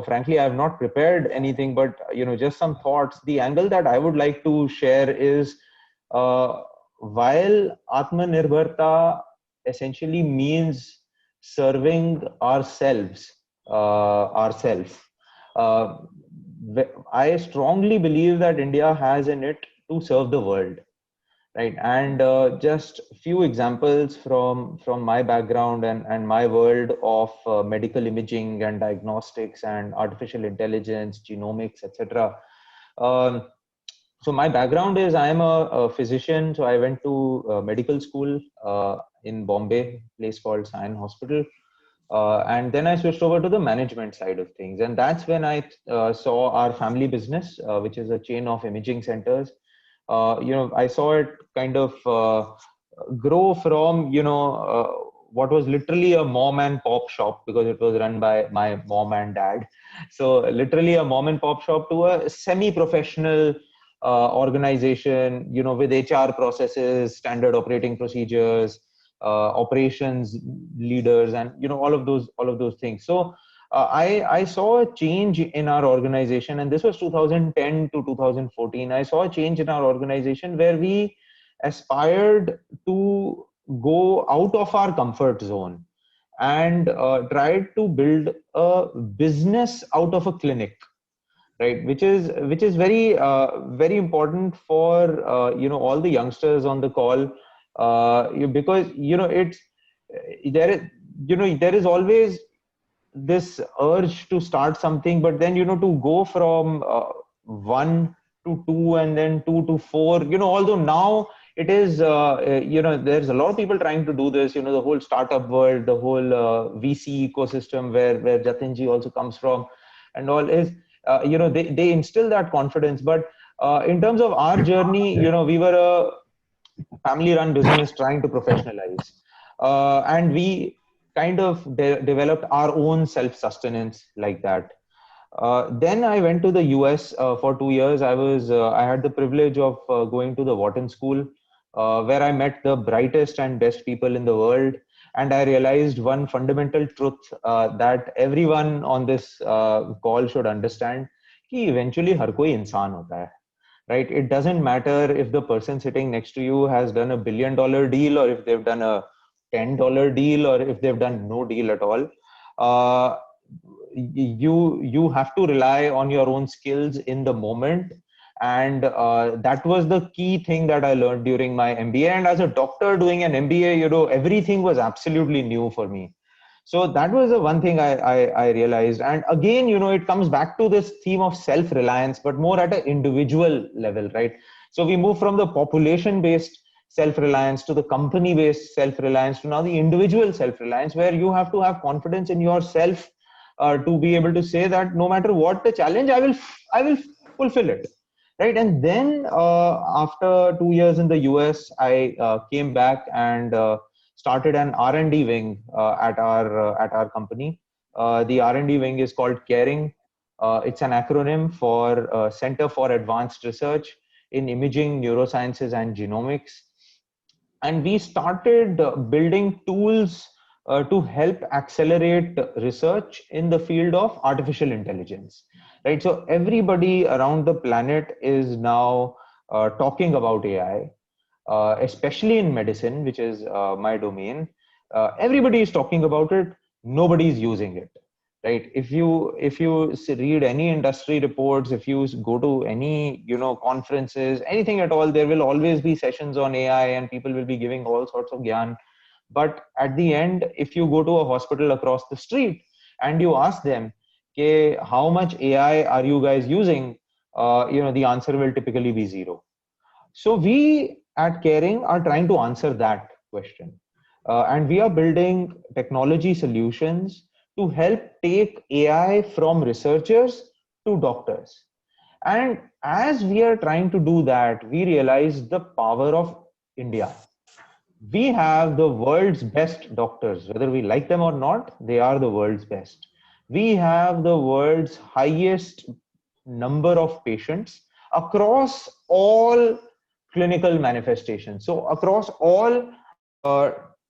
frankly, I have not prepared anything, but just some thoughts. The angle that I would like to share is while Atmanirbharta essentially means serving ourselves. I strongly believe that India has in it to serve the world, right? And just few examples from my background and my world of medical imaging and diagnostics and artificial intelligence, genomics, etc. So my background is I am a physician. So I went to medical school in Bombay, place called Sion Hospital. And then I switched over to the management side of things. And that's when I saw our family business, which is a chain of imaging centers. I saw it kind of grow from, what was literally a mom and pop shop, because it was run by my mom and dad. So literally a mom and pop shop to a semi-professional organization, with HR processes, standard operating procedures, operations leaders, and all of those things. So I saw a change in our organization, and this was 2010 to 2014. I saw a change in our organization where we aspired to go out of our comfort zone and tried to build a business out of a clinic, right? Which is very very important for all the youngsters on the call, because there is always this urge to start something, but then to go from 1 to 2 and then 2 to 4, although now it is there's a lot of people trying to do this, the whole startup world, the whole VC ecosystem where Jatinji also comes from, and all is they instill that confidence. But in terms of our journey, we were a family run business trying to professionalize, and we kind of developed our own self-sustenance like that. Then I went to the US for 2 years. I had the privilege of going to the Wharton School, where I met the brightest and best people in the world. And I realized one fundamental truth that everyone on this call should understand, कि eventually हर कोई इंसान होता है, right? It doesn't matter if the person sitting next to you has done $1 billion deal, or if they've done a $10 deal, or if they've done no deal at all. You have to rely on your own skills in the moment. And that was the key thing that I learned during my MBA. And as a doctor doing an MBA, everything was absolutely new for me. So that was the one thing I realized. And again, it comes back to this theme of self-reliance, but more at an individual level, right? So we move from the population-based self-reliance to the company-based self-reliance to now the individual self-reliance, where you have to have confidence in yourself to be able to say that no matter what the challenge, I will fulfill it, right? And then after 2 years in the US, I came back and started an R&D wing at our company. The R&D wing is called CARING. It's an acronym for Center for Advanced Research in Imaging, Neurosciences, and Genomics. And we started building tools to help accelerate research in the field of artificial intelligence. right? So everybody around the planet is now talking about AI, especially in medicine, which is my domain. Everybody is talking about it. Nobody is using it, right? If you read any industry reports, if you go to any conferences, anything at all, there will always be sessions on AI, and people will be giving all sorts of gyan. But at the end, if you go to a hospital across the street and you ask them, okay, how much AI are you guys using? The answer will typically be zero. So we at Caring are trying to answer that question. And we are building technology solutions to help take AI from researchers to doctors. And as we are trying to do that, we realize the power of India. We have the world's best doctors, whether we like them or not, they are the world's best. We have the world's highest number of patients across all clinical manifestations. So across all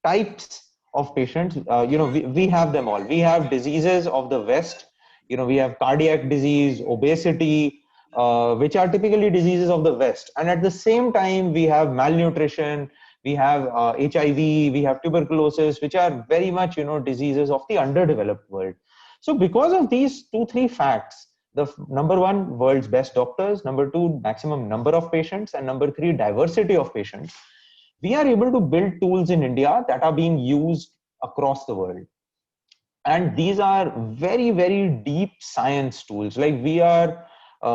types of patients, we have them all. We have diseases of the West. We have cardiac disease, obesity, which are typically diseases of the West. And at the same time, we have malnutrition, we have HIV, we have tuberculosis, which are very much, diseases of the underdeveloped world. So because of these 2-3 facts, the number one, world's best doctors, number two, maximum number of patients, and number three, diversity of patients, we are able to build tools in India that are being used across the world. And these are very, very deep science tools. Like we are,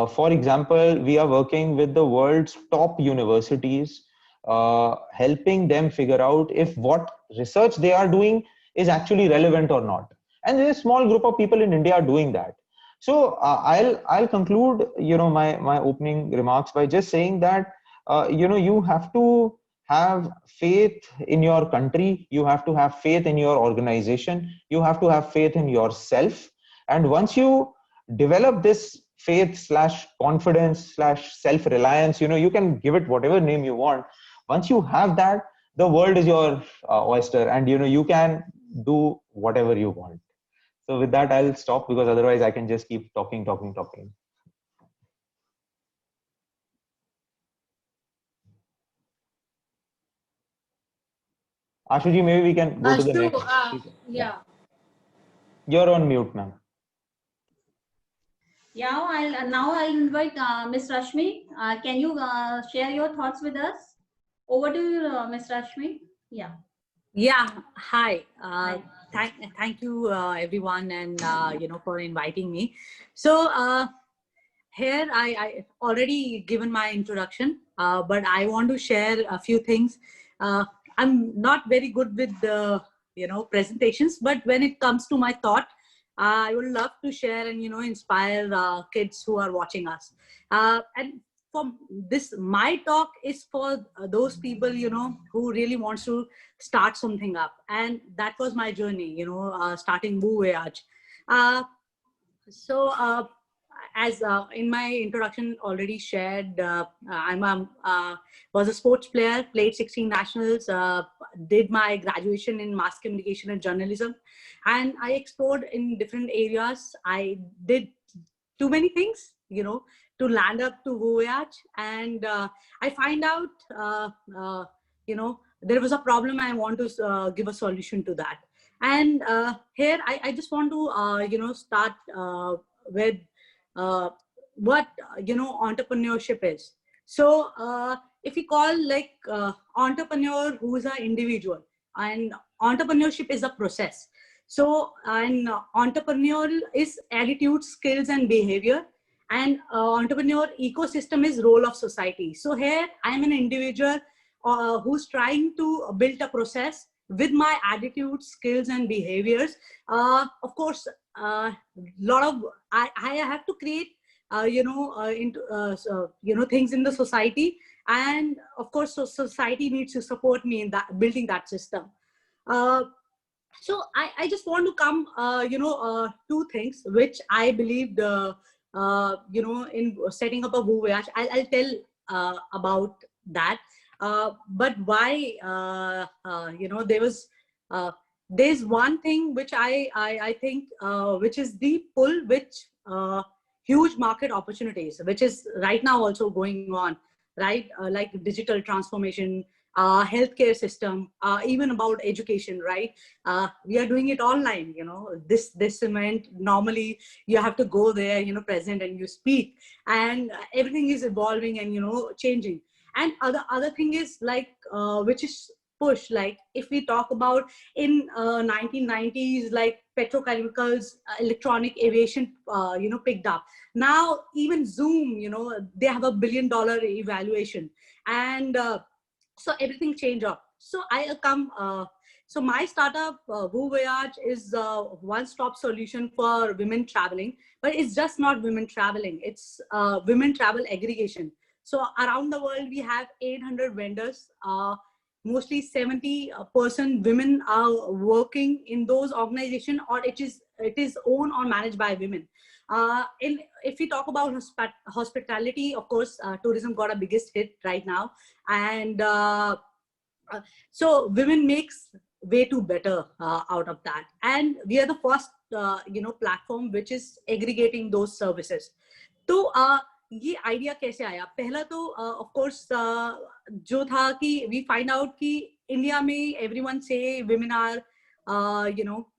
for example, we are working with the world's top universities, helping them figure out if what research they are doing is actually relevant or not. And there's a small group of people in India doing that. So I'll conclude, my opening remarks by just saying that, you have to have faith in your country. You have to have faith in your organization. You have to have faith in yourself. And once you develop this faith / confidence / self-reliance, you can give it whatever name you want. Once you have that, the world is your oyster, and you can do whatever you want. So with that, I'll stop, because otherwise I can just keep talking. Ashuji, maybe we can go to the next. Yeah. You're on mute, ma'am. Yeah, now I'll invite Ms. Rashmi. Can you share your thoughts with us? Over to you, Ms. Rashmi. Yeah. Yeah. Hi. Hi. Thank you, everyone, and for inviting me. So here I already given my introduction, but I want to share a few things. I'm not very good with the presentations, but when it comes to my thought, I would love to share and inspire kids who are watching us. And for this, my talk is for those people who really wants to start something up, and that was my journey. Starting Woo Voyage. So as in my introduction already shared, was a sports player, played 16 nationals, did my graduation in mass communication and journalism, and I explored in different areas. I did too many things, to land up to Voyage, and I find out, there was a problem. I want to give a solution to that. And here I just want to, start with what entrepreneurship is. So if we call like entrepreneur who is an individual, and entrepreneurship is a process. So an entrepreneur is attitude, skills, and behavior, and entrepreneur ecosystem is role of society. So here I'm an individual who's trying to build a process with my attitude, skills, and behaviors. Of course, lot of I have to create things in the society, and of course, so society needs to support me in that building that system. So I just want to come two things which I believed in setting up a Woo Voyage. I'll tell about that. But why there's one thing which I think which is the pull which huge market opportunities, which is right now also going on, right? Like digital transformation, healthcare system, even about education, right? We are doing it online, this event, normally you have to go there, present and you speak, and everything is evolving and, changing. And other thing is like, which is push, like if we talk about in 1990s, like petrochemicals, electronic aviation, picked up. Now even Zoom, they have $1 billion evaluation, and so everything changed up. So I come, so my startup, Woo Voyage, is a one-stop solution for women traveling, but it's just not women traveling, it's women travel aggregation. So around the world, we have 800 vendors, mostly 70% women are working in those organizations, or it is owned or managed by women. If we talk about hospitality, of course, tourism got a biggest hit right now, and so women makes way too better out of that, and we are the first platform which is aggregating those services. तो ये idea कैसे आया? पहला तो of course जो था कि we find out कि इंडिया में एवरीवन से women are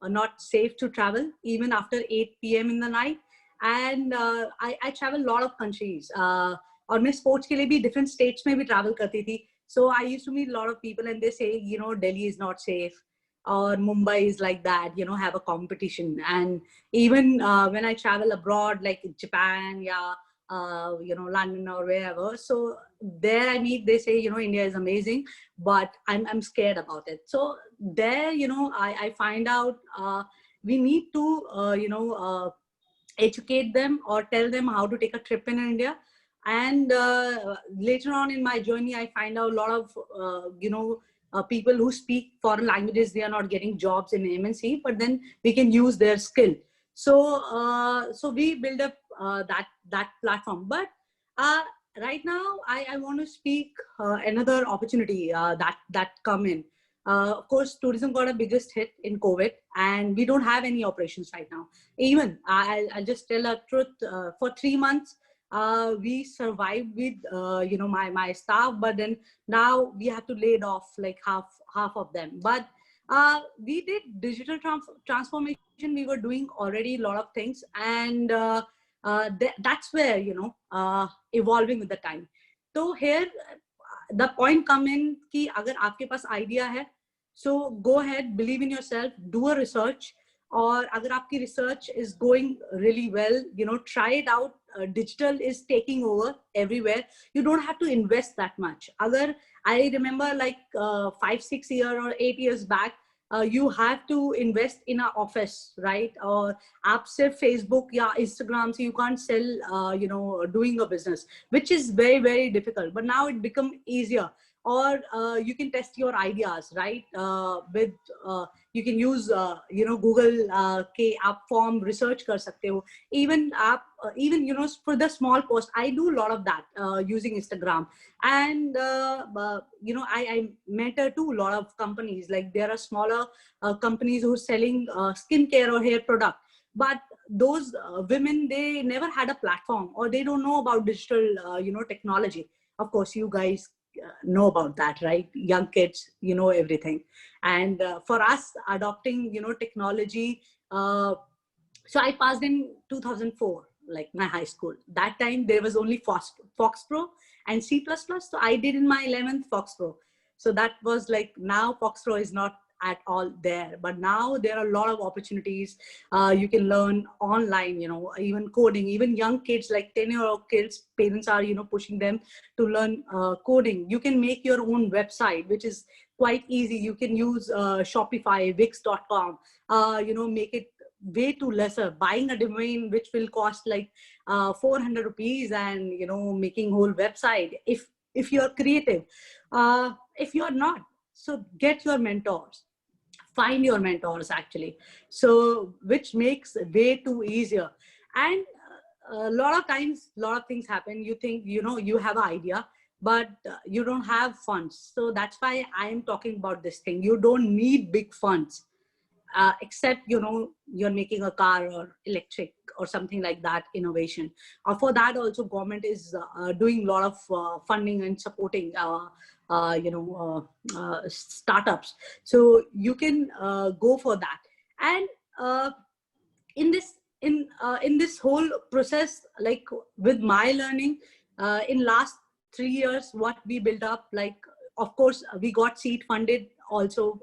not safe to travel even after 8 p.m. in the night, and I travel a lot of countries, और मैं स्पोर्ट्स के लिए भी डिफरेंट स्टेट्स में भी ट्रैवल करती थी. So I used to meet a lot of people and they say, Delhi is not safe, or Mumbai is like that, have a competition. And even when I travel abroad, like Japan, London or wherever, so there I meet, they say, India is amazing, but I'm scared about it. So there, I find out we need to, educate them or tell them how to take a trip in India. And later on in my journey, I find out a lot of, people who speak foreign languages, they are not getting jobs in MNC, but then we can use their skill. So, so we build up that platform. But right now, I want to speak another opportunity that come in. Of course, tourism got a biggest hit in COVID, and we don't have any operations right now. Even I'll just tell the truth, for 3 months, we survived with my staff, but then now we have to lay off like half of them. But we did digital transformation. We were doing already a lot of things, and that's where evolving with the time. So here the point come in कि अगर आपके पास idea है, so go ahead, believe in yourself, do a research. Or अगर आपकी research is going really well, try it out. Digital is taking over everywhere. You don't have to invest that much. अगर I remember like 5-6 years or 8 years back, you have to invest in an office, right? Or app सिर्फ Facebook या Instagram से you can't sell, doing a business, which is very, very difficult. But now it become easier. Or you can test your ideas, right? With you can use Google के आप form research कर सकते हो. Even आप even for the small post, I do a lot of that using Instagram. And I mentor to a lot of companies. Like there are smaller companies who are selling skincare or hair product, but those women, they never had a platform, or they don't know about digital technology. Of course, you guys know about that, right? Young kids, everything. And for us, adopting technology, so I passed in 2004, like my high school. That time there was only Foxpro and C++. So I did in my 11th Foxpro. So that was like, now Foxpro is not at all there, but now there are a lot of opportunities. You can learn online, even coding. Even young kids, like 10-year-old kids, parents are pushing them to learn coding. You can make your own website, which is quite easy. You can use Shopify, Wix.com, make it way too lesser. Buying a domain which will cost like 400 rupees, and making whole website, if you're creative. If you're not, so get your mentors. Find your mentors, actually. So which makes way too easier. And a lot of times, a lot of things happen. You think you have an idea, but you don't have funds. So that's why I am talking about this thing. You don't need big funds. except, you know, you're making a car or electric or something like that innovation. For that also government is doing a lot of funding and supporting startups. So you can go for that. And in this whole process, like with my learning in last 3 years, what we built up, like of course we got seed funded also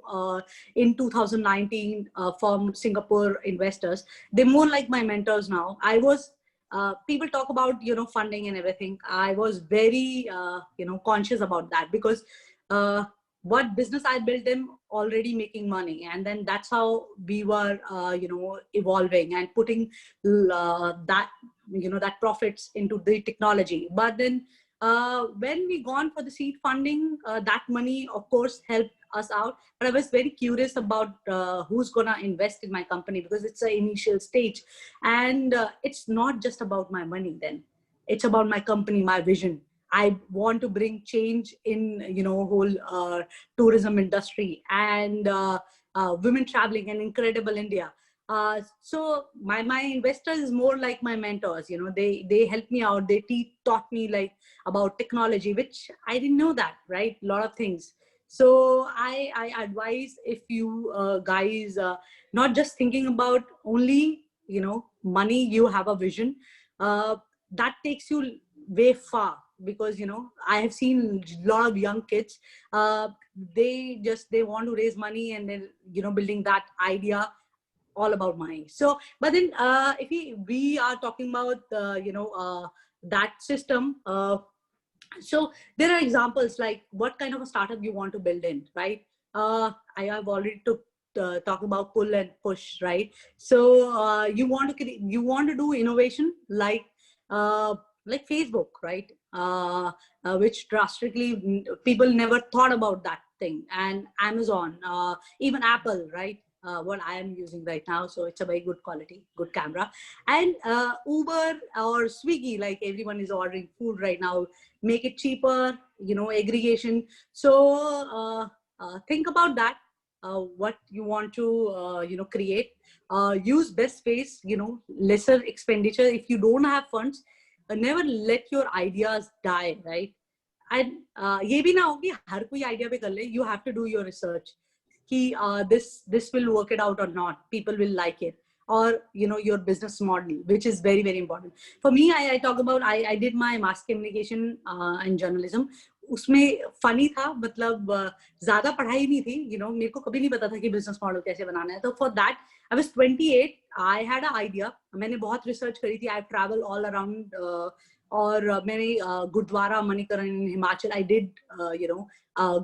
in 2019 from Singapore investors. They're more like my mentors now. I was people talk about, you know, funding and everything. I was very conscious about that, because what business I built them already making money, and then that's how we were evolving and putting that profits into the technology. But then when we gone for the seed funding, that money of course helped us out, but I was very curious about who's gonna invest in my company, because it's an initial stage, and it's not just about my money. Then it's about my company, my vision. I want to bring change in, whole tourism industry and women traveling and incredible India. So my investors is more like my mentors. You know, they help me out. They taught me like about technology, which I didn't know that, right? A lot of things. So I advise, if you guys not just thinking about only money, you have a vision that takes you way far. Because I have seen a lot of young kids, they want to raise money, and then building that idea all about money. So but then if we are talking about that system, so there are examples like what kind of a startup you want to build in, right? I have already talk about pull and push, right? So you want to do innovation like Facebook, right? Which drastically people never thought about that thing, and Amazon, even Apple, right? What I am using right now, so it's a very good quality, good camera. And Uber or Swiggy, like everyone is ordering food right now, make it cheaper, aggregation. So think about that, what you want to create. Use best space, lesser expenditure. If you don't have funds, never let your ideas die, right? And ये भी ना हो कि हर कोई idea पे कर ले. You have to do your research. Ki, this will work it out or not. People will like it, or your business model, which is very, very important. For me, I talk about I did my mass communication and journalism. उसमें funny था, मतलब ज़्यादा पढ़ाई नहीं थी. मेरे को कभी नहीं पता था कि business model कैसे बनाना है. तो for that, I was 28. I had an idea. मैंने बहुत research करी थी. I travel all around. और मैंने gurdwara Manikaran Himachal, I did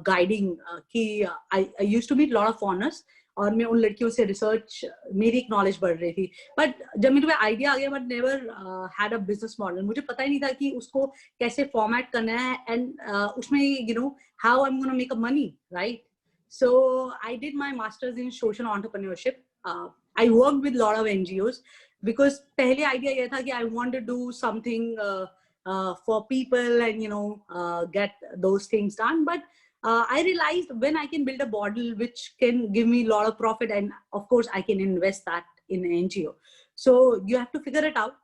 guiding कि I used to meet a lot of foreigners, और मैं उन लड़कियों से रिसर्च, मेरी एक नॉलेज बढ़ रही थी. बट जब मेरे को आइडिया आ गया, but never had a business model. मुझे पता ही नहीं था कि उसको कैसे फॉर्मेट करना है, एंड उसमें how I am gonna make a money, right? So I did my masters in social entrepreneurship. I work with lot of NGOs, because पहले आइडिया ये था कि I want to do something for people and get those things done. But I realized when I can build a model which can give me a lot of profit, and of course I can invest that in an NGO. So you have to figure it out,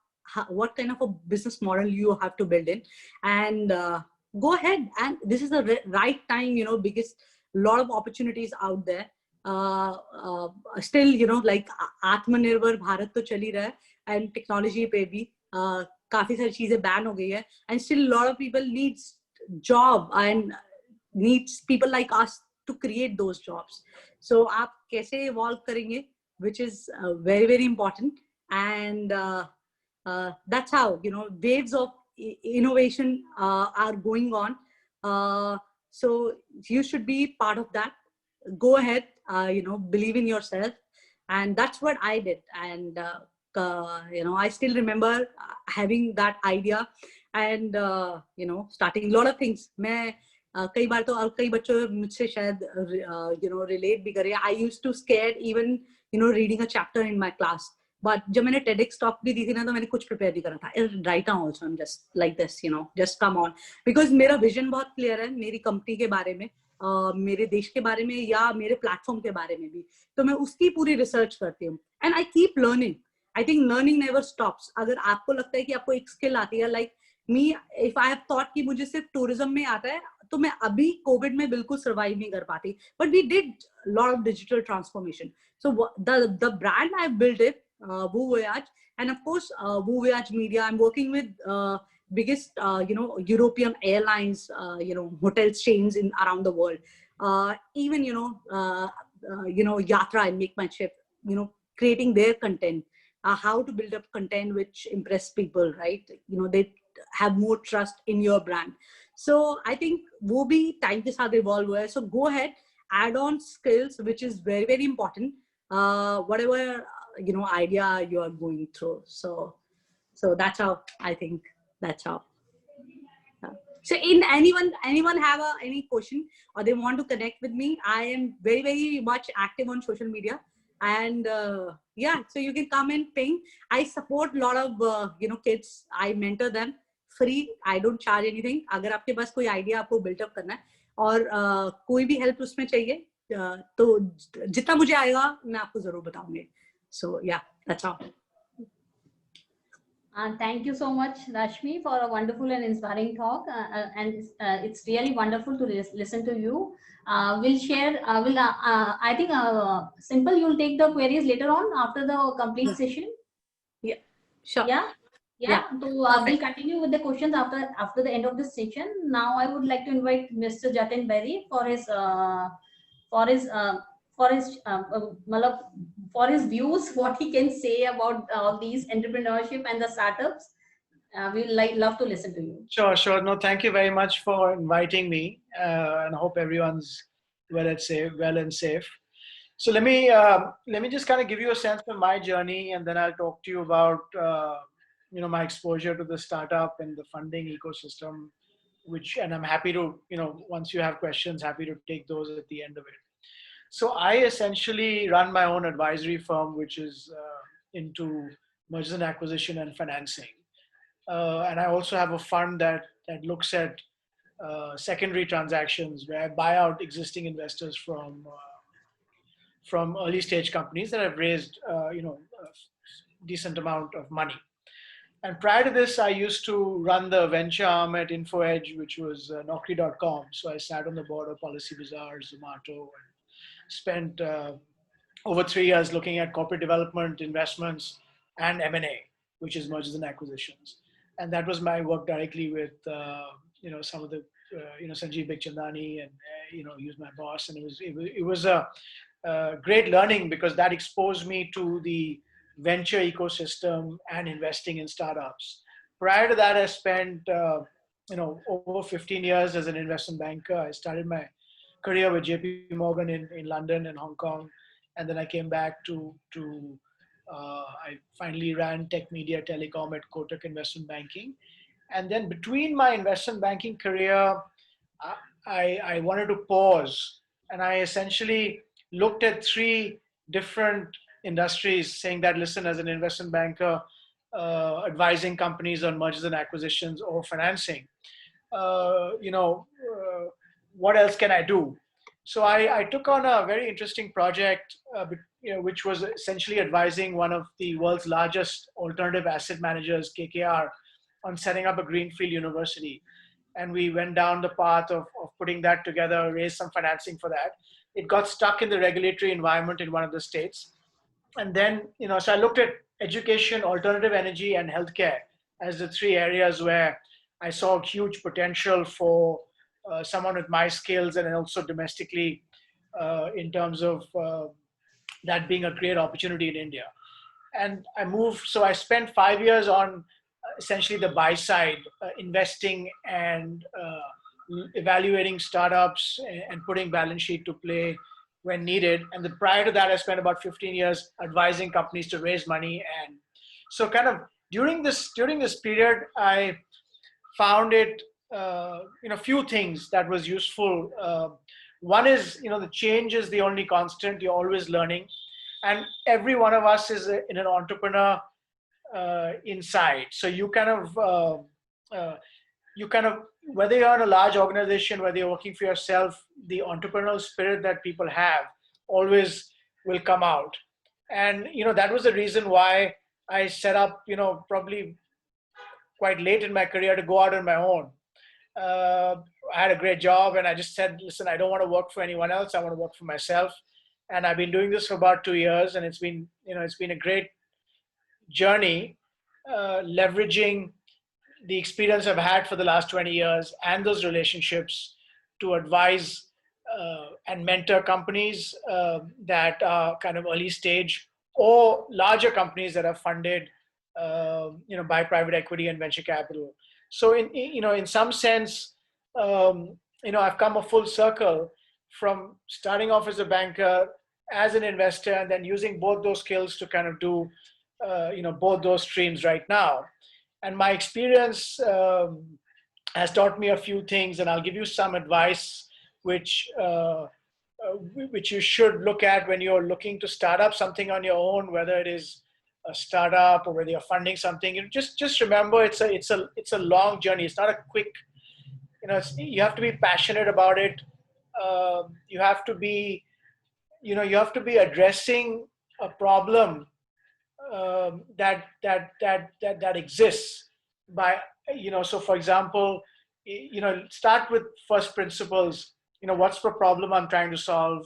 what kind of a business model you have to build in, and go ahead. And this is the right time, because a lot of opportunities out there. Still, like Atmanirbhar Bharat to chali raha hai, and technology पे भी काफी सारी चीजें ban हो गई है, and still a lot of people needs job and needs people like us to create those jobs. So आप कैसे evolve करेंगे, which is very, very important. And that's how waves of innovation are going on. So you should be part of that. Go ahead, believe in yourself, and that's what I did. And I still remember having that idea and starting a lot of things. मैं कई बार तो और कई बच्चों मुझसे शायद relate भी करे. I used to scared even reading a chapter in my class. But जब मैंने TEDx talk भी दी थी ना, तो मैंने कुछ prepare नहीं करा था. Right now also I'm just like this, just come on, because मेरा vision बहुत clear है मेरी company के बारे में. मेरे देश के बारे में या मेरे प्लेटफॉर्म के बारे में भी, तो मैं उसकी पूरी रिसर्च करती हूँ. And I keep learning. I think learning never stops. अगर आपको लगता है कि आपको एक स्किल आती है, like me, if I have thought कि मुझे सिर्फ टूरिज्म में आता है, तो मैं अभी कोविड में बिल्कुल सर्वाइव नहीं कर पाती. But we did lot of digital transformation. So the brand I build it, Woo Voyage, and of course Woo Voyage Media. I'm working with biggest European airlines, hotel chains in around the world. Even Yatra and Make My Trip, creating their content, how to build up content which impress people, right? They have more trust in your brand. So I think वो भी time के साथ evolve हुआ है. So go ahead, add on skills, which is very, very important. Whatever idea you are going through. So that's how I think. That's how. Yeah. So in anyone have any question or they want to connect with me, I am very, very much active on social media. And yeah, so you can come and ping. I support a lot of kids. I mentor them free. I don't charge anything. अगर आपके पास कोई idea आपको build up करना है और कोई भी help उसमें चाहिए, तो जितना मुझे आएगा मैं आपको जरूर बताऊंगी. So yeah, that's all. Thank you so much, Rashmi, for a wonderful and inspiring talk. And it's really wonderful to listen to you. We'll share, I think, Simple, you'll take the queries later on after the complete session. Yeah, sure. Yeah. So we'll continue with the questions after the end of this session. Now I would like to invite Mr. Jatin Berry for his views, what he can say about these entrepreneurship and the startups. We'll love to listen to you. Sure. No, thank you very much for inviting me, and I hope everyone's well and safe. So let me just kind of give you a sense of my journey, and then I'll talk to you about my exposure to the startup and the funding ecosystem, and I'm happy to, once you have questions, happy to take those at the end of it. So I essentially run my own advisory firm, which is into mergers and acquisition and financing. And I also have a fund that looks at secondary transactions where I buy out existing investors from early stage companies that have raised a decent amount of money. And prior to this, I used to run the venture arm at InfoEdge, which was Naukri.com. So I sat on the board of Policy Bazaar, Zomato, and spent over 3 years looking at corporate development, investments, and M&A, which is mergers and acquisitions. And that was my work directly with some of the Sanjeev Bikhchandani, and he was my boss, and it was a great learning because that exposed me to the venture ecosystem and investing in startups. Prior to that, I spent over 15 years as an investment banker. I started my career with JP Morgan in London and Hong Kong, and then I came back to I finally ran tech, media, telecom at Kotak Investment Banking. And then between my investment banking career, I wanted to pause, and I essentially looked at 3 different industries, saying that, listen, as an investment banker, advising companies on mergers and acquisitions or financing, what else can I do? So I took on a very interesting project, which was essentially advising one of the world's largest alternative asset managers, KKR, on setting up a greenfield university. And we went down the path of putting that together, raised some financing for that. It got stuck in the regulatory environment in one of the states. And then, so I looked at education, alternative energy, and healthcare as the 3 areas where I saw huge potential for someone with my skills, and also domestically in terms of that being a great opportunity in India. And so I spent 5 years on essentially the buy side, investing and evaluating startups and putting balance sheet to play when needed. And then prior to that, I spent about 15 years advising companies to raise money. And so kind of during this period, I found it, few things that was useful. One is, the change is the only constant. You're always learning. And every one of us is in an entrepreneur inside. So you kind of, you kind of, whether you're in a large organization, whether you're working for yourself, the entrepreneurial spirit that people have always will come out. And, that was the reason why I set up, probably quite late in my career to go out on my own. I had a great job and I just said, listen, I don't want to work for anyone else. I want to work for myself. And I've been doing this for about 2 years, and it's been a great journey, leveraging the experience I've had for the last 20 years and those relationships to advise and mentor companies that are kind of early stage, or larger companies that are funded, by private equity and venture capital. So in some sense, I've come a full circle from starting off as a banker, as an investor, and then using both those skills to kind of do, both those streams right now. And my experience has taught me a few things, and I'll give you some advice which you should look at when you're looking to start up something on your own, whether it is a startup or whether you're funding something. Just remember, it's a long journey. It's not a quick. You have to be passionate about it. You have to be addressing a problem that exists by, so for example, start with first principles. What's the problem I'm trying to solve?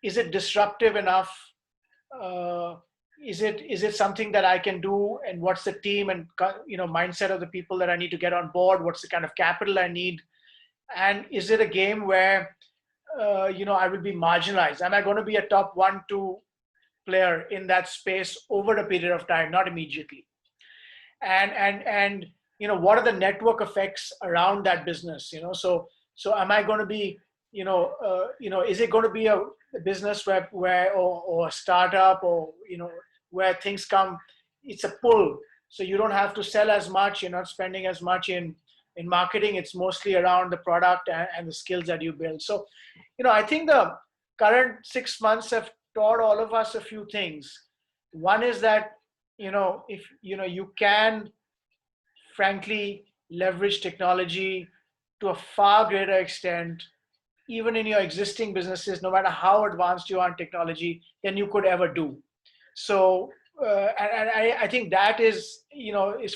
Is it disruptive enough? Is it something that I can do? And what's the team and mindset of the people that I need to get on board? What's the kind of capital I need? And is it a game where I will be marginalized? Am I going to be a top 1-2 player in that space over a period of time, not immediately? And what are the network effects around that business? So am I going to be, is it going to be a business where or a startup, or where things come, it's a pull, so you don't have to sell as much, you're not spending as much in marketing. It's mostly around the product and the skills that you build. So I think the current 6 months have taught all of us a few things. One is that if you can frankly leverage technology to a far greater extent, even in your existing businesses, no matter how advanced you are in technology, than you could ever do. So, and I think that is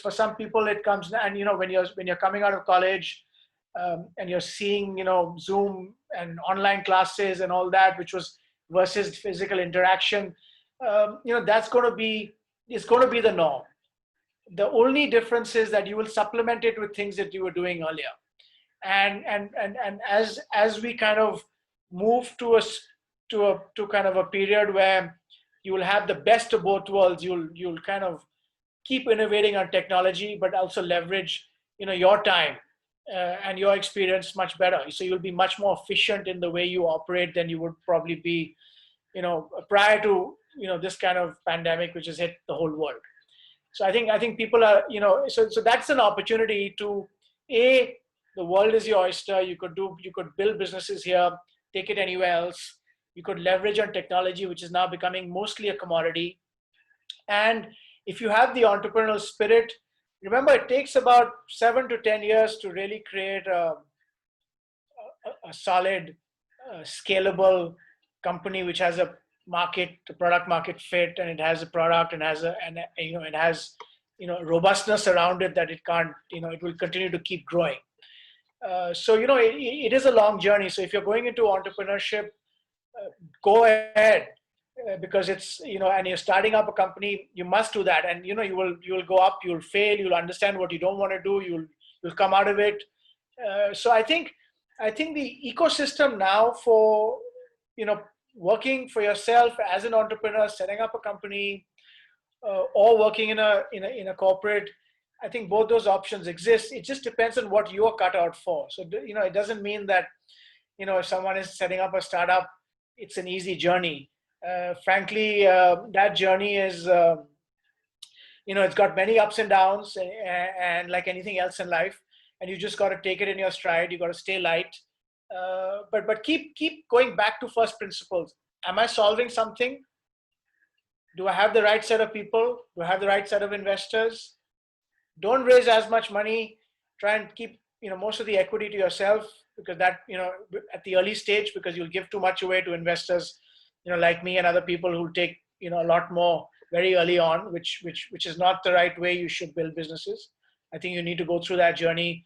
for some people it comes, and when you're coming out of college, and you're seeing Zoom and online classes and all that, which was versus physical interaction, it's going to be the norm. The only difference is that you will supplement it with things that you were doing earlier. And as we kind of move to kind of a period where you will have the best of both worlds, you'll kind of keep innovating on technology, but also leverage your time and your experience much better. So you'll be much more efficient in the way you operate than you would probably be prior to this kind of pandemic which has hit the whole world. So I think people are so that's an opportunity to the world is your oyster. You could build businesses here, take it anywhere else. You could leverage on technology, which is now becoming mostly a commodity. And if you have the entrepreneurial spirit, remember, it takes about 7 to 10 years to really create a solid, scalable company which has a product market fit, and it has a product and it has robustness around it that it can't, it will continue to keep growing. So it is a long journey. So if you're going into entrepreneurship, go ahead, because it's and you're starting up a company, you must do that, and you will go up, you'll fail, you'll understand what you don't want to do, you'll come out of it. So I think the ecosystem now for working for yourself as an entrepreneur, setting up a company, or working in a corporate, I think both those options exist. It just depends on what you're cut out for. So it doesn't mean that if someone is setting up a startup, it's an easy journey. Frankly, that journey is it's got many ups and downs, and like anything else in life, and you just got to take it in your stride. You got to stay light, but keep going back to first principles. Am I solving something? Do I have the right set of people? Do I have the right set of investors? don't raise as much money. Try and keep, most of the equity to yourself, because that, at the early stage, because you'll give too much away to investors, like me and other people who take, a lot more very early on, which is not the right way you should build businesses. I think you need to go through that journey.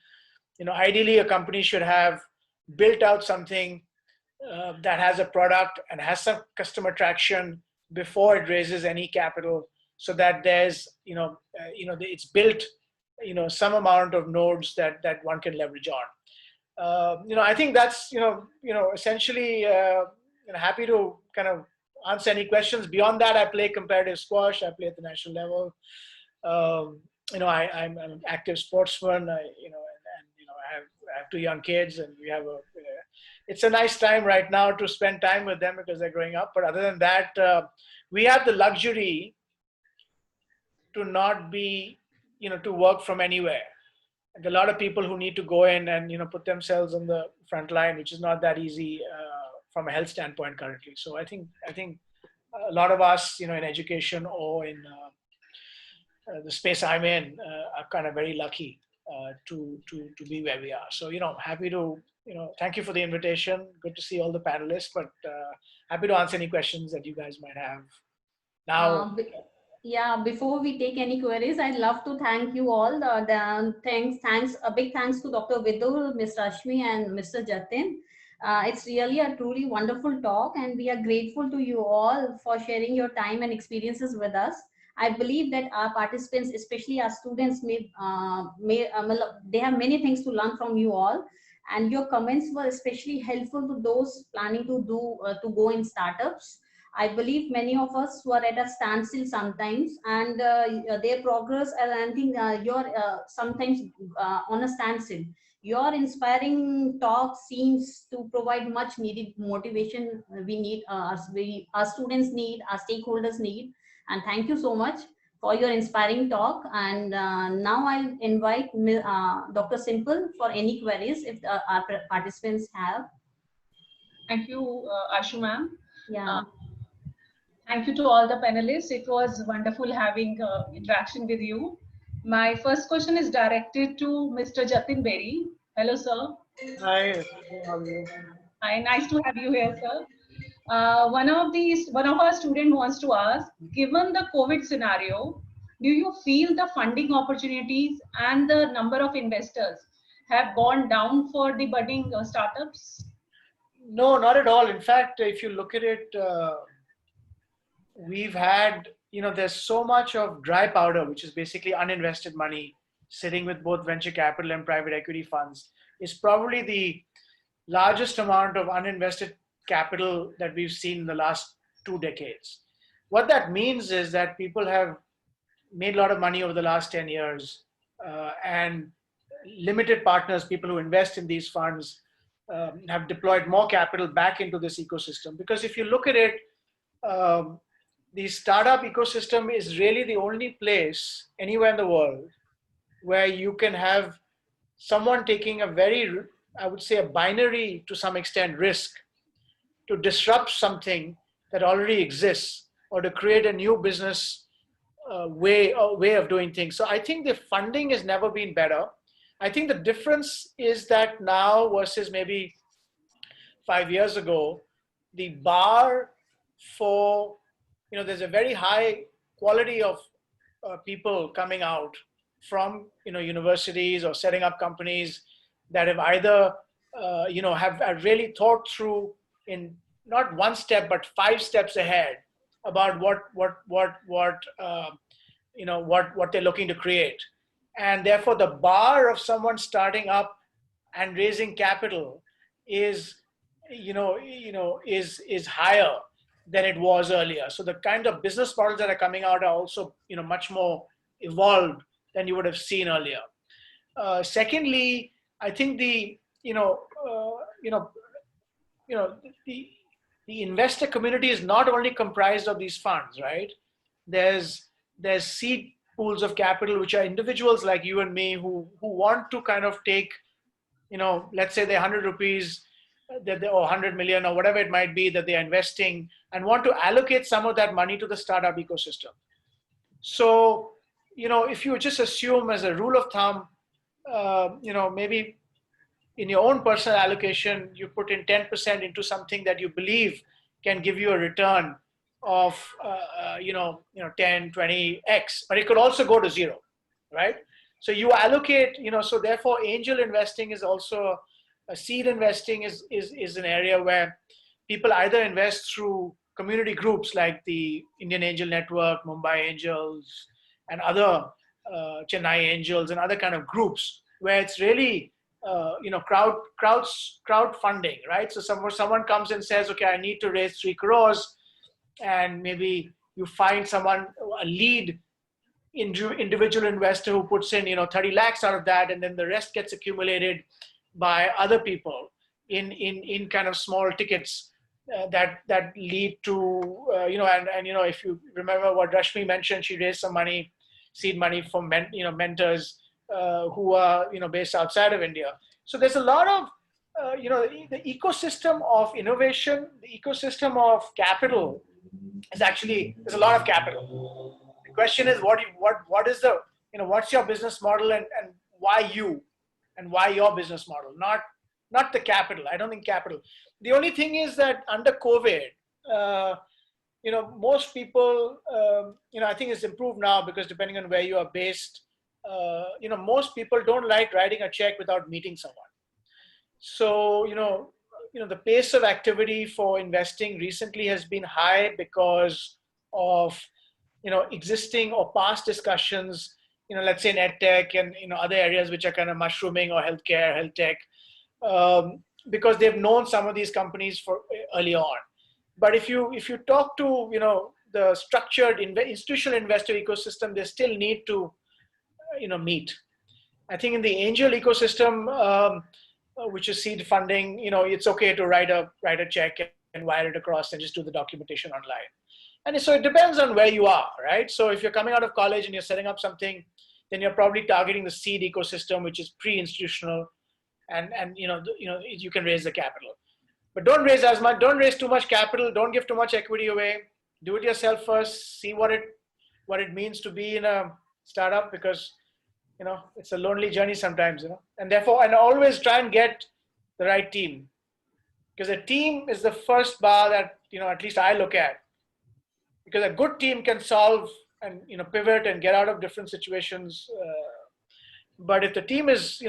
Ideally a company should have built out something that has a product and has some customer traction before it raises any capital, so that there's, it's built, some amount of nodes that one can leverage on. I think that's, essentially, happy to kind of answer any questions. Beyond that, I play competitive squash. I play at the national level. I'm an active sportsman. I have 2 young kids, and we have it's a nice time right now to spend time with them because they're growing up. But other than that, we have the luxury to not be, to work from anywhere. Like a lot of people who need to go in and, put themselves on the front line, which is not that easy from a health standpoint currently. So I think a lot of us, in education or in the space I'm in, are kind of very lucky to be where we are. So, happy to, thank you for the invitation. Good to see all the panelists, but happy to answer any questions that you guys might have now. Yeah, before we take any queries, I'd love to thank you all. Thanks, a big thanks to Dr. Vidul, Ms. Rashmi, and Mr. Jatin. It's really a truly wonderful talk, and we are grateful to you all for sharing your time and experiences with us. I believe that our participants, especially our students, they have many things to learn from you all, and your comments were especially helpful to those planning to go in startups. I believe many of us were at a standstill sometimes, and their progress, and I think you're sometimes on a standstill. Your inspiring talk seems to provide much needed motivation we need, our students need, our stakeholders need. And thank you so much for your inspiring talk. And now I'll invite Dr. Simple for any queries if our participants have. Thank you, Ashu ma'am. Yeah. Thank you to all the panelists. It was wonderful having interaction with you. My first question is directed to Mr. Jatin Berry. Hello, sir. Hi, how are you? Hi, nice to have you here, sir. One of our students wants to ask, given the COVID scenario, do you feel the funding opportunities and the number of investors have gone down for the budding startups? No, not at all. In fact, if you look at it, we've had, there's so much of dry powder, which is basically uninvested money sitting with both venture capital and private equity funds. It's probably the largest amount of uninvested capital that we've seen in the last 2 decades. What that means is that people have made a lot of money over the last 10 years, and limited partners, people who invest in these funds, have deployed more capital back into this ecosystem. Because if you look at it, the startup ecosystem is really the only place anywhere in the world where you can have someone taking a very, I would say, a binary to some extent risk to disrupt something that already exists, or to create a new business way of doing things. So I think the funding has never been better. I think the difference is that now versus maybe 5 years ago, the bar for, there's a very high quality of people coming out from, universities or setting up companies that have either, have really thought through in not 1 step, but 5 steps ahead about what they're looking to create. And therefore the bar of someone starting up and raising capital is, is higher than it was earlier. So the kind of business models that are coming out are also, much more evolved than you would have seen earlier. Secondly, I think the investor community is not only comprised of these funds, right? There's seed pools of capital, which are individuals like you and me who want to kind of take, let's say they're 100 rupees or 100 million or whatever it might be that they're investing, and want to allocate some of that money to the startup ecosystem. So if you just assume as a rule of thumb, maybe in your own personal allocation, you put in 10% into something that you believe can give you a return of 10, 20x, but it could also go to zero, right? So you allocate, so therefore angel investing is also a seed investing is an area where people either invest through community groups like the Indian Angel Network, Mumbai Angels, and other Chennai Angels and other kind of groups where it's really crowdfunding, right? So someone comes and says, okay, I need to raise 3 crores, and maybe you find someone, a lead individual investor who puts in 30 lakhs out of that, and then the rest gets accumulated by other people in kind of small tickets that lead to if you remember what Rashmi mentioned, she raised some money, seed money from mentors who are based outside of India. So there's a lot of the ecosystem of innovation, the ecosystem of capital is actually, there's a lot of capital. The question is what is the what's your business model, and why you, and why your business model, not the capital. I don't think capital. The only thing is that under COVID, most people, I think it's improved now because depending on where you are based, most people don't like writing a check without meeting someone. So, the pace of activity for investing recently has been high because of, existing or past discussions, let's say in EdTech and, other areas which are kind of mushrooming, or healthcare, health tech, because they've known some of these companies for early on. But if you talk to, the structured institutional investor ecosystem, they still need to, meet. I think in the angel ecosystem, which is seed funding, it's okay to write a check and wire it across and just do the documentation online. And so it depends on where you are, right? So if you're coming out of college and you're setting up something, then you're probably targeting the seed ecosystem, which is pre-institutional, and you can raise the capital. But don't raise as much, don't raise too much capital, don't give too much equity away. Do it yourself first, see what it means to be in a startup, because it's a lonely journey sometimes, and therefore, and always try and get the right team, because a team is the first bar that, at least I look at, because a good team can solve and, pivot and get out of different situations. But if the team is,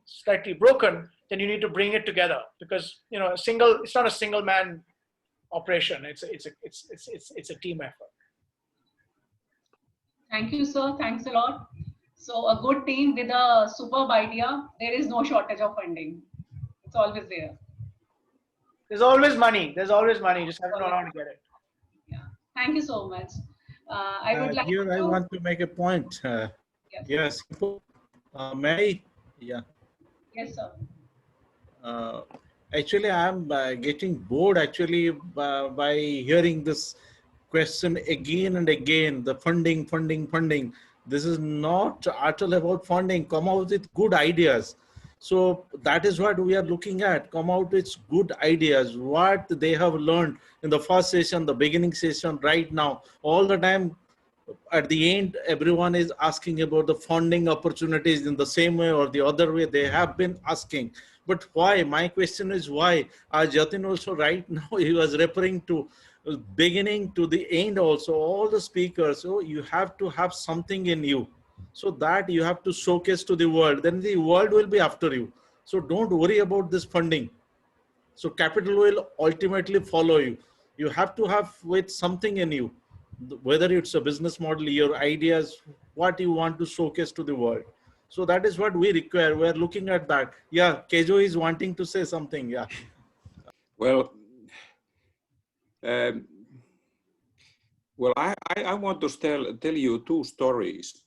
slightly broken, then you need to bring it together, because, it's not a single man operation. It's a team effort. Thank you, sir. Thanks a lot. So a good team with a superb idea, there is no shortage of funding. It's always there. There's always money. There's always money. You just have to know how to get it. Yeah. Thank you so much. I would like here to... I want to make a point. Yes. May I? Yeah. Yes, sir. Actually, I'm getting bored actually by hearing this question again and again. The funding. This is not at all about funding. Come out with good ideas. So that is what we are looking at. Come out with good ideas. What they have learned in the first session, the beginning session, right now, all the time. At the end, everyone is asking about the funding opportunities in the same way or the other way they have been asking. But why? My question is why? As Jatin also right now, he was referring to beginning to the end also, all the speakers. So you have to have something in you, so that you have to showcase to the world. Then the world will be after you. So don't worry about this funding. So capital will ultimately follow you. You have to have with something in you, whether it's a business model, your ideas, what you want to showcase to the world. So that is what we require. We're looking at that. Yeah, Kejo is wanting to say something. Yeah. Well, I want to tell you two stories,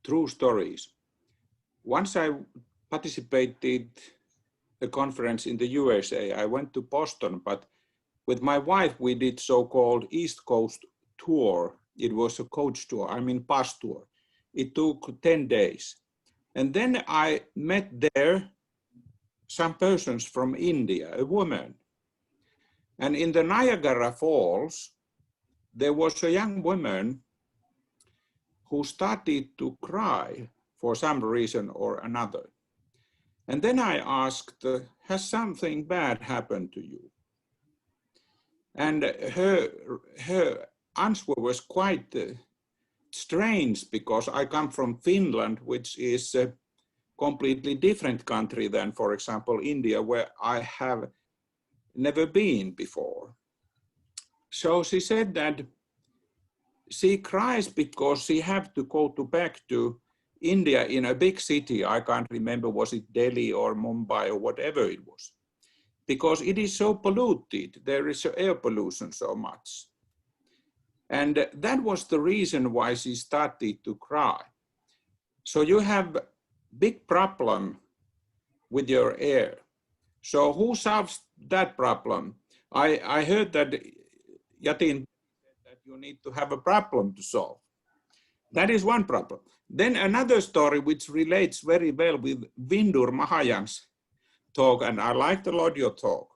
true stories. Once I participated a conference in the USA. I went to Boston, but with my wife, we did so-called East Coast tour. It was a coach tour, bus tour. It took 10 days. And then I met there some persons from India, a woman. And in the Niagara Falls, there was a young woman who started to cry for some reason or another. And then I asked, has something bad happened to you? And her answer was quite strange, because I come from Finland, which is a completely different country than, for example, India, where I have never been before. So she said that she cries because she have to go back to India in a big city. I can't remember, was it Delhi or Mumbai or whatever it was, because it is so polluted. There is air pollution so much. And that was the reason why she started to cry. So you have big problem with your air. So who solves that problem? I heard that Jatin said that you need to have a problem to solve. That is one problem. Then another story which relates very well with Vindur Mahajan's talk, and I liked a lot your talk.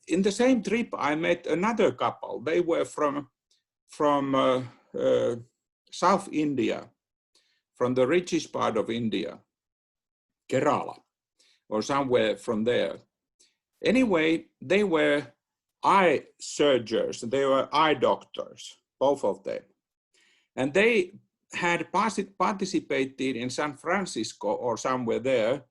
In the same trip, I met another couple. They were from South India, from the richest part of India, Kerala, or somewhere from there. Anyway, they were eye surgeons, they were eye doctors, both of them. And they had participated in San Francisco or somewhere there,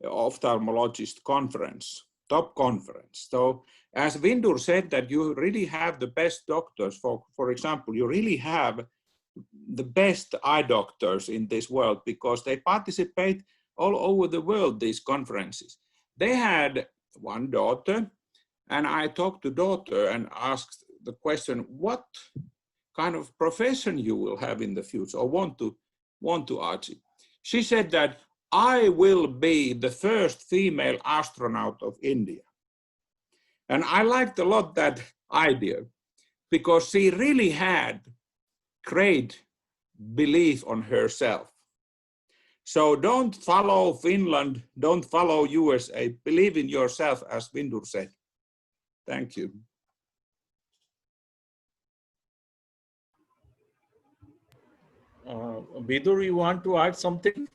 ophthalmologist conference, top conference. So as Vindur said, that you really have the best doctors. For example, you really have the best eye doctors in this world, because they participate all over the world, these conferences. They had one daughter, and I talked to daughter and asked the question, what kind of profession you will have in the future, or want to achieve. She said that I will be the first female astronaut of India. And I liked a lot that idea, because she really had great belief on herself. So don't follow Finland, don't follow USA, believe in yourself, as Vindur said. Thank you. Bidur, you want to add something?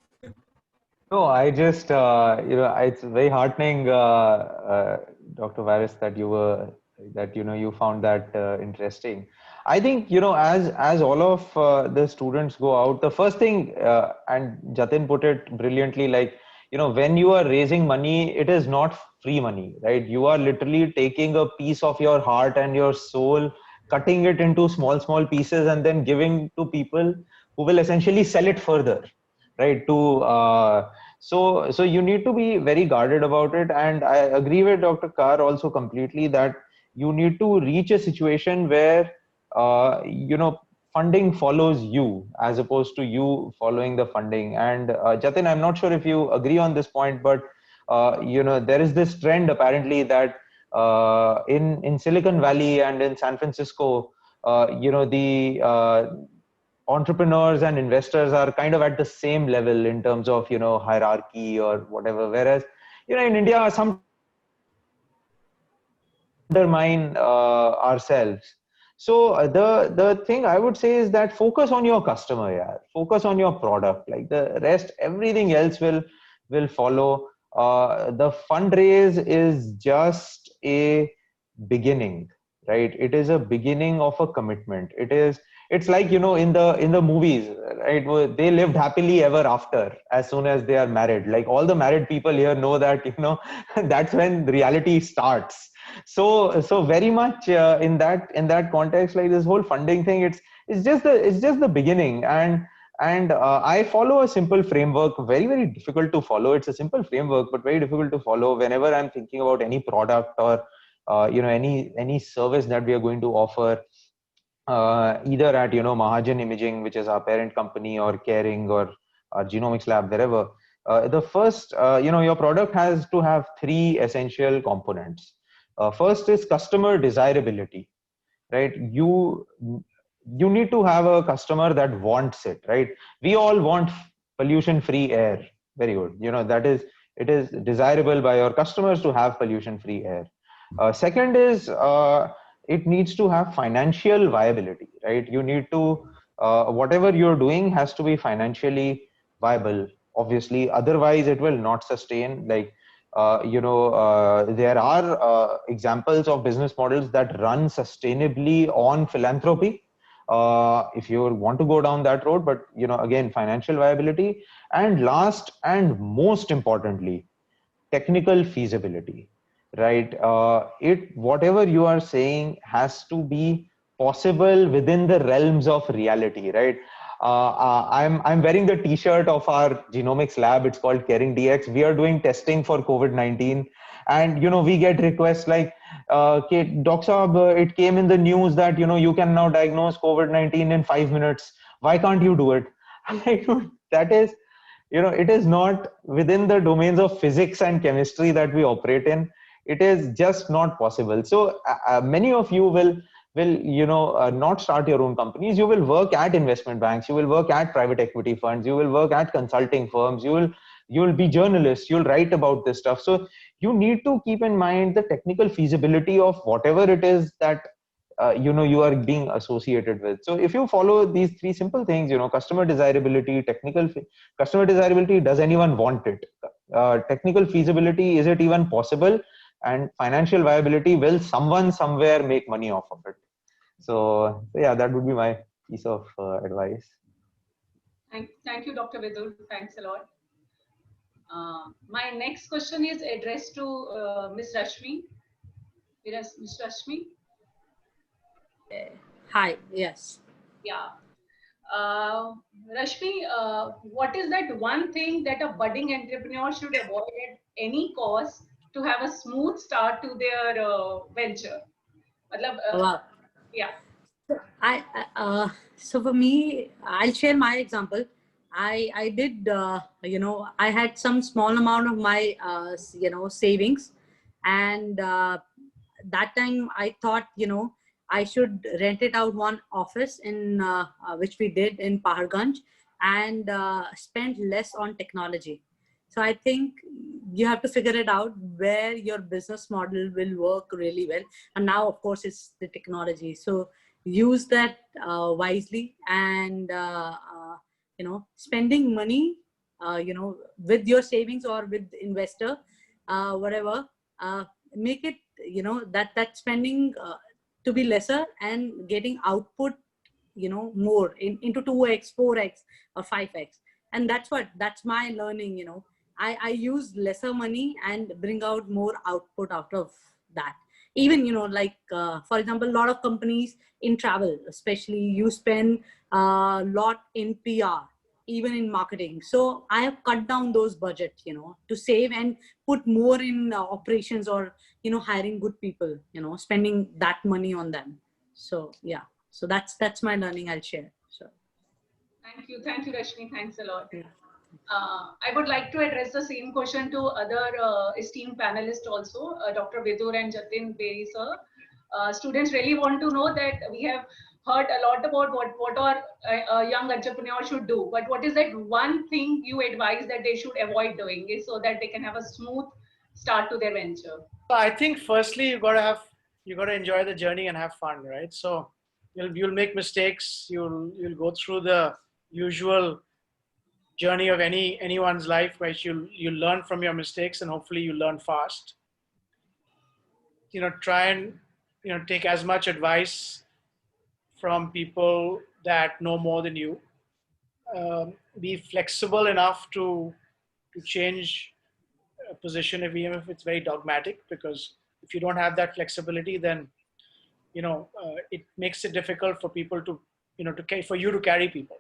No, I just, it's very heartening, Dr. Varis, that you found that interesting. I think, as all of the students go out, the first thing, and Jatin put it brilliantly, like, when you are raising money, it is not free money, right? You are literally taking a piece of your heart and your soul, cutting it into small, small pieces, and then giving to people who will essentially sell it further, right? So you need to be very guarded about it. And I agree with Dr. Kar also completely that you need to reach a situation where, funding follows you as opposed to you following the funding. And Jatin, I'm not sure if you agree on this point, but there is this trend apparently that in Silicon Valley and in San Francisco, the entrepreneurs and investors are kind of at the same level in terms of hierarchy or whatever, whereas in India some undermine ourselves. So the thing I would say is that focus on your customer, yeah. Focus on your product. Like the rest, everything else will follow. The fundraise is just a beginning, right? It is a beginning of a commitment. It's like in the movies, right? They lived happily ever after as soon as they are married. Like all the married people here know that that's when reality starts. So very much in that context, like this whole funding thing, it's just the beginning. And I follow a simple framework, very, very difficult to follow. It's a simple framework, but very difficult to follow whenever I'm thinking about any product or any service that we are going to offer, either at Mahajan Imaging, which is our parent company, or Caring, or our Genomics Lab, wherever. The first, your product has to have three essential components. First is customer desirability, right? You need to have a customer that wants it, right? We all want pollution-free air. Very good. It is desirable by your customers to have pollution-free air. Second is it needs to have financial viability, right? You need to whatever you're doing has to be financially viable, obviously, otherwise it will not sustain. Like, there are examples of business models that run sustainably on philanthropy, if you want to go down that road. But again, financial viability, and last and most importantly, technical feasibility, right? Whatever you are saying has to be possible within the realms of reality, right? I'm wearing the T-shirt of our genomics lab. It's called Caring DX. We are doing testing for COVID-19, and we get requests like, Doc Saab, it came in the news that you can now diagnose COVID-19 in 5 minutes. Why can't you do it? I'm like, that is, it is not within the domains of physics and chemistry that we operate in. It is just not possible. So many of you will not start your own companies. You will work at investment banks. You will work at private equity funds. You will work at consulting firms. You will be journalists. You'll write about this stuff. So you need to keep in mind the technical feasibility of whatever it is that you are being associated with. So if you follow these three simple things, customer desirability, customer desirability, does anyone want it? Technical feasibility, is it even possible? And financial viability, will someone somewhere make money off of it? So yeah, that would be my piece of advice. Thank you, Dr. Vidur. Thanks a lot. My next question is addressed to Ms. Rashmi. Ms. Rashmi? Hi, yes. Yeah. Rashmi, what is that one thing that a budding entrepreneur should avoid at any cost to have a smooth start to their venture? Wow. Yeah. So for me, I'll share my example. I did, I had some small amount of my, savings, and that time I thought, I should rent it out one office in which we did in Paharganj, and spend less on technology. So I think you have to figure it out where your business model will work really well. And now, of course, it's the technology. So use that wisely, and spending money, with your savings or with investor, whatever, make it, that spending to be lesser and getting output, more into 2x, 4x, or 5x. And that's my learning. I use lesser money and bring out more output out of that. Even, for example, a lot of companies in travel, especially, you spend a lot in PR, even in marketing. So I have cut down those budgets, to save and put more in operations, or, hiring good people, spending that money on them. So yeah, so that's my learning I'll share. So Thank you, Rashmi. Thanks a lot. Yeah. I would like to address the same question to other esteemed panelists also, Dr. Vidur and Jatin Berry, sir. Students really want to know that we have heard a lot about what a young entrepreneur should do, but what is that one thing you advise that they should avoid doing, is so that they can have a smooth start to their venture? I think firstly you got to enjoy the journey and have fun, right? So you'll make mistakes. You'll go through the usual journey of anyone's life, where you learn from your mistakes, and hopefully you learn fast. Try and take as much advice from people that know more than you. Be flexible enough to change a position, even if it's very dogmatic, because if you don't have that flexibility, then it makes it difficult for people to for you to carry people.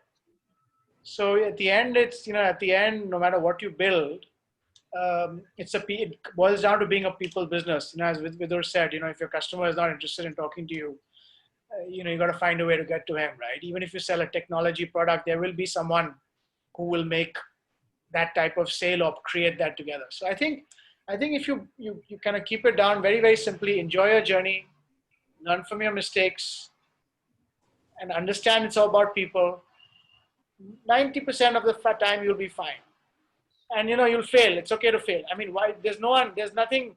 So at the end, no matter what you build, it boils down to being a people business. As Vidur said, if your customer is not interested in talking to you, you got to find a way to get to him, right? Even if you sell a technology product, there will be someone who will make that type of sale or create that together. So I think if you kind of keep it down very, very simply, enjoy your journey, learn from your mistakes, and understand it's all about people, 90% of the time you'll be fine. And you'll fail. It's okay to fail. I mean, why? There's nothing.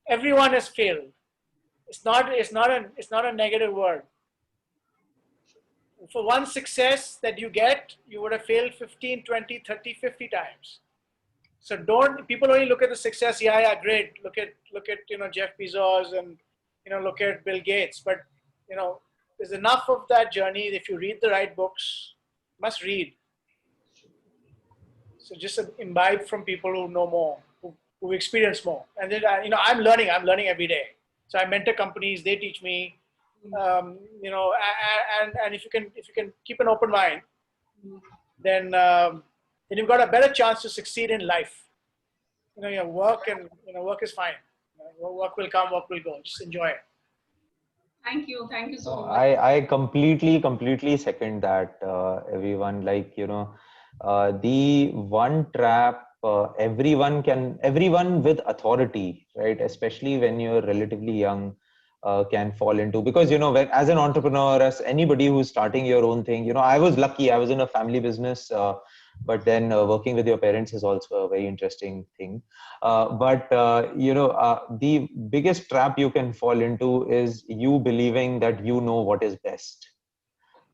Everyone has failed. It's not a negative word. For one success that you get, you would have failed 15, 20, 30, 50 times. So don't, people only look at the success. Yeah, great. Look at, Jeff Bezos and, look at Bill Gates. But, there's enough of that journey. If you read the right books, must read. So just imbibe from people who know more, who experience more. And then, I'm learning every day. So I mentor companies, they teach me, and if you can keep an open mind, then you've got a better chance to succeed in life. Your work work is fine. Work will come, work will go. Just enjoy it. Thank you so much. I completely second that, everyone. Like, the one trap everyone with authority, right, especially when you're relatively young, can fall into, because when, as an entrepreneur, as anybody who's starting your own thing, I was lucky, I was in a family business, but then working with your parents is also a very interesting thing. The biggest trap you can fall into is you believing that you know what is best.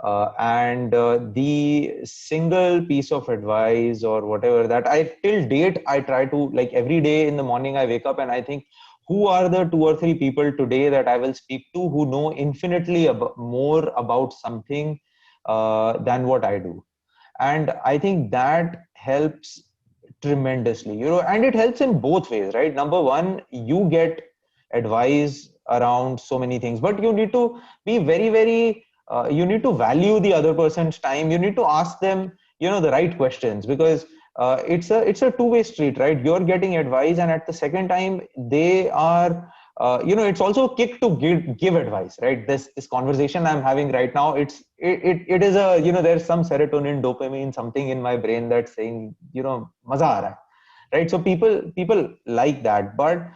The single piece of advice or whatever that till date I try to, like, every day in the morning I wake up and I think, who are the 2 or 3 people today that I will speak to who know infinitely more about something than what I do. And I think that helps tremendously, and it helps in both ways, right? Number one, you get advice around so many things, but you need to be very, very, you need to value the other person's time. You need to ask them, the right questions, because it's a two-way street, right? You're getting advice, and at the second time, they are, it's also a kick to give advice, right? This conversation I'm having right now, it is a, there's some serotonin, dopamine, something in my brain that's saying, maza aa raha hai, right? So people like that, but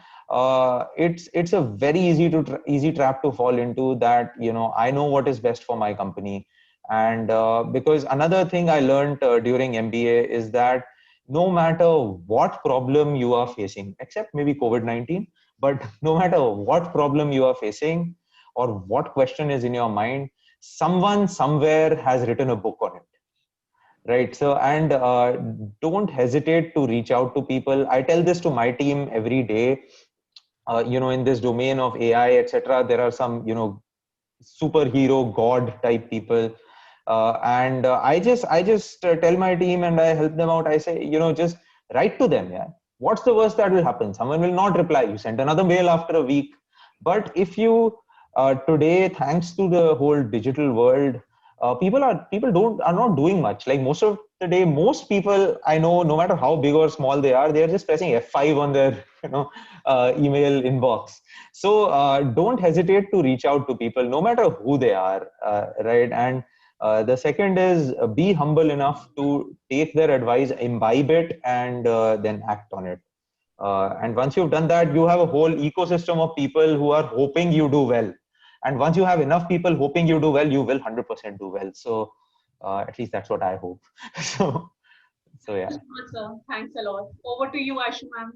it's a very easy trap to fall into, that I know what is best for my company. And because another thing I learned during MBA is that no matter what problem you are facing, except maybe COVID-19, but no matter what problem you are facing or what question is in your mind, someone somewhere has written a book on it. Right. So, and don't hesitate to reach out to people. I tell this to my team every day. In this domain of AI, etc., there are some, superhero god type people. I just tell my team and I help them out. I say, just write to them. Yeah. What's the worst that will happen? Someone will not reply. You send another mail after a week. But if you, today, thanks to the whole digital world, people are not doing much. Like most of the day, most people I know, no matter how big or small they are just pressing F5 on their email inbox. So don't hesitate to reach out to people, no matter who they are, right? And the second is be humble enough to take their advice, imbibe it, and then act on it. And once you've done that, you have a whole ecosystem of people who are hoping you do well. And once you have enough people hoping you do well, you will 100% do well. So at least that's what I hope. So yeah. Thanks a lot. Over to you, Ashu ma'am.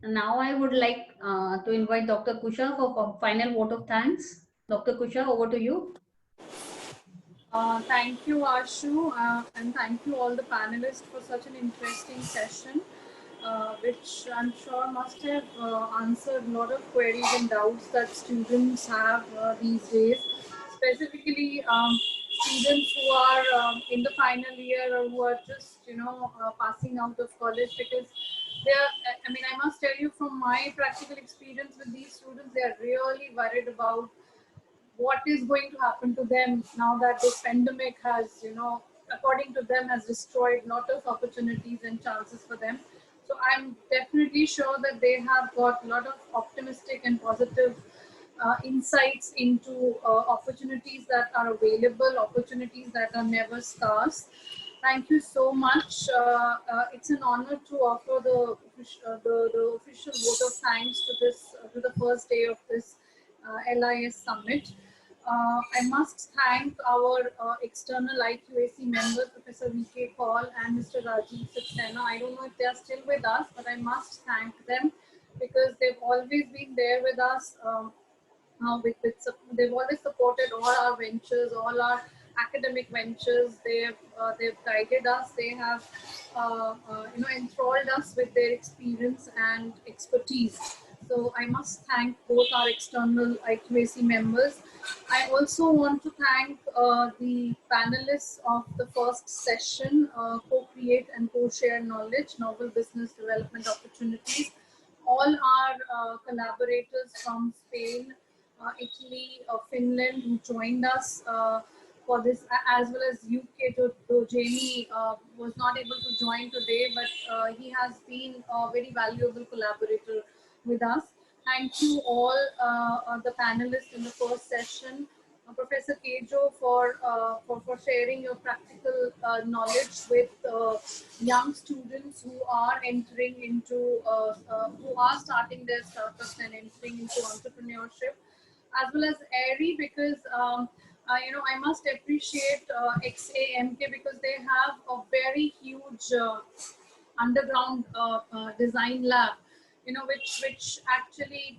Now I would like to invite Dr. Kusha for final vote of thanks. Dr. Kusha, over to you. Thank you, Ashu, and thank you all the panelists for such an interesting session, which I'm sure must have answered a lot of queries and doubts that students have these days, specifically students who are in the final year or who are just, passing out of college, because I must tell you from my practical experience with these students, they are really worried about what is going to happen to them now that this pandemic has, according to them, has destroyed a lot of opportunities and chances for them. So I'm definitely sure that they have got a lot of optimistic and positive insights into opportunities that are available, opportunities that are never scarce. Thank you so much. It's an honor to offer the official vote of thanks to the first day of this LIS summit. I must thank our external IQAC members, Professor V.K. Paul and Mr. Rajiv Saxena. I don't know if they are still with us, but I must thank them because they've always been there with us. They've always supported all our ventures, all our academic ventures. They've guided us. They have enthralled us with their experience and expertise. So I must thank both our external IQAC members. I also want to thank the panelists of the first session, Co-Create and Co-Share Knowledge, Novel Business Development Opportunities. All our collaborators from Spain, Italy, Finland who joined us for this, as well as UK, though Jamie was not able to join today, but he has been a very valuable collaborator with us. Thank you all the panelists in the first session. Professor Kejo for sharing your practical knowledge with young students who are entering into, who are starting their startups and entering into entrepreneurship, as well as Erie, because I must appreciate XAMK because they have a very huge underground design lab, which actually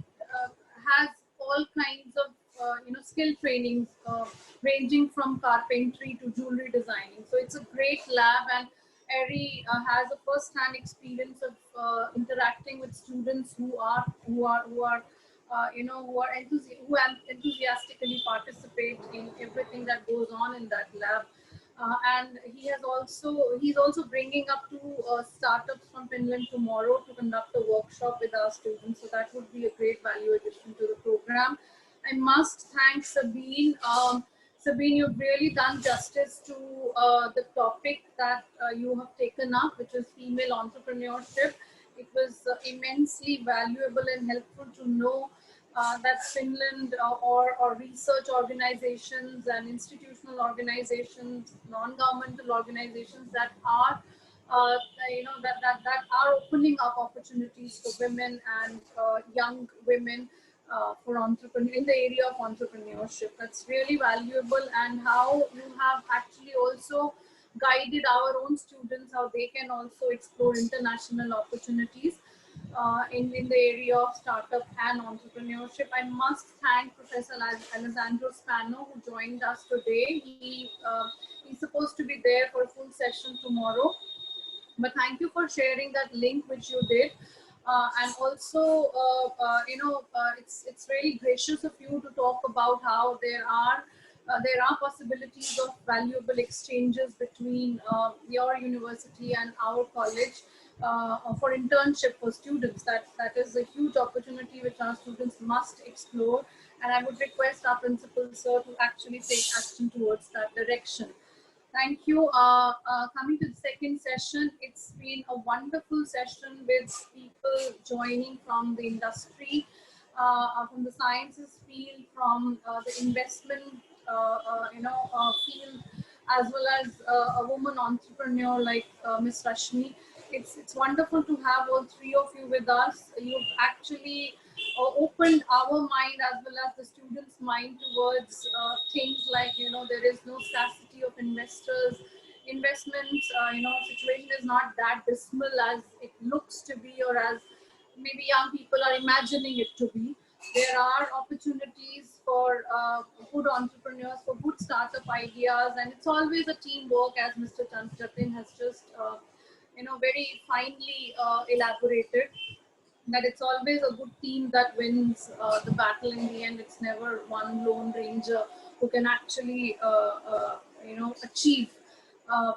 has all kinds of skill trainings ranging from carpentry to jewelry designing. So it's a great lab, and Erie has a first-hand experience of interacting with students who enthusiastically participate in everything that goes on in that lab. And he's also bringing up two startups from Finland tomorrow to conduct a workshop with our students. So that would be a great value addition to the program. I must thank Sabine. Sabine, you've really done justice to the topic that you have taken up, which is female entrepreneurship. It was immensely valuable and helpful to know that Finland or research organizations and institutional organizations, non-governmental organizations that are that are opening up opportunities for women and young women for in the area of entrepreneurship. That's really valuable, and how you have actually also guided our own students how they can also explore international opportunities in the area of startup and entrepreneurship. I must thank Professor Alessandro Spano, who joined us today. He's supposed to be there for a full session tomorrow, but thank you for sharing that link which you did. And also, it's really gracious of you to talk about how there are possibilities of valuable exchanges between your university and our college for internship for students. That is a huge opportunity which our students must explore, and I would request our principal sir to actually take action towards that direction. Thank you. Coming to the second session, it's been a wonderful session with people joining from the industry, from the sciences field, from the investment field, as well as a woman entrepreneur like Ms. Rashmi. It's wonderful to have all three of you with us. You've actually opened our mind as well as the students' mind towards things like, there is no scarcity of investors. Investments, situation is not that dismal as it looks to be, or as maybe young people are imagining it to be. There are opportunities for good entrepreneurs, for good startup ideas, and it's always a teamwork, as Mr. Jatin has just, very finely elaborated. That it's always a good team that wins the battle in the end. It's never one lone ranger who can actually, achieve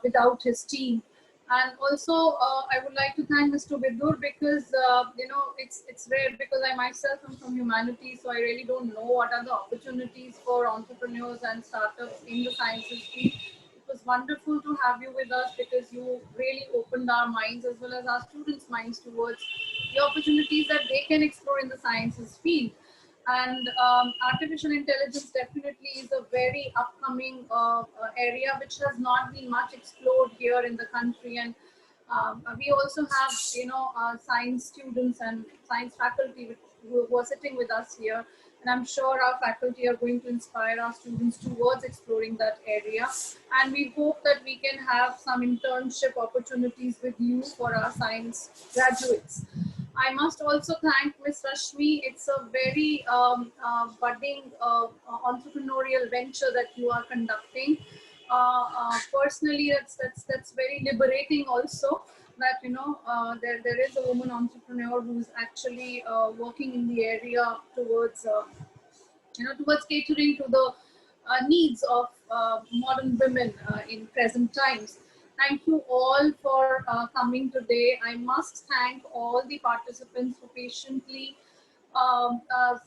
without his team. And also, I would like to thank Mr. Vidur because, it's rare because I myself am from humanities, so I really don't know what are the opportunities for entrepreneurs and startups in the sciences field. It was wonderful to have you with us because you really opened our minds as well as our students' minds towards the opportunities that they can explore in the sciences field. And artificial intelligence definitely is a very upcoming area which has not been much explored here in the country. And we also have, science students and science faculty who are sitting with us here. And I'm sure our faculty are going to inspire our students towards exploring that area. And we hope that we can have some internship opportunities with you for our science graduates. I must also thank Ms. Rashmi. It's a very budding entrepreneurial venture that you are conducting. personally, that's very liberating also, that there is a woman entrepreneur who's actually working in the area towards towards catering to the needs of modern women in present times. Thank you all for coming today. I must thank all the participants for patiently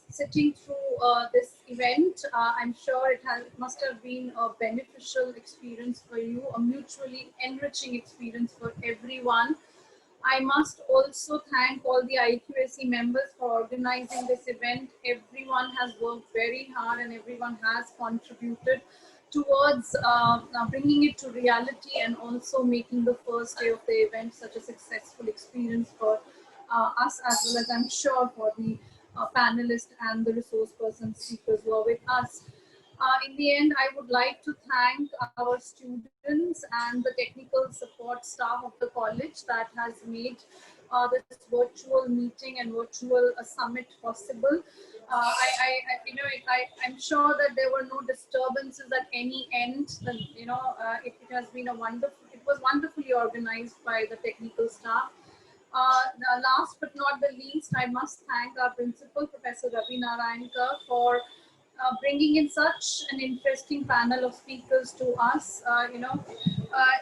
sitting through this event. I'm sure it must have been a beneficial experience for you, a mutually enriching experience for everyone. I must also thank all the IQAC members for organizing this event. Everyone has worked very hard and everyone has contributed towards bringing it to reality and also making the first day of the event such a successful experience for us, as well as I'm sure for the panelists and the resource person speakers who are with us. In the end, I would like to thank our students and the technical support staff of the college that has made this virtual meeting and virtual summit possible. I'm sure that there were no disturbances at any end. It has been it was wonderfully organized by the technical staff. Last but not the least, I must thank our principal, Professor Ravi Narayankar, for bringing in such an interesting panel of speakers to us.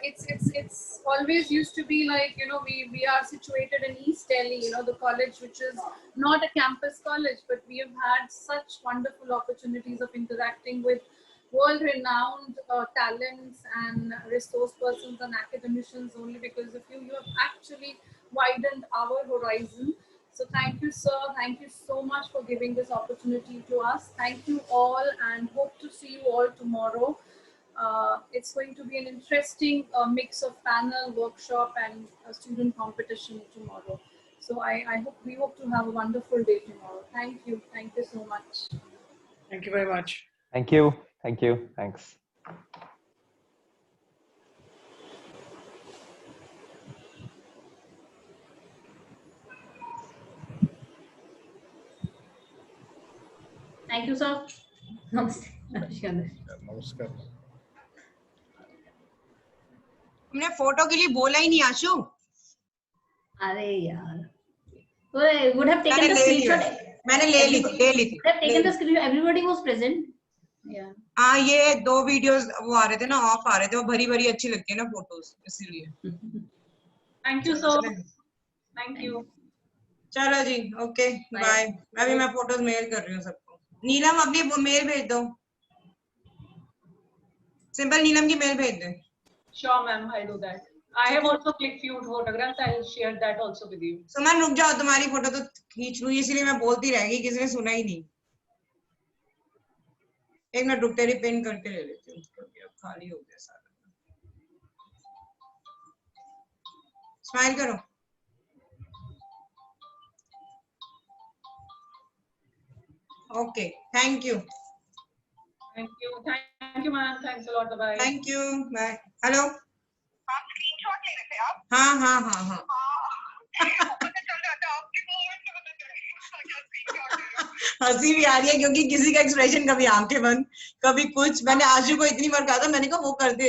It's always used to be like, we are situated in East Delhi, the college, which is not a campus college, but we have had such wonderful opportunities of interacting with world-renowned talents and resource persons and academicians only because of you. You have actually widened our horizon. So thank you, sir. Thank you so much for giving this opportunity to us. Thank you all and hope to see you all tomorrow. It's going to be an interesting mix of panel, workshop and student competition tomorrow. So we hope to have a wonderful day tomorrow. Thank you. Thank you so much. Thank you very much. Thank you. Thank you. Thanks. Thank you, sir. Namaste. नमस्कार. तुमने photo के लिए बोला ही नहीं आशु. अरे यार. Would have taken the screenshot. मैंने ले ली. Would have taken the screenshot. Everybody was present. Yeah. हाँ, ये 2 वीडियोस वो आ रहे थे ना, ऑफ आ रहे थे, वो भरी भरी अच्छी लगती है ना फोटोज, इसीलिए. Thank you, sir. Thank you. चलो जी, ओके, बाय. अभी मैं फोटोज मेल कर रही हूँ सबको. नीलम अपनी मेल भेज दो. सिंपल नीलम की मेल भेज दे. Sure, ma'am, I'll do that. I have also clicked few photographs. I'll share that also with you. सुमन रुक जाओ, तुम्हारी फोटो तो खींच लूँ, इसलिए मैं बोलती रह गई, किसी ने सुना ही नहीं. एक मिनट रुक, तेरी पिन करके ले लेती हूँ. खाली हो गया सारा. स्माइल करो. Okay, thank you. Thank you, ma'am. Thanks a lot. Bye. Thank you, bye. Hello. आप स्क्रीनशॉट ले रहे थे आप? हाँ. हंसी भी आ रही है क्योंकि किसी का एक्सप्रेशन कभी आंखें बंद, कभी कुछ. मैंने आशु को इतनी बार कहा था, मैंने कहा वो कर दे